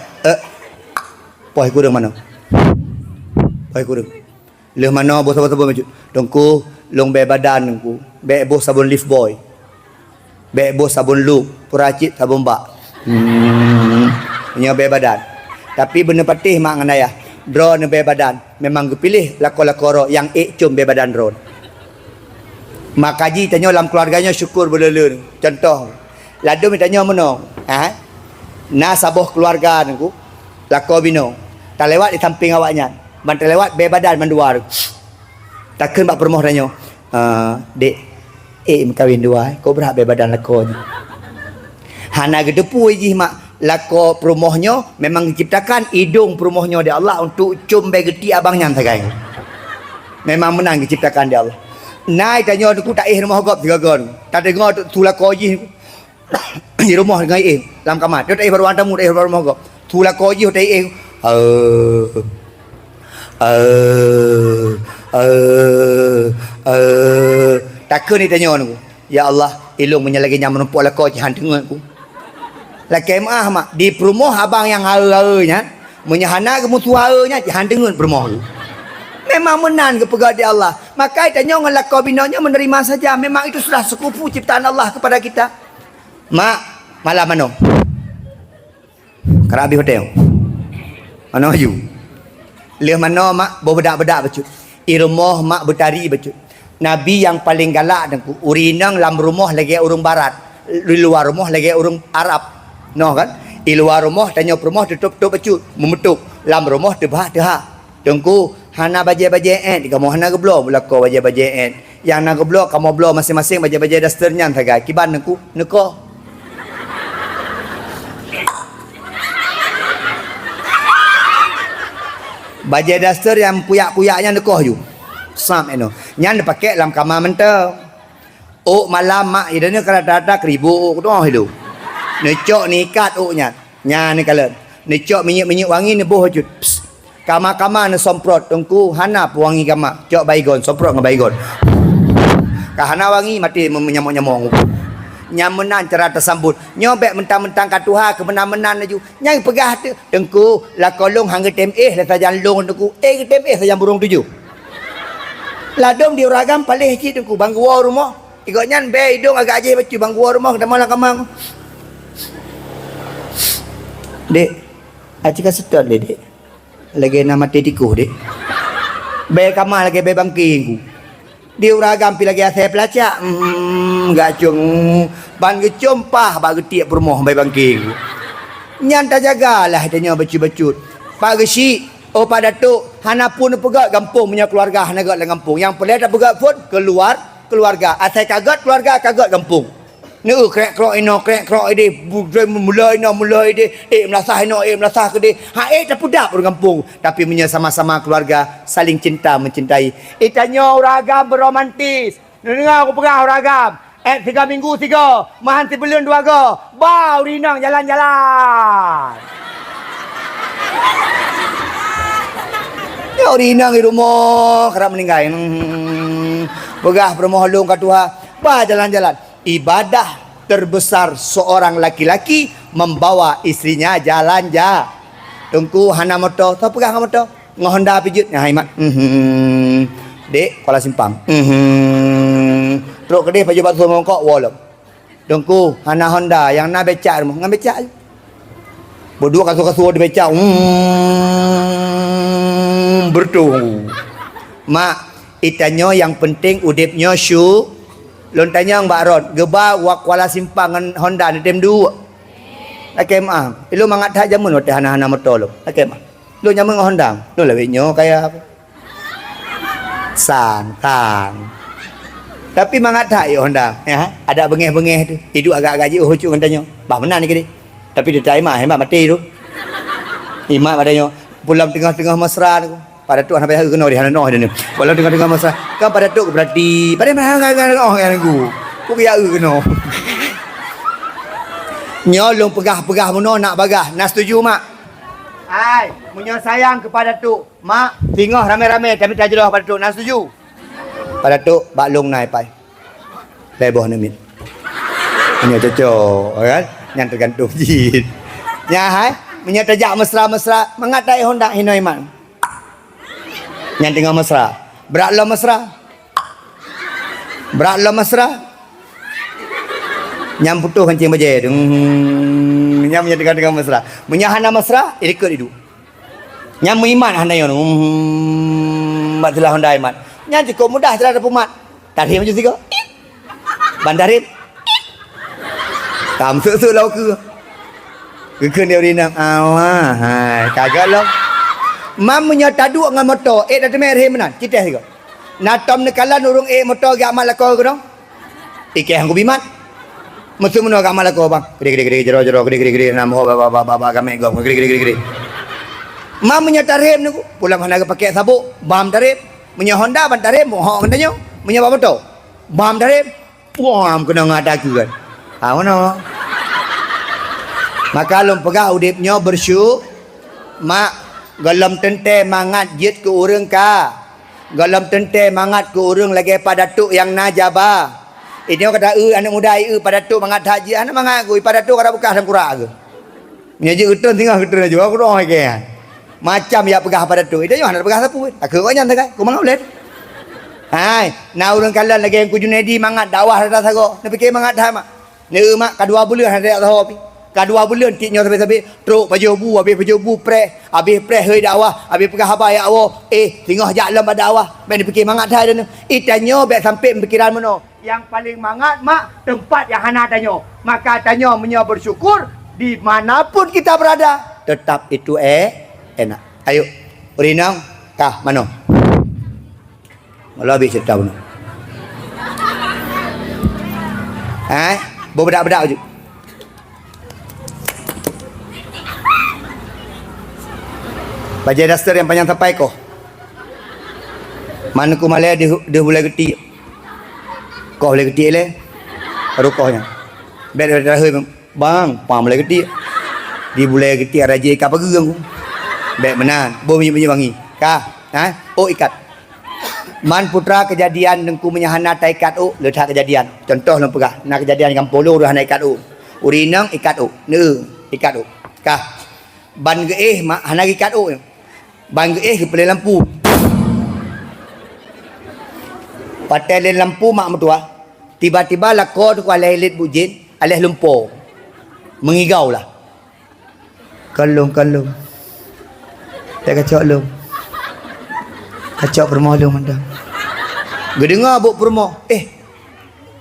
poh kurang mana? Poh kurang. Leh mana bos sabun maju. Dongku long be badan ku. Be bos sabun lift boy. Be bos sabun loop, puracit sabun bak. Punya be badan. Tapi benar patih mak ngan ayah. Drone be badan memang kepilih lako-lakoro yang cum be badan drone. Mak kaji tanya dalam keluarganya syukur berlelun. Contoh, ladu tanya mana? Na saboh keluarga nengku lako bino. Tak lewat di samping awaknya. Man terlewat be badan mandua. Takkan bak permoh tanya. Dek, kawin dua. Kau berhak be badan lako ni. Hana gedepu iji mak. Lako perumohnya memang diciptakan hidung perumohnya dia Allah untuk cum begeti abangnya sagai. Memang menang diciptakan dia Allah. Nai tanya aku tak rumah gop tiga gon. Tak dengar tu lako ji di rumah dengan dalam kamar. Dia tak baru tamu tak baru rumah gop. Tu lako ji tak takkan ni tanya aku. Ya Allah, ilung menyalagi nyaman numpuk lako ji han dengar aku. Laki mah mak di perumoh abang yang hara-haranya menyahana ke musuh-haranya jangan dengar perumoh. Memang menan ke pegat di Allah. Maka tanya dengan lakau binonya menerima saja. Memang itu sudah sekufu ciptaan Allah kepada kita. Mak, malam mana? Kerabi hotel. Mana you? Leh mana mak berbedak-bedak becut. I rumah mak bertari becut. Nabi yang paling galak dengku. Urinang dalam rumah lagi orang barat. Di luar rumah lagi orang Arab. No kan? Di luar rumah tanya rumah tutup-tutup becut. Memetuk. Dalam rumah tebah-tebah. Dengku hana baje-baje kamu hana geblo belako baje-baje yang nak geblo kamu blo masing-masing baje-baje dasternya saga kiban dengku neko baje daster yang puyak-puyaknya nekoh you sam eno nyan pakai dalam kamar mentau oh malam mak idanya kalau dadak ribu doh hidu necok nikat nya ni kalen necok minyak-minyak wangi ne boh jut kama-kama ne somprot tengku hana wangi kama cok baygon somprot dengan baygon kahana wangi mati menyamuk-nyamuk nyamenan cara tersambut nyobek mentang-mentang katuha kemenan-menan aju nyai pegah tu tengku la kolong hangga tem la sajan long tengku ke tem sajan burung tuju ladom di ragam palih ci tengku bangku rumah igotnya be hidung agak aje bacu bangku rumah ketemu kamang dek acika setot dek lagi nama tetiku dek be kamar lagi be bangking di uragam pi lagi asal pelacak enggak cung ban gecompah ba getiak rumah be bangking nyanta jagalah tanya becut-becut pak gesi oh pada tu hana pun pegat kampung punya keluarga hana gat dalam kampung yang pelai tak pegat pun keluar keluarga asal kagat keluarga kagat kampung ni krek krok ino krek krok ide mulai ide melasah ino melasah ke de ha tak pudak orang kampung tapi punya sama-sama keluarga saling cinta mencintai tanya uragam beromantis dengar aku pegang uragam 3 minggu 3 mahan sebelum 2 go bau rinang jalan-jalan ya rinang di rumah kerap meninggal begah permohon kat Tuhan bah jalan-jalan ibadah terbesar seorang laki-laki membawa istrinya jalan-jalan. Tungku hana motor, tahu pegang motor, ngohonda pijut, nah imat. Dek, Kuala Simpang. Teruk kedih baju batu mongkok wolong. Tungku hana Honda yang na becak rumah, ngam becak. Berdua kasu-kasu di becak. Bertung. Mak, itanyo yang penting udipnya syu. Lon tanya Mbak Rod, geba wak Kuala Simpang dengan Honda ni tem dua. Akem ilu mangat dah jamun hote hana-hana motor lu. Akem lu nyamun dengan Honda. Lu lebih nyo kayak apa? Santan. Tapi mangat dah yo Honda, ya. Ada bengeh-bengeh tu. Hidup agak-agak je hucu katanya. Bah benar ni kini. Tapi dia terima hemat mati tu. Imak padanya pulang tengah-tengah mesra tu. Pada tu sampai hari kena di hana noh dia ni. Walau tengah-tengah masa kan pada tu berarti pada mana oh yang aku. Ku ya kena. Nyolong pegah-pegah mono nak bagah. Nak setuju mak? Ai, munyo sayang kepada tu. Mak, tengok ramai-ramai kami tajelah pada tu. Nak setuju? Pada tu baklong naik pai. Leboh ni mit. Munyo cocok, kan? Yang tergantung jin. Ya hai, munyo tajak mesra-mesra mengatai Honda hinoi man. Yang tengah mesra beraklah mesra nyam putuh kencing baje nyam nya tengah mesra menyahana mesra ikut hidup nyam iman hana yo matilah Honda iman nya cukup mudah cara pemat tarim je tiga bandarin tam su lau ke dia rinang awah hai kagak lau mamanya taduk dengan motor dah temer he menan kita juga natom nekalan urung motor ga amal lako ko dong ikeh hang bimat musuh meno ga amal lako bang gede jero gede nam ho baba game go gede mamanya tarem niku pulang hana pakai sabuk bam tarem punya Honda ban tarem ho katanya punya motor bam tarem puam kena ngada kan ha ono maka lom pegah udipnya bersyuk mak galam tente mangat jit ke urang ka galam tente mangat ke urang lagi pada tu yang najaba ini kata anak muda pada tu mangat haji anak mangat ku pada tu kada bekas dan kurang ke nyaji utun tinggal ketera juga aku doh ke macam ya pegah pada tu itu jangan pegah sapu aku kau nyan tak ku mangat ulet hai na urang kalan lagi yang ku Junedi mangat dakwah dah sago nak fikir mangat dah mak ni mak kedua bulan ada tahu api Kadua bulan tiknya sampai-sampai truk baju bu, habis baju bu habis hei dakwah, habis pegah habai awak. Tengah jalan pada dakwah. Ben fikir mangat dah dah. Tanya baik sampai pikiran mana. Yang paling mangat mak tempat yang hana tanya. Maka tanya menya bersyukur dimanapun kita berada. Tetap itu enak. Ayo. Urinang kah mana? Malah habis cerita mana? Berbedak-bedak je. Bajai daster yang panjang sampai kau. Mana ku malai dia boleh getik. Kau boleh getik le. Rukohnya. Bet dah bang, pam boleh getik. Dia boleh getik raja ikat pegang ku. Bet menan, bom bunyi wangi. Kah? Ikat. Man putra kejadian dengku menyahana ta ikat letak kejadian. Contoh lu pegah. Nak kejadian kampung lu hana ikat Urinang ikat ikat Kah? Ban ge mak hana ikat Ban ge ke pelai lampu. Patai len lampu mak mertua. Tiba-tiba lako tu alih lit bujin, alih lumpur. Mengigau lah. Kalung. Tak kacau lu. Kacau permoh lu mandang. Gue dengar buk permoh.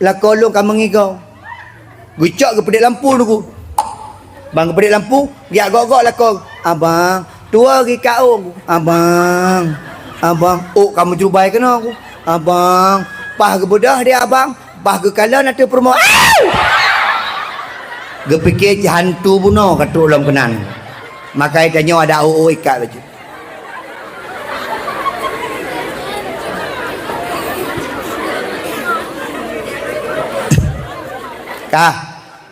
Lako lu kan mengigau. Gucak ke pedek lampu tu. Bang ke pedek lampu, giak gok-gok lako. Abang, tua pergi kau. Abang. Kamu cubai kena aku. Abang, pah ke bedah dia abang. Pah ke kalan ada permoh. Gue fikir hantu bunuh katuk dalam kenan. Maka tanya ada ikat baju. Kah,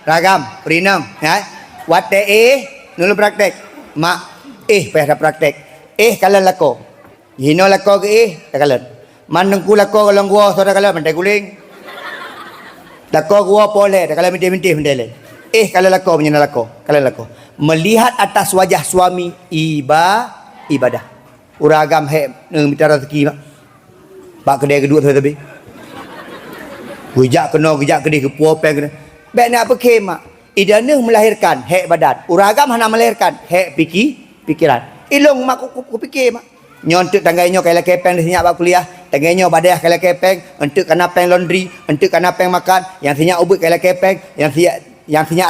ragam, perinam, ya. Wate nulu praktek. Mak, payah dah praktek. Kalan lako. Hino lako ke kalan. Manengku lako kalau gua saudara kalan mentai guling. Lako gua boleh, dah kalan minti mendele. Kalan lako menyana lako, kalan lako. Melihat atas wajah suami ibadah. Uragam minta rezeki mak. Pak kedai kedua tu tapi. Gejak kedai ke puapeng kena. Baik nak apa mak? Idana melahirkan badan. Uragam hana melahirkan pikiran. Ilong mak ku fikir mak. Nyontek tanggainya kala kepeng di sinyak bak kuliah. Tanggainya badai kala kepeng, entuk kana peng laundry, entuk kana peng makan, yang sinyak ubut kala kepeng, yang sinyak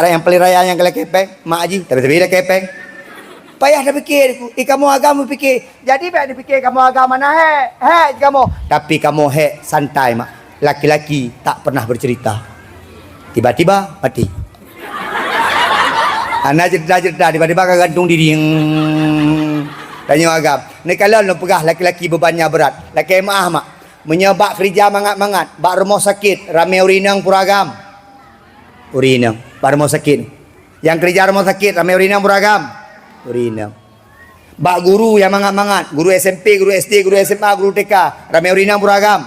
yang peliraya yang kala kepeng, mak haji tapi dah kepeng. Payah dah fikir aku. Kamu agama fikir. Jadi baik dipikir kamu agama mana kamu. Tapi kamu santai mak. Laki-laki tak pernah bercerita. Tiba-tiba mati. Anak cerita tiba-tiba gantung diri. Tanya agam. Ni kalau lu pegah laki-laki bebannya berat. Laki maah mak. Menyebab kerja mangat-mangat. Bak rumah sakit. Ramai urinang puragam. Urinang. Bak rumah sakit. Yang kerja rumah sakit. Ramai urinang puragam. Urinang. Bak guru yang mangat-mangat. Guru SMP, guru SD, guru SMA, guru TK. Ramai urinang puragam.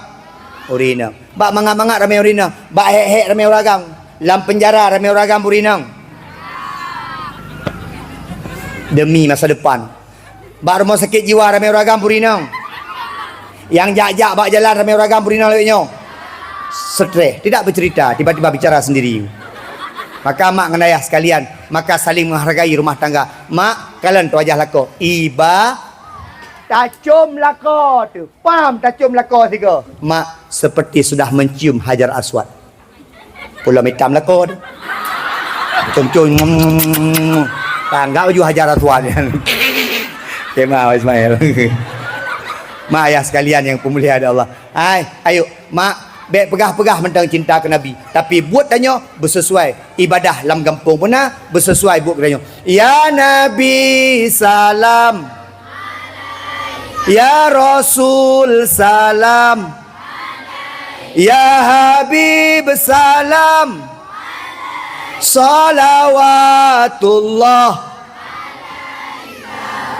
Urinang. Bak mangat-mangat ramai urinang. Bak hek-hek ramai uragam. Dalam penjara ramai uragam urinang. Demi masa depan. Bak rumah sakit jiwa ramai uragam urinang. Yang jak-jak bak jalan ramai uragam urinang lewatnya. Stres, tidak bercerita, tiba-tiba bicara sendiri. Maka mak dengan ayah sekalian, maka saling menghargai rumah tangga. Mak, kalian tu wajah lako. Tacum lako tu. Pam tacum lako tiga. Mak seperti sudah mencium Hajar Aswad. Pulau hitam lako tu. Cium-cium. Tangga baju Hajar Aswad. Kemah Ismail. Mak ayah sekalian yang pemulihan Allah. Ayo mak. Baik pegah-pegah tentang cinta ke Nabi. Tapi buat tanya bersesuai. Ibadah dalam kampung pernah bersesuai buat tanya. Ya Nabi salam. Ya Rasul salam. Ya Habib salam. Salawatullah.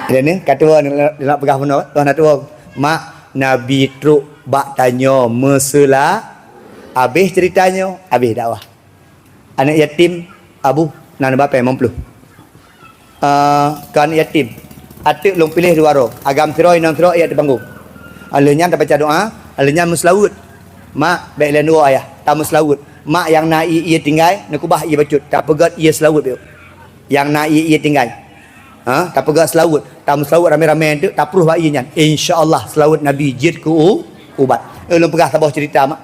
Ini kata nak pegah benar. Tuan nak tua. Mak Nabi truk bak tanya mesela. Habis ceritanya, habis dakwah. Anak yatim abu nan bapa yang mempelu. Kan yatim. Atik long pilih dua ro. Agam tiroi nang tiroi ia dipanggung. Alenya tak baca doa, alenya muslawud. Mak baik lain dua ayah, tak muslawud. Mak yang nai ia tinggal, nak kubah ia bacut. Tak pegat ia selawud dia. Yang nak ia tinggal. Tak pegang selawut. Tamu selawut ramai-ramai tu tak perlu buat ia. InsyaAllah selawut Nabi jid ku ubat. Belum pegah tabah cerita mak.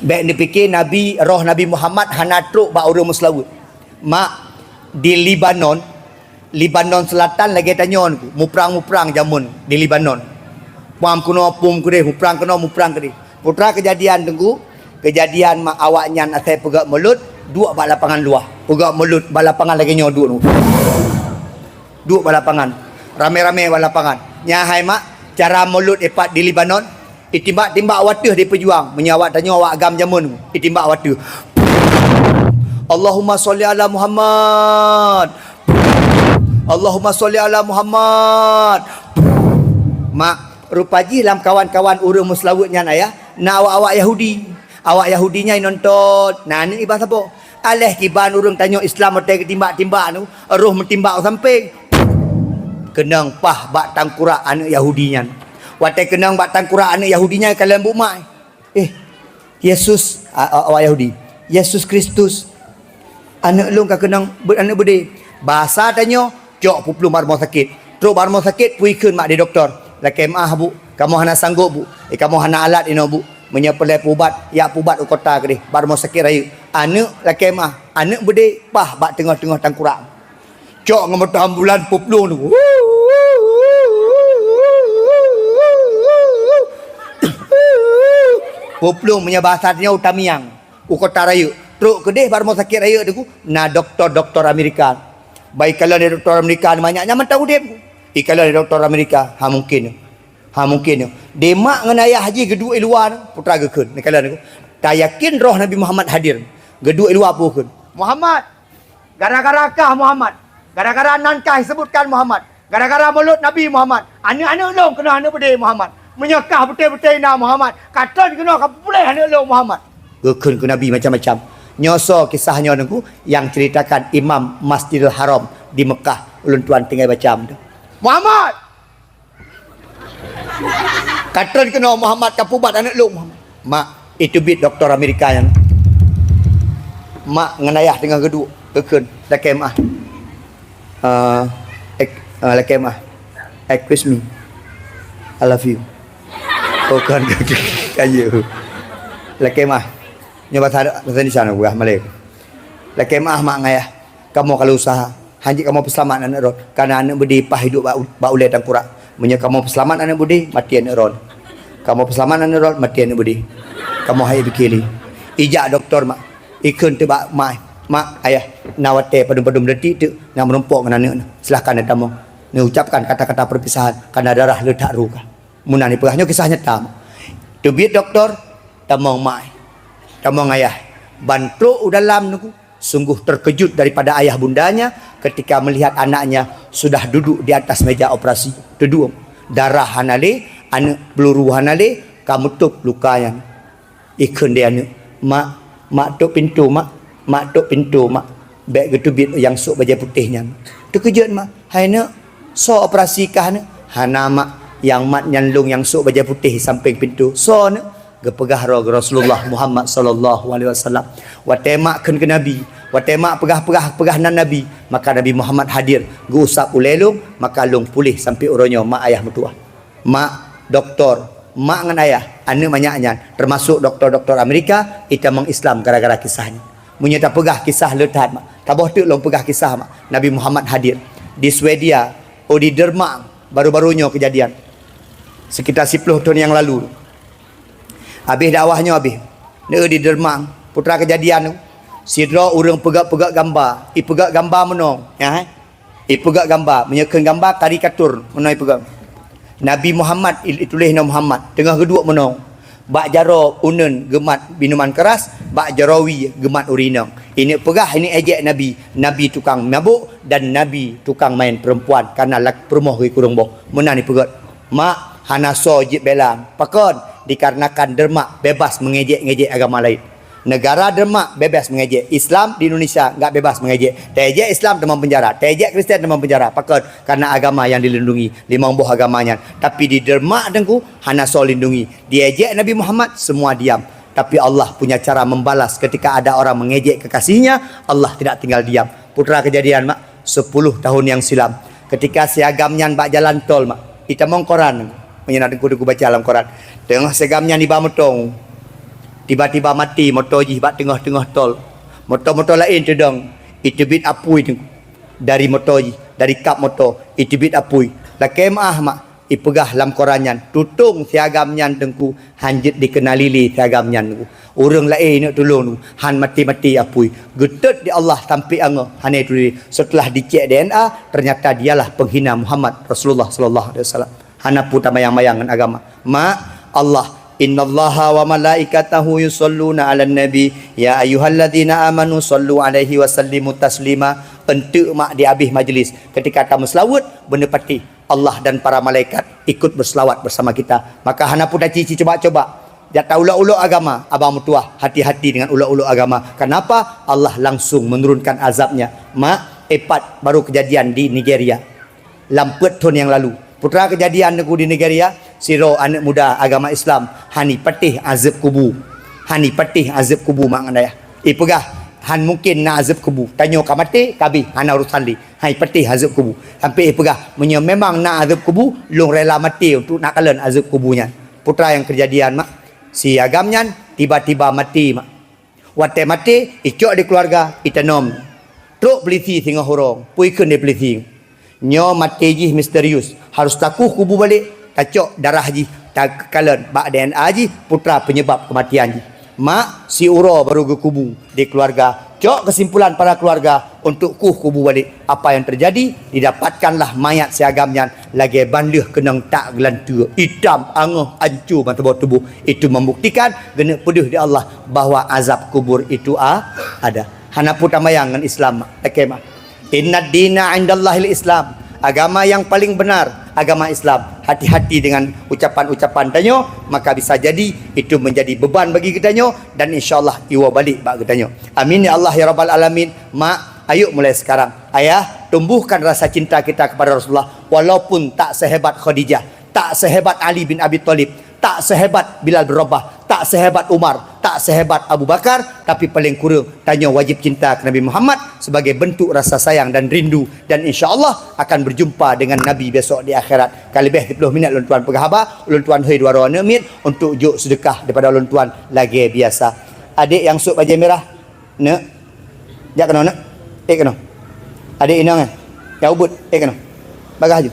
Baik dia fikir roh Nabi Muhammad hanatruk bak orang selawut. Mak di Libanon Selatan lagi tanya aku, muprang jamun di Libanon. Pam kuno pum kudeh, muprang kudeh. Putra kejadian tengku, kejadian mak awaknya asai pegak mulut, dua bak lapangan luar. Pegak mulut bak lapangan lagi nyo duk. Duk bak lapangan. Rame-rame bak lapangan. Nyahai mak cara mulut epat di Libanon, itimbak-timbak watih di pejuang. Menyawat tanya awak agam jamun, itimbak watih. Allahumma sholli ala Muhammad. Allahumma sholli ala Muhammad. Mak, rupaji dalam kawan-kawan urang muslawutnya ayah, na awak Yahudi. Awak Yahudinya nonton. Nah, ni ibas apa? Aleh kiban urang tanya Islam hotel ketimbak-timbak tu, roh mentimbak sampai. Kenang pah bak tangkura anak Yahudinya. Watai kenang bak tangkura anak Yahudinya kalian bu mai. Yesus awak Yahudi. Yesus Kristus. Anak lu kau kenang anak berde. Bahasa tanya, cok puplu barmo sakit. Terus barmo sakit puikeun mak di doktor. Laki mah bu, kamu hana sanggup bu. Kamu hana alat ino bu. Menyepelai pubat, ya pubat u kota ke barmo sakit raya. Anak laki mah, anak berde pah bak tengah-tengah tangkurang. Cok ngamut ambulan puplu tu. Puplu punya bahasanya utamiang. U kota raya. Teruk kedih barmo sakit raya tu na doktor Amerika. Baik kalau ada doktor Amerika banyaknya man tahu dia. Kalau ada doktor Amerika, mungkin. Demak ngan ayah haji gedua luar putra gekeun. Kalau ni tak yakin roh Nabi Muhammad hadir. Gedua luar pun. Muhammad. Gara-gara kah Muhammad? Gara-gara nankah sebutkan Muhammad. Gara-gara mulut Nabi Muhammad. Anak-anak long kena anak berde Muhammad. Menyekah betul-betul na Muhammad. Kata kena kapulai anak long Muhammad. Gekeun ke Nabi macam-macam. Nyoso kisahnya nunggu yang ceritakan Imam Masjidil Haram di Mekah. Ulun tuan tinggal baca tu. Muhammad. Kata kena Muhammad kapubat anak lu Muhammad. Mak itu bit doktor Amerika yang. Mak ngenayah dengan geduk kekun laki mah. Laki mah. Excuse me. I love you. Bukan kayu. Laki mah. Nya bahasa di sana gua Malay. Laki mah mak ngayah. Kamu kalau usaha, hanji kamu peselamat anak rod. Karena anak budi pah hidup ba ulai dan kurak. Menya kamu peselamat anak budi, mati anak rod. Kamu peselamat anak rod, mati anak budi. Kamu hai bikili. Ijak doktor mak. Ikun tu bak mak ayah nawate padum-padum detik tu nak menumpuk dengan anak. Silakan ada tamu. Ni ucapkan kata-kata perpisahan karena darah ledak ruka. Munah ni perahnya kisah nyata. Tu biar doktor tamong mai. Kamu ayah bantu dalam nuku sungguh terkejut daripada ayah bundanya ketika melihat anaknya sudah duduk di atas meja operasi. Duduk darah hanale, anak peluru hanale, kamu tup lukanya. Ikun dia anak mak tuk pintu mak tuk pintu mak beg gitu bit yang sok baju putihnya. Terkejut mak, hai nak so operasi kah nak? Hana mak yang mat nyandung yang sok baju putih samping pintu. So nak gepegah roh Rasulullah Muhammad sallallahu alaihi wasallam. Wa temakkeun ke Nabi, wa temak pegah nan Nabi, maka Nabi Muhammad hadir. Gu usap ulelung, maka lung pulih sampai uronyo mak ayah mertua. Mak doktor, mak ngan ayah, anu banyaknya termasuk doktor-doktor Amerika ita mengislam gara-gara kisahnya. Munye tak pegah kisah letat mak. Taboh tu long pegah kisah mak. Nabi Muhammad hadir di Swedia, di Denmark baru-barunya kejadian. Sekitar 10 tahun yang lalu. Habis dakwahnya habis. Dia di Dermang, putra kejadian tu. Sidra urang pegak-pegak gambar. Pegak gambar menong, ya. Pegak gambar, menyekan gambar karikatur menong pegak. Nabi Muhammad tulis nama Muhammad, tengah kedua menong. Bak jaro unun gemat minuman keras, bak jarawi gemat urinang. Ini pegah ini ejek Nabi. Nabi tukang mabuk dan Nabi tukang main perempuan karena lak permoh ke kurung boh. Menang ni pegat. Mak hana so jit belang. Pakon dikarenakan Dermak bebas mengejek-ngejek agama lain. Negara Dermak bebas mengejek. Islam di Indonesia enggak bebas mengejek. Tejek Islam dalam penjara, tejek Kristian dalam penjara. Pakon karena agama yang dilindungi, 5 buah agamanya. Tapi di Dermak dengku hana so lindungi. Diejek Nabi Muhammad semua diam. Tapi Allah punya cara membalas ketika ada orang mengejek kekasihnya, Allah tidak tinggal diam. putra kejadian mak 10 tahun yang silam. Ketika siagamnya bak jalan tol mak. Kita mong koran. Menyenat aku baca dalam koran. Tengah siagamnya di bawah motong. Tiba-tiba mati motor ji bak tengah-tengah tol. Motor-motor lain tedang. Itu bit apui tu. Dari motor ji, dari kap motor. Itu bit apui. La kemah mak. Ipegah lam korannya tutung siagamnya tengku hanjit dikenalili siagamnya tengku orang lain nak tolong tu han mati-mati apui getut di Allah sampai anga hane tu setelah dicek DNA ternyata dialah penghina Muhammad Rasulullah sallallahu alaihi wasallam hana puta mayang-mayangan agama Allah innallaha wa malaikatahu yusalluna 'alan nabi ya ayyuhalladzina amanu sallu alaihi wa sallimu taslima entuk mak di habis majlis ketika kamu selawat benda pati Allah dan para malaikat ikut berselawat bersama kita. Maka hana pun dah cici coba-coba. Jatah ulak-ulak agama. Abang mutuah hati-hati dengan ulak-ulak agama. Kenapa? Allah langsung menurunkan azabnya. Mak, epat baru kejadian di Nigeria. Lampet tahun yang lalu. Putra kejadian aku di Nigeria. Siro anak muda agama Islam. Hani patih azab kubu. Hani patih azab kubu mak andaya. Pegah. Han mungkin nak azab kubu. Tanya kau mati, kabi. Hana urusan li. Hai patih azab kubu. Sampai pegah. Memang nak azab kubu, long rela mati untuk nak kalian azab kubunya. Putra yang kejadian mak. Si agamnya tiba-tiba mati mak. Waktu mati, icok di keluarga, itanom. Truk peliti tengah horong. Puikan dia peliti. Nyo mati ji misterius. Harus takuh kubu balik. Kacok darah ji. Tak kalian. Bak DNA ji. Putra penyebab kematian ji. Mak si uro baru ke kubu di keluarga. Cok kesimpulan para keluarga untuk kubu balik. Apa yang terjadi? Didapatkanlah mayat siagamnya lagi banduh kenang tak gelantua. Hitam, angah, hancur mata bawah tubuh. Itu membuktikan kena peduh di Allah bahawa azab kubur itu ada. Hana pun tamayang dengan Islam. Akemah. Inna dina indallahil Islam. Agama yang paling benar agama Islam. Hati-hati dengan ucapan-ucapan tanyo, maka bisa jadi itu menjadi beban bagi kita nyo dan insyaallah iwa balik bagi kita nyo. Amin ya Allah ya rabbal alamin. Mak, ayo mulai sekarang ayah tumbuhkan rasa cinta kita kepada Rasulullah walaupun tak sehebat Khadijah, tak sehebat Ali bin Abi Thalib, tak sehebat Bilal bin Rabah, tak sehebat Umar, tak sehebat Abu Bakar, tapi paling kurang tanya wajib cinta ke Nabi Muhammad sebagai bentuk rasa sayang dan rindu dan insya-Allah akan berjumpa dengan Nabi besok di akhirat. Kali lebih 30 minit ulun tuan pegahaba, ulun tuan hei 2 minit untuk juk sedekah daripada ulun tuan lagi biasa. Adik yang sup baju merah, nak. Jak kena nak. Kena. Adik inang eh. Ya ubud, kena. Bagah je.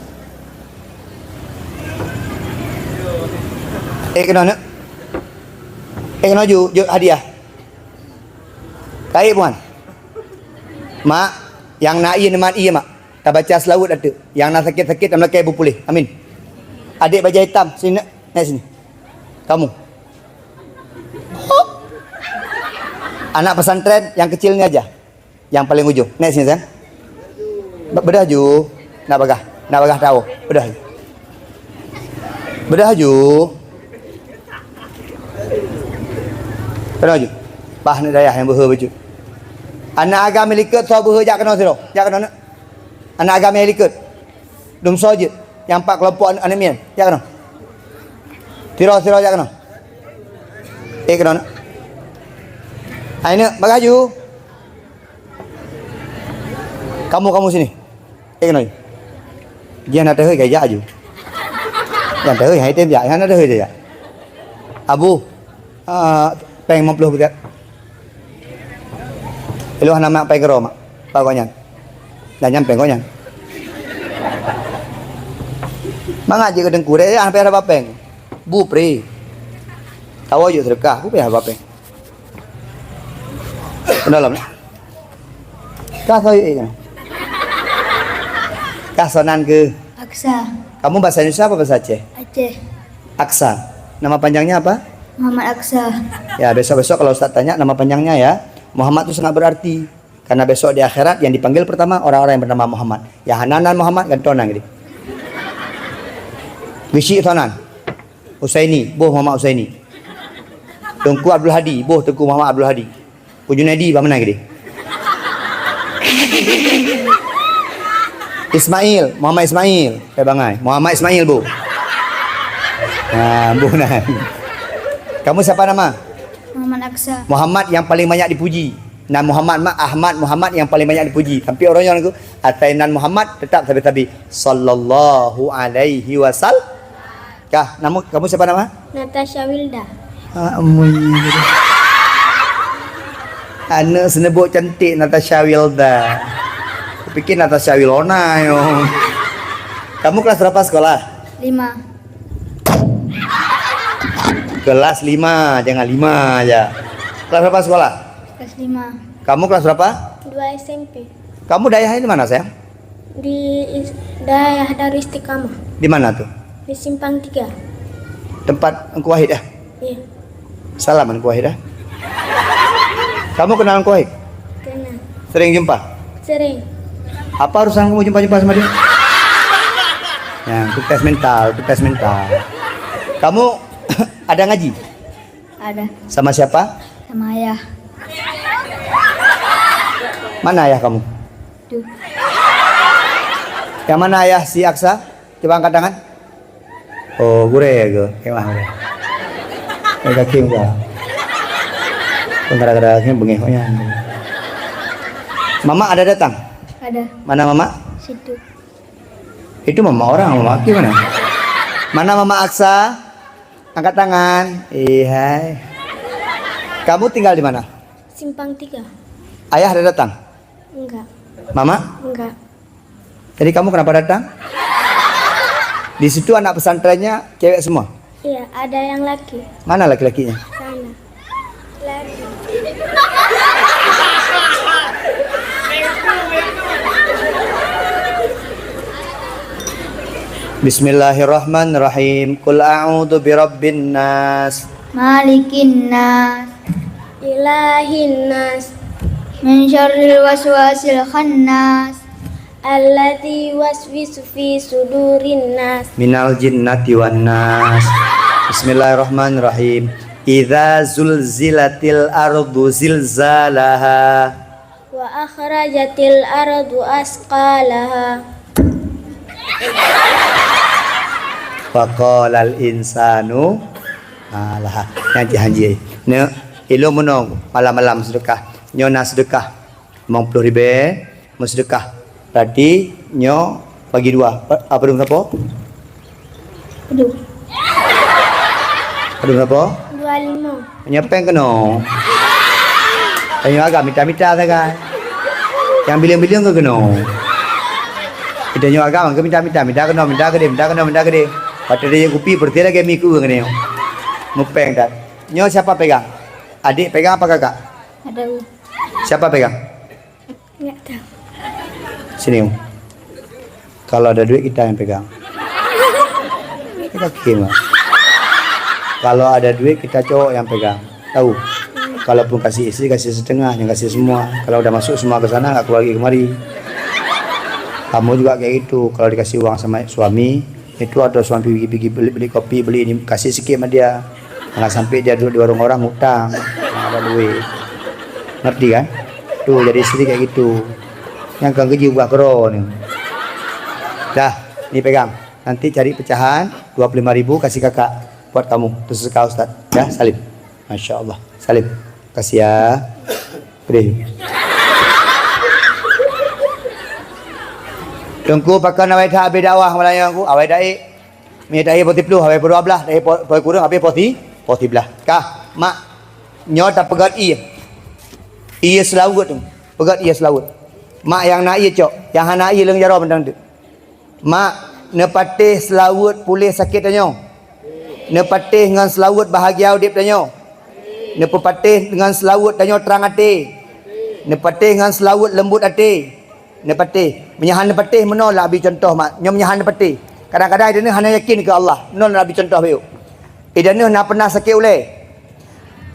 Kena nak. Kena ju hadiah. Baik puan. Mak, yang nak iya nemat iya mak. Tak baca selawat ada. Yang nak sakit-sakit dan melakai ibu pulih. Amin. Adik baju hitam sini nak. Naik sini. Kamu. Anak pesantren yang kecil ni aja. Yang paling ujung. Naik sini sayang. Bedah ju. Nak bagah. Nak bagah tahu. Bedah. Bedah ju. Kena je. Bah ni dayah yang berha baju. Anak agama likut so berha jak kena siro. Jak kena nak. Anak agama likut. Dum so je. Yang 4 kelompok anak mian. Jak kena. Siro jak kena. Kena nak. Aina bagaju. Kamu sini. Kena je. Dia nak terhei gaya je. Yang terhei hai tem jak, yang nak terhei je. Abu. Peng 50 betul. Iluh nama peng kero mak. Pokoknya. Dan nyampe konya. Mangat je ke dengku deh sampai ada peng. Bu pri. Tahu je sedekah, bu pe apa peng. Dalam ni. Kah saya kan. Kah sonan ke? Aksa. Kamu bahasa Indonesia apa bahasa Aceh? Aceh. Aksa. Nama panjangnya apa? Muhammad Aksa. Ya besok-besok kalau Ustaz tanya nama panjangnya ya. Muhammad itu sangat berarti. Karena besok di akhirat yang dipanggil pertama orang-orang yang bernama Muhammad. Ya Hananan Muhammad gantonang gitu. Wishi Thonan. Husaini, boh Muhammad Husaini. Tengku Abdul Hadi, boh Tengku Muhammad Abdul Hadi. Junaidi apa mana gitu. Ismail, Muhammad Ismail. Bangai. Muhammad Ismail, Bu. Nah, Bu nah. Kamu siapa nama? Muhammad Aksa. Muhammad yang paling banyak dipuji. Nan Muhammad mak Ahmad Muhammad yang paling banyak dipuji. Tapi orang yang Nan Muhammad tetap tapi sallallahu alaihi wasallam. Kah, kamu siapa nama? Natasha Wilda. Anak senebuk cantik Natasha Wilda. Aku pikir Natasha Wilona yo. Kamu kelas berapa sekolah? 5. Kelas 5, jangan 5 aja. Kelas berapa sekolah? Kelas 5. Kamu kelas berapa? 2 SMP. Kamu daerahnya di mana, sayang? Di daerah Darul Istiqamah. Di mana tuh? Di Simpang 3. Tempat Engku Wahid ya? Iya. Salam Engku Wahid ya? Kamu kenal Engku Wahid? Kenal. Sering jumpa? Sering. Apa urusan kamu jumpa-jumpa sama dia? Ya, itu tes mental, Kamu ada ngaji? Ada. Sama siapa? Sama ayah. Mana ayah kamu? Tuh. Yang mana ayah si Aksa? Coba angkat tangan. Oh, gure ya gue. Kemah gure. Kaki enggak. Kadang-kadangnya bengihnya. Mama ada datang? Ada. Mana mama? Situ. Itu mama orang, mama gimana? Mana mama Aksa? Angkat tangan. Hai. Kamu tinggal di mana? Simpang 3. Ayah ada datang? Enggak. Mama? Enggak. Jadi kamu kenapa datang? Di situ anak pesantrennya cewek semua. Iya, ada yang laki. Mana laki-lakinya? Sana. Laki. Bismillahirrahmanirrahim. Qul a'udzu birabbin nas. Malikin nas. Ilahin nas. Min syarril waswasil khannas. Alladzi waswisu fi sudurin nas. Minal jinnati wan nas. Bismillahirrahmanirrahim. Idza zulzilatil ardu zilzalaha Wa akhrajatil ardu asqalaha. Faqalal insanu alah hanji ne ilo menong malam-malam sedekah nyo nak sedekah 50,000 mau sedekah berarti nyo bagi 2 apa dong apa? Aduh. Aduh apa? 25. Nyepeng keno. Ayo agak minta-minta saja. Yang bilang-bilang ke keno. Kita nyo agak ke minta-minta keno minta gede. Pada dia kopi berarti lagi miku ngene. Ngepeng dah. Nyo siapa pegang? Adik pegang apa kakak? Ada. Siapa pegang? Enggak tahu. Sini. Kalau ada duit kita yang pegang. Kita kima. Kalau ada duit kita cowok yang pegang. Tahu? Kalaupun kasih istri kasih setengah, yang kasih semua. Kalau udah masuk semua ke sana nggak keluar lagi kemari. Kamu juga kayak gitu. Kalau dikasih uang sama suami, itu ada suami pergi beli kopi, beli ini kasih sikit sama dia. Nggak sampai dia duduk di warung orang ngutang, nggak ada duit. Ngerti kan? Tuh jadi istri kayak gitu. Yang kang keji buah kero nih. Dah, ini pegang. Nanti cari pecahan 25.000 kasih kakak buat kamu. Terus kau Ustaz. Ya, salim. Masya Allah. Salim. Kasih ya. Beri. Tunggu pakai nawai dah habis dakwah Melayu aku. Awai dai. Mi dai poti pelu, awai pelu ablah, dai poi kurang habis poti belah. Kah, mak nyo tak pegat i. I selawut tu. Pegat i selawut. Mak yang nak i cok, yang hana i leng jaro bendang tu. Mak ne patih selawut pulih sakit tanyo. Ne patih dengan selawut bahagia udip tanyo. Ne patih dengan selawut tanyo terang hati. Ne patih dengan selawut lembut hati. Ne patih menyahan ne patih menolak abi contoh mak nyo menyahan ne patih kadang-kadang dia ni hanya yakin ke Allah nol abi contoh biu dia ni nak pernah sakit ule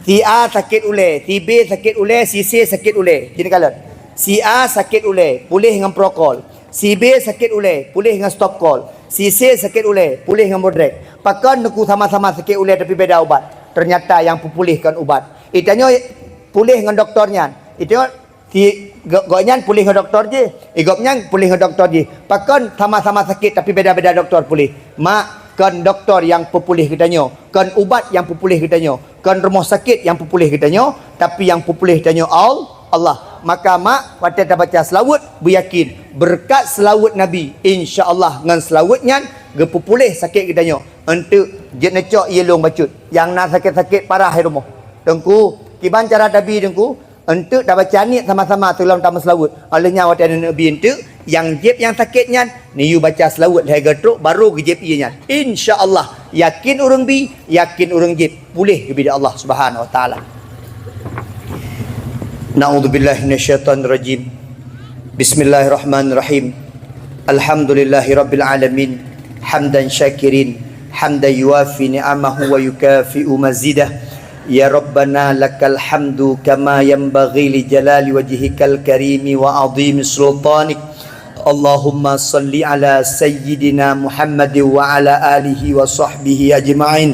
si A sakit ule si B sakit ule si C sakit ule jadi kalau si A sakit ule pulih dengan prokol si B sakit ule pulih dengan stop call si C sakit ule pulih dengan modrek pakan nuku sama-sama sakit ule tapi beda ubat ternyata yang pulihkan ubat itanya pulih dengan doktornya itu si goknya pulih ke doktor je. Igopnya pulih ke doktor je. Pakon sama-sama sakit tapi beda-beda doktor pulih. Mak kan doktor yang pepulih kitanya, kan ubat yang pepulih kitanya, kan rumah sakit yang pepulih kitanya, tapi yang pepulih kitanya Allah. Maka mak waktu dah baca selawat beryakin berkat selawat Nabi insya-Allah ngan selawatnya gepupulih sakit kita nyo. Untuk jet necok yelong bacut. Yang nak sakit-sakit parah di rumah. Dengku, kiban cara Nabi dengku, untuk dah baca ni sama-sama tolong tamat selawat. Olehnya waktu Nabi untuk yang jeb yang sakitnya ni you baca selawat dah getruk baru ke jeb ianya. Insya-Allah yakin urang bi, yakin urang jeb pulih kepada Allah Subhanahu wa taala. Na'udzubillahi minasyaitonir rajim. Bismillahirrahmanirrahim. Alhamdulillahirabbil alamin. Hamdan syakirin. Hamdan yuafi ni'amahu wa yukafi'u mazidah. Ya Rabbana lakal hamdu kama yanbaghi li jalali wajhikal karimi wa azimi sultanik. Allahumma salli ala sayyidina Muhammad wa ala alihi wa sahbihi ajma'in.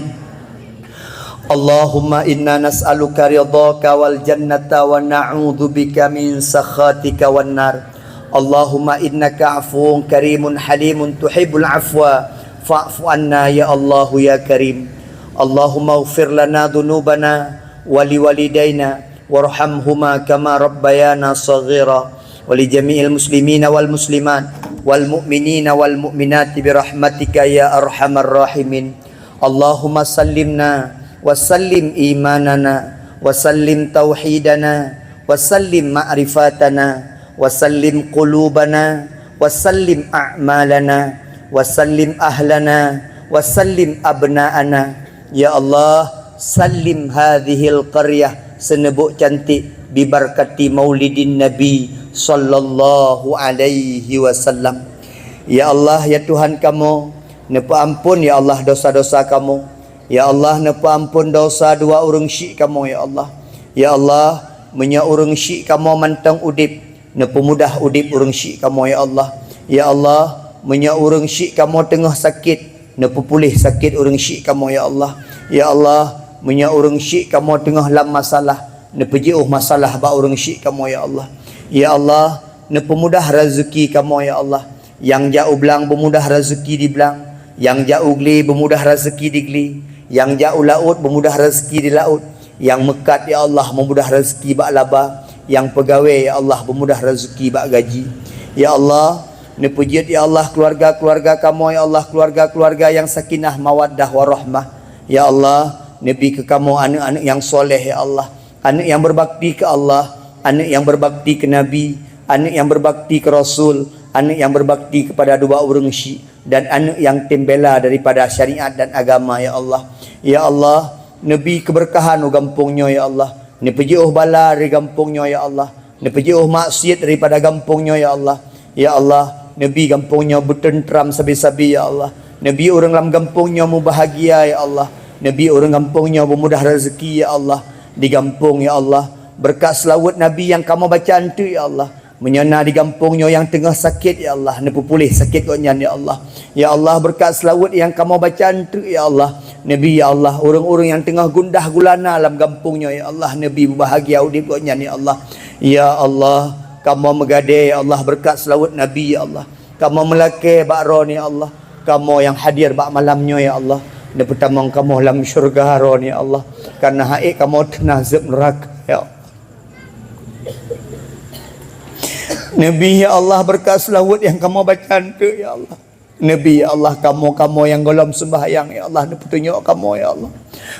Allahumma inna nas'aluka ridhaka wal jannata wa na'udzubika min sakhatika wan nar. Allahumma innaka afuwun karimun halimun tuhibbul afwa fa'fu anna ya Allah ya Karim. Allahumma ighfir lana dhunubana wa liwalidayna warhamhuma kama rabbayana saghira wa li jami'il muslimina wal muslimat wal mu'minina wal mu'minati bi rahmatika ya arhamar rahimin. Allahumma sallimna wa sallim imanana wa sallim tauhidana wa sallim ma'rifatana wa sallim qulubana wa sallim a'malana wa sallim ahlana wa sallim abna'ana. Ya Allah, salim hadhil qaryah senebuk cantik bibarkati maulidin Nabi sallallahu alaihi wasallam. Ya Allah, ya Tuhan kamu, nepa ampun ya Allah dosa-dosa kamu. Ya Allah, nepa ampun dosa dua urang syik kamu ya Allah. Ya Allah, menya urang syik kamu mantang udip, nepa mudah udip urang syik kamu ya Allah. Ya Allah, menya urang syik kamu tengah sakit, nepa pulih sakit urang syik kamu ya Allah. Ya Allah, menya urang syik kamu tengah lam masalah, nepa jauh masalah ba urang syik kamu ya Allah. Ya Allah, nepa mudah rezeki kamu ya Allah. Yang jauh belang bermudah rezeki di belang, yang jauh geli bermudah rezeki di geli, yang jauh laut bermudah rezeki di laut, yang mekat ya Allah memudah rezeki bak laba, yang pegawai ya Allah bermudah rezeki bak gaji. Ya Allah, nepujit ya Allah keluarga-keluarga kamu ya Allah, keluarga-keluarga yang sakinah mawaddah warahmah. Ya Allah, nabi ke kamu anak-anak yang soleh ya Allah, anak yang berbakti ke Allah, anak yang berbakti ke Nabi, anak yang berbakti ke Rasul, anak yang berbakti kepada dua orang syik, dan anak yang tembela daripada syariat dan agama ya Allah. Ya Allah, nabi keberkahan gampungnya ya Allah, nabi jauh bala dari gampungnya ya Allah, nabi jauh maksiat daripada gampungnya ya Allah. Ya Allah, nabi gampungnya bertentram sabi-sabi ya Allah. Nabi orang dalam kampungnya mu bahagia ya Allah. Nabi orang kampungnya bermudah rezeki ya Allah. Di kampung ya Allah, berkat selawat Nabi yang kamu bacaan tu ya Allah, menyana di kampungnya yang tengah sakit ya Allah, nepu pulih sakit koknya ya Allah. Ya Allah, berkat selawat yang kamu bacaan tu ya Allah, Nabi ya Allah, orang-orang yang tengah gundah gulana dalam kampungnya ya Allah, Nabi bahagia udip koknya ya Allah. Ya Allah, kamu megade ya Allah berkat selawat Nabi ya Allah. Kamu melake bakron ya Allah. Kamu yang hadir bak malamnya ya Allah, dan pertama kamu dalam syurga haron ya Allah, karena haik kamu tenazib neraka ya Allah. Nabi ya Allah, berkat selawat yang kamu bacaan tu ya Allah. Nabi ya Allah, kamu yang golom sembahyang ya Allah, dan petunjuk kamu ya Allah.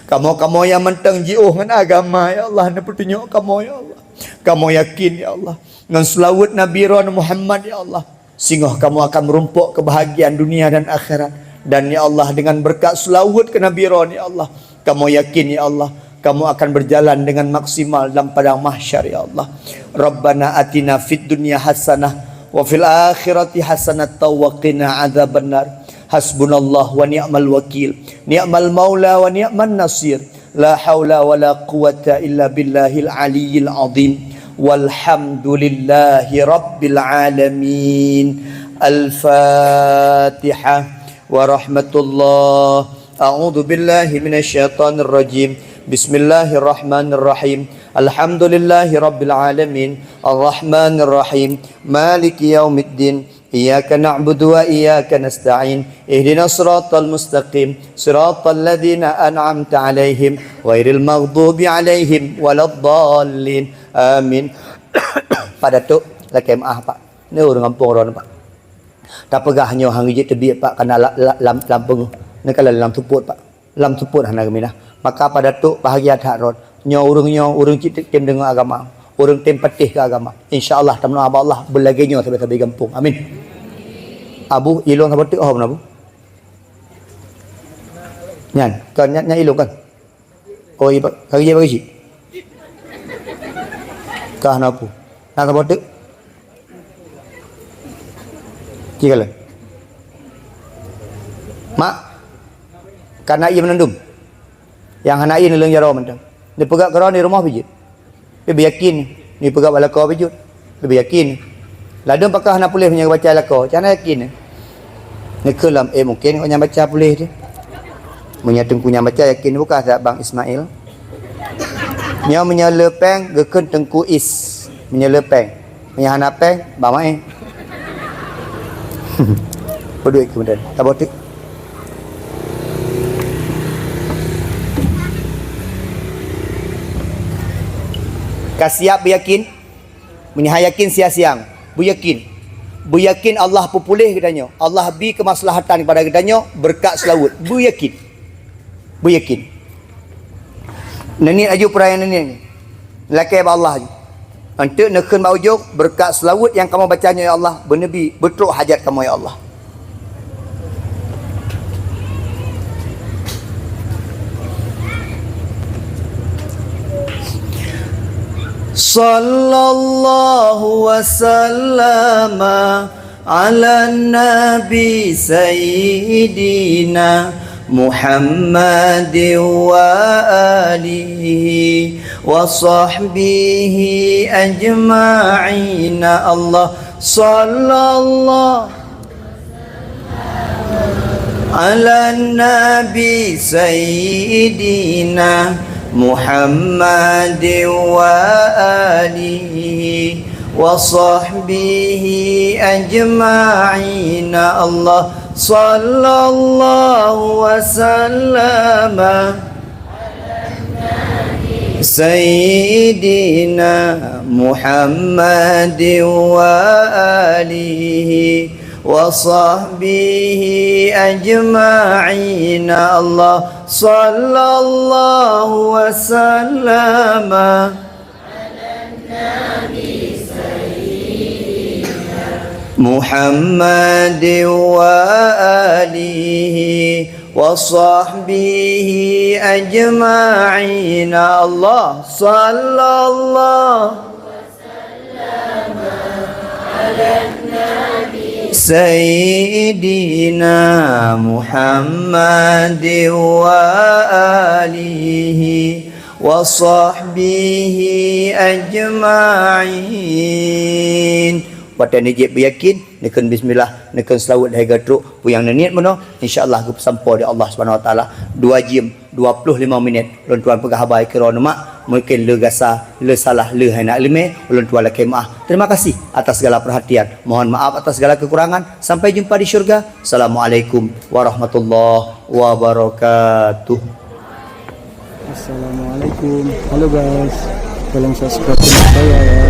Kamu yang mentang jiuh dengan agama ya Allah, dan petunjuk kamu ya Allah. Kamu yakin ya Allah dengan selawat Nabi Muhammad ya Allah, sehingga kamu akan merumpuk kebahagiaan dunia dan akhirat. Dan ya Allah, dengan berkat selawat ke Nabi ya Allah, kamu yakin ya Allah, kamu akan berjalan dengan maksimal dalam padang mahsyar ya Allah. Rabbana atina fid dunya hasanah wa fil akhirati hasanah wa qina adzabannar. Hasbunallah wa ni'mal wakil, ni'mal maula wa ni'man nasir. La haula wa la quwata illa billahil aliyyil azim. Walhamdulillahi rabbil alamin. Al-Fatihah wa rahmatullah. A'udzu billahi minasyaitonir rajim. Bismillahirrahmanirrahim. Alhamdulillahi rabbil alamin. Arrahmanir rahim. Maliki yaumiddin. Iyyaka na'budu wa iyyaka nasta'in. Ihdinas siratal mustaqim. Siratal ladzina an'amta 'alaihim ghairil maghdubi 'alaihim waladdallin. Amin. Pak Datuk la kemah Pak. Ni orang kampung orang Pak. Tak pegah nyo hang je tebiat Pak kena lampung. Ni kalau lam tuput Pak. Lam tuput hana kami dah. Maka Pak Datuk bahagia hak rod. Nyo urang cik tem dengan agama. Urang tem patih ke agama. Insya-Allah tamno Allah belaginya sampai kampung. Amin. Abu ilong apa tu? Oh Abu. Nyan, kan nyan ilong kan. Oh iya Pak, kaki bagi cik. Kah napa? Nak apa tu? Cikalah. Mak, kan ia menendum. Yang anak ia nilung jaro mentang. Dia pegak kerana di rumah pijit. Dia yakin ni pegak balako pijut. Dia yakin. Ladung pakah nak boleh punya baca lako. Macam yakin. Ni kelam mungkin kau nyam baca boleh dia. Menyatung punya baca yakin bukan tak Bang Ismail. Nya menyelepeng geken tengku is. Menyelepeng. Menyahanapeng bang mai. Berduit kemudian. Tak botik. Kasiap beryakin. Menyahayakin sia-siang. Beryakin Allah pupulih katanya. Allah bi kemaslahatan kepada katanya berkat selawut. Beryakin. Nani aju perayaan ni. Lakai Allah je. Untuk nekun baujuk berkat selawut yang kamu bacanya ya Allah, bernabi betul hajat kamu ya Allah. Sallallahu wasallama ala nabi sayyidina Muhammad wa alihi wa sahbihi ajma'in. Allah sallallahu ala nabi sayyidina Muhammad wa alihi wa sahbihi ajma'in. Allah sallallahu wasallama sayyidina Muhammad wa alihi wa sahbihi ajma'in. Allah sallallahu wasallama Muhammad wa alihi wa sahbihi ajma'in. Allah sallallahu Sayyidina Muhammad wa alihi wa sahbihi ajma'in. Pada nijib beryakin, nekun bismillah, nekun selawat dahaga truk, puyang niat mana, insya-Allah aku sampai di Allah Subhanahu Wa Taala 2 jam 25 minit. Ulun tuan pegah habai kira mak, mungkin le gasa, le salah, le hana lime, ulun tuan la kemah. Terima kasih atas segala perhatian. Mohon maaf atas segala kekurangan. Sampai jumpa di syurga. Assalamualaikum warahmatullahi wabarakatuh. Assalamualaikum. Halo guys. Tolong subscribe channel saya ya.